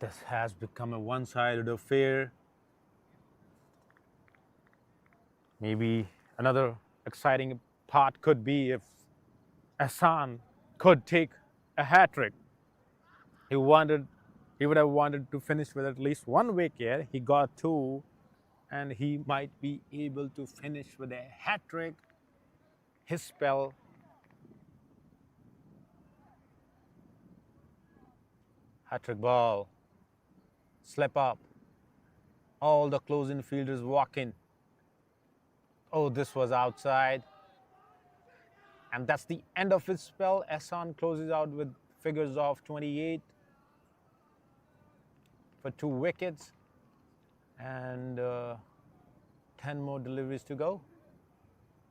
This has become a one-sided affair. Maybe another exciting part could be if Hassan could take a hat-trick. He would have wanted to finish with at least 1 wicket. He got 2, and he might be able to finish with a hat-trick. His spell. Hat-trick ball. Slip up. All the closing fielders walk in. Oh, this was outside. And that's the end of his spell. Hassan closes out with figures of 28 for 2 wickets. And 10 more deliveries to go.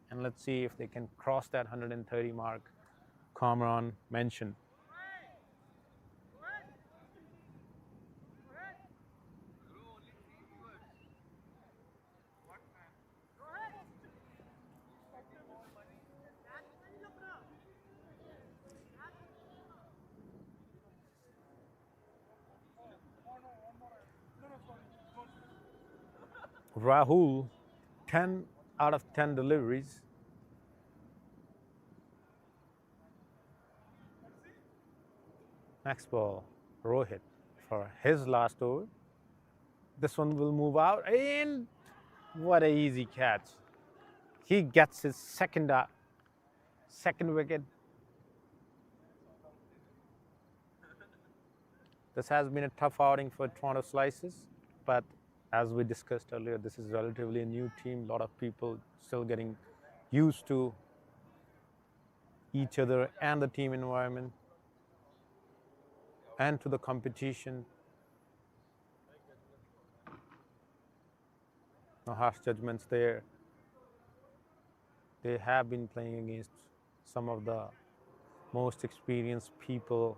And let's see if they can cross that 130 mark Kamran mentioned. Rahul, 10 out of 10 deliveries. Next ball, Rohit for his last over. This one will move out, and what an easy catch. He gets his second wicket. This has been a tough outing for Toronto Slices, but as we discussed earlier, this is relatively a new team. A lot of people still getting used to each other and the team environment and to the competition. No harsh judgments there. They have been playing against some of the most experienced people,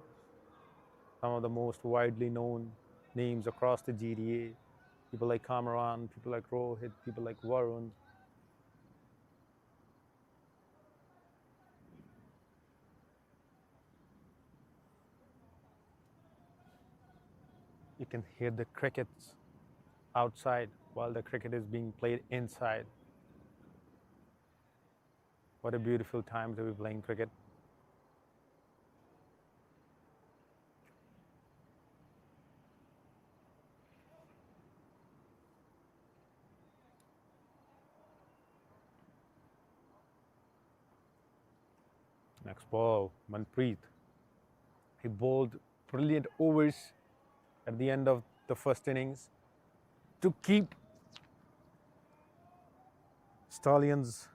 some of the most widely known names across the GDA. People like Kamran, people like Rohit, people like Varun. You can hear the crickets outside while the cricket is being played inside. What a beautiful time to be playing cricket. Next ball, Manpreet. He bowled brilliant overs at the end of the first innings to keep Stallions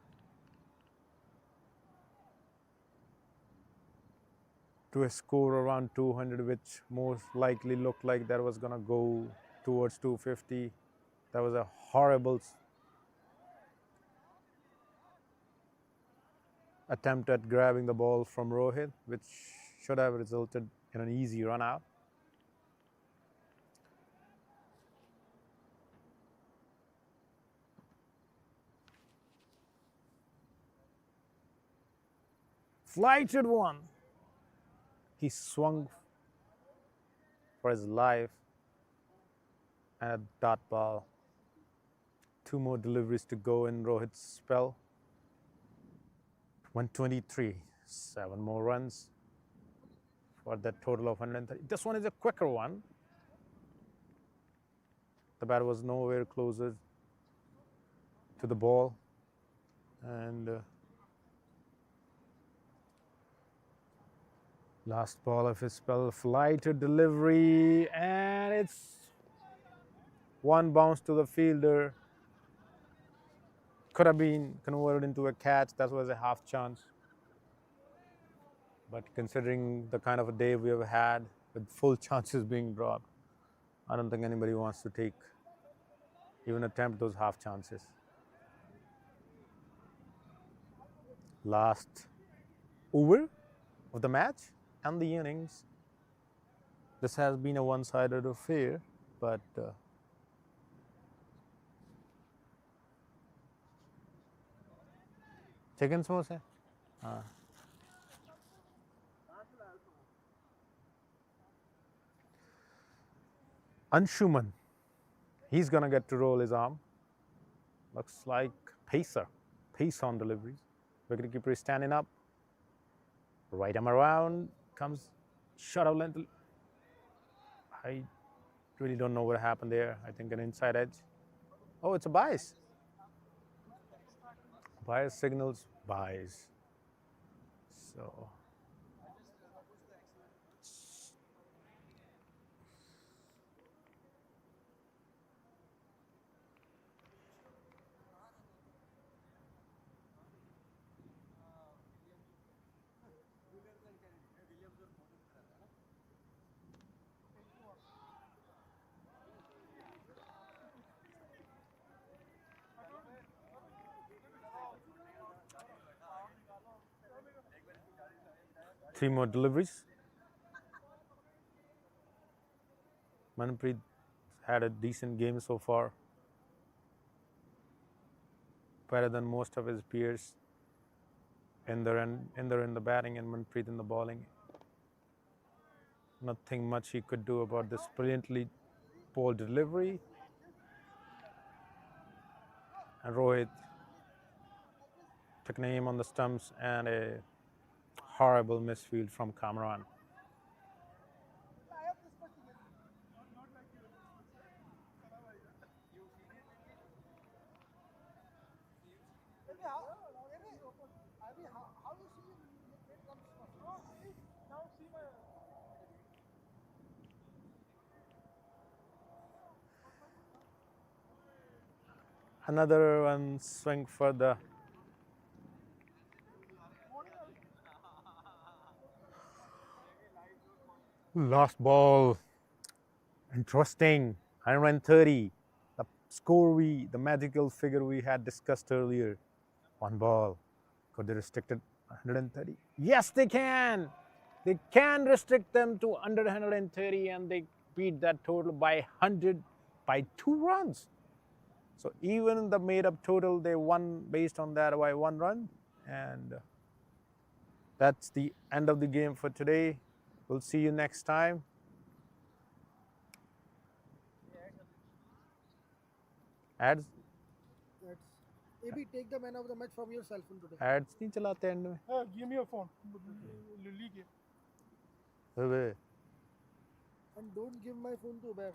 to a score around 200, which most likely looked like that was going to go towards 250. That was a horrible attempt at grabbing the ball from Rohit, which should have resulted in an easy run out. Flighted one. He swung for his life and a dot ball. 2 more deliveries to go in Rohit's spell. 123, 7 more runs for that total of 130. This one is a quicker one. The bat was nowhere closer to the ball, and Last ball of his spell, fly to delivery, and it's one bounce to the fielder. Could have been converted into a catch. That was a half chance. But considering the kind of a day we have had with full chances being dropped, I don't think anybody wants to even attempt those half chances. Last over of the match and the innings. This has been a one-sided affair, but chicken sauce hai? Anshuman, he's gonna get to roll his arm. Looks like pace on deliveries. Wicketkeeper is standing up. Right arm around, comes shot out length. I really don't know what happened there. I think an inside edge. Oh, it's a bias. Bias signals bias. So three more deliveries. Manpreet had a decent game so far. Better than most of his peers. Inder in the batting and Manpreet in the bowling. Nothing much he could do about this brilliantly bowled delivery. And Rohit took an aim on the stumps and a horrible misfield from Kamran. Another one swing for the last ball. Interesting. 130. The score the magical figure we had discussed earlier. One ball. Could they restrict it 130? Yes, they can. They can restrict them to under 130 and they beat that total by 100 by 2 runs. So even the made-up total, they won based on that by 1 run. And that's the end of the game for today. We'll see you next time. Ads? AB, take the man of the match from your cell phone today. Ads नहीं चलाते end में. Give me your phone. अबे. And don't give my phone to Uber.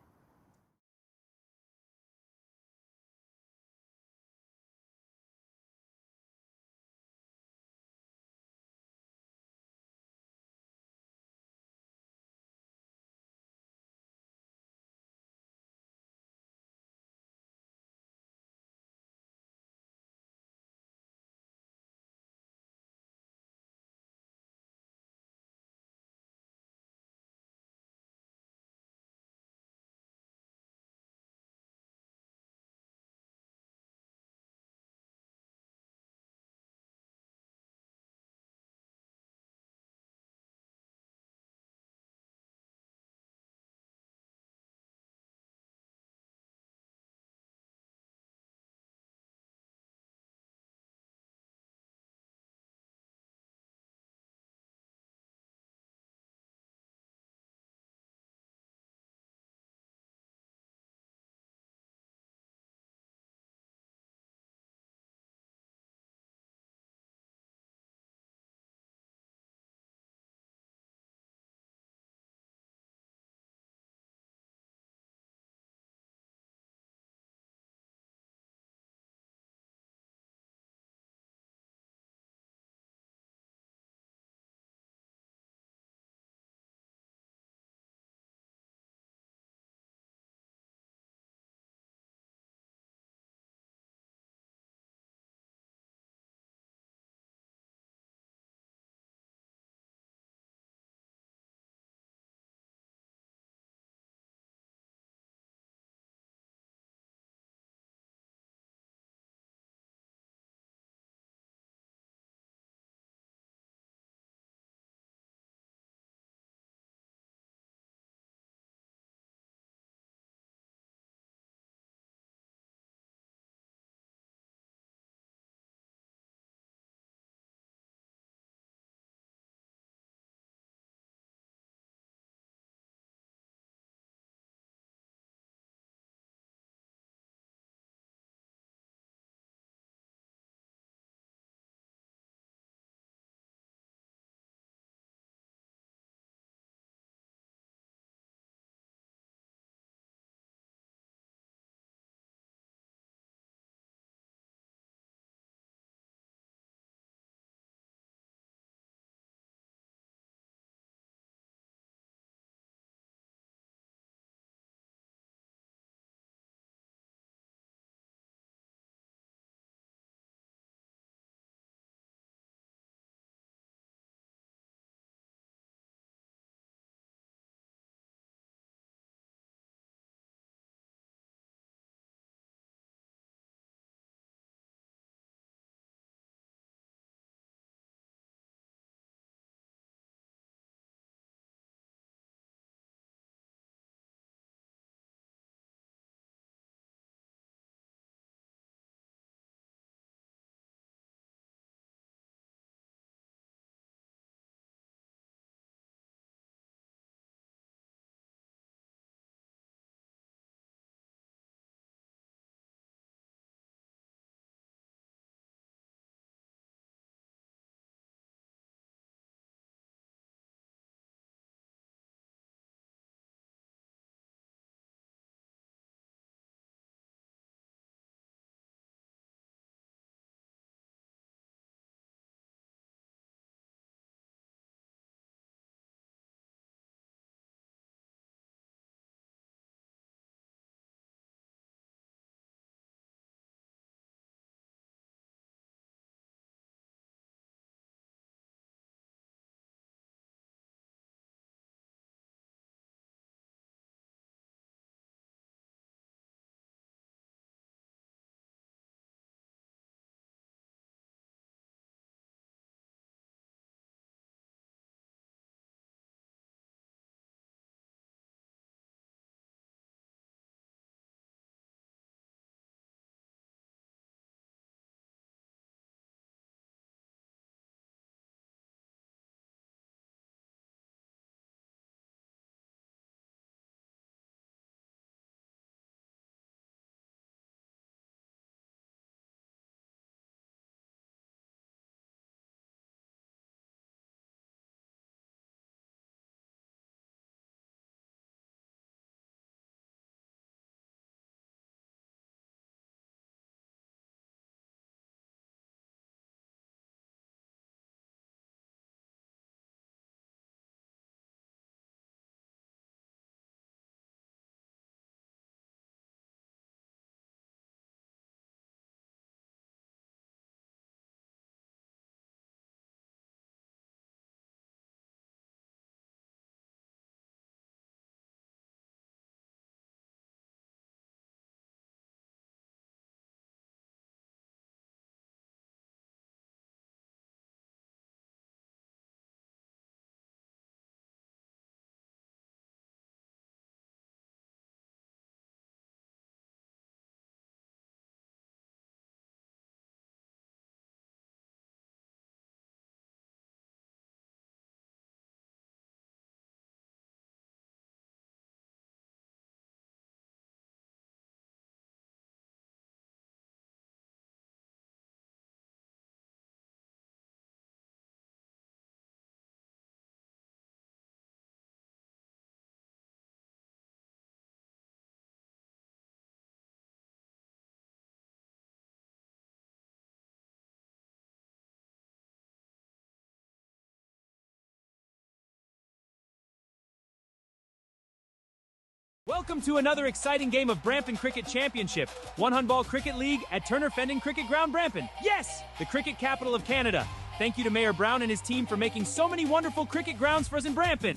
Welcome to another exciting game of Brampton Cricket Championship, One Handball Cricket League at Turner Fendon Cricket Ground, Brampton. Yes, the cricket capital of Canada. Thank you to Mayor Brown and his team for making so many wonderful cricket grounds for us in Brampton.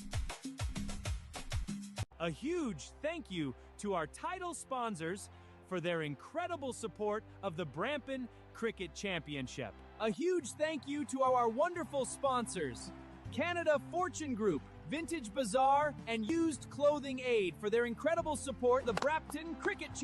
A huge thank you to our title sponsors for their incredible support of the Brampton Cricket Championship. A huge thank you to our wonderful sponsors, Canada Fortune Group, Vintage Bazaar, and Used Clothing Aid for their incredible support of the Brampton Cricket Championship.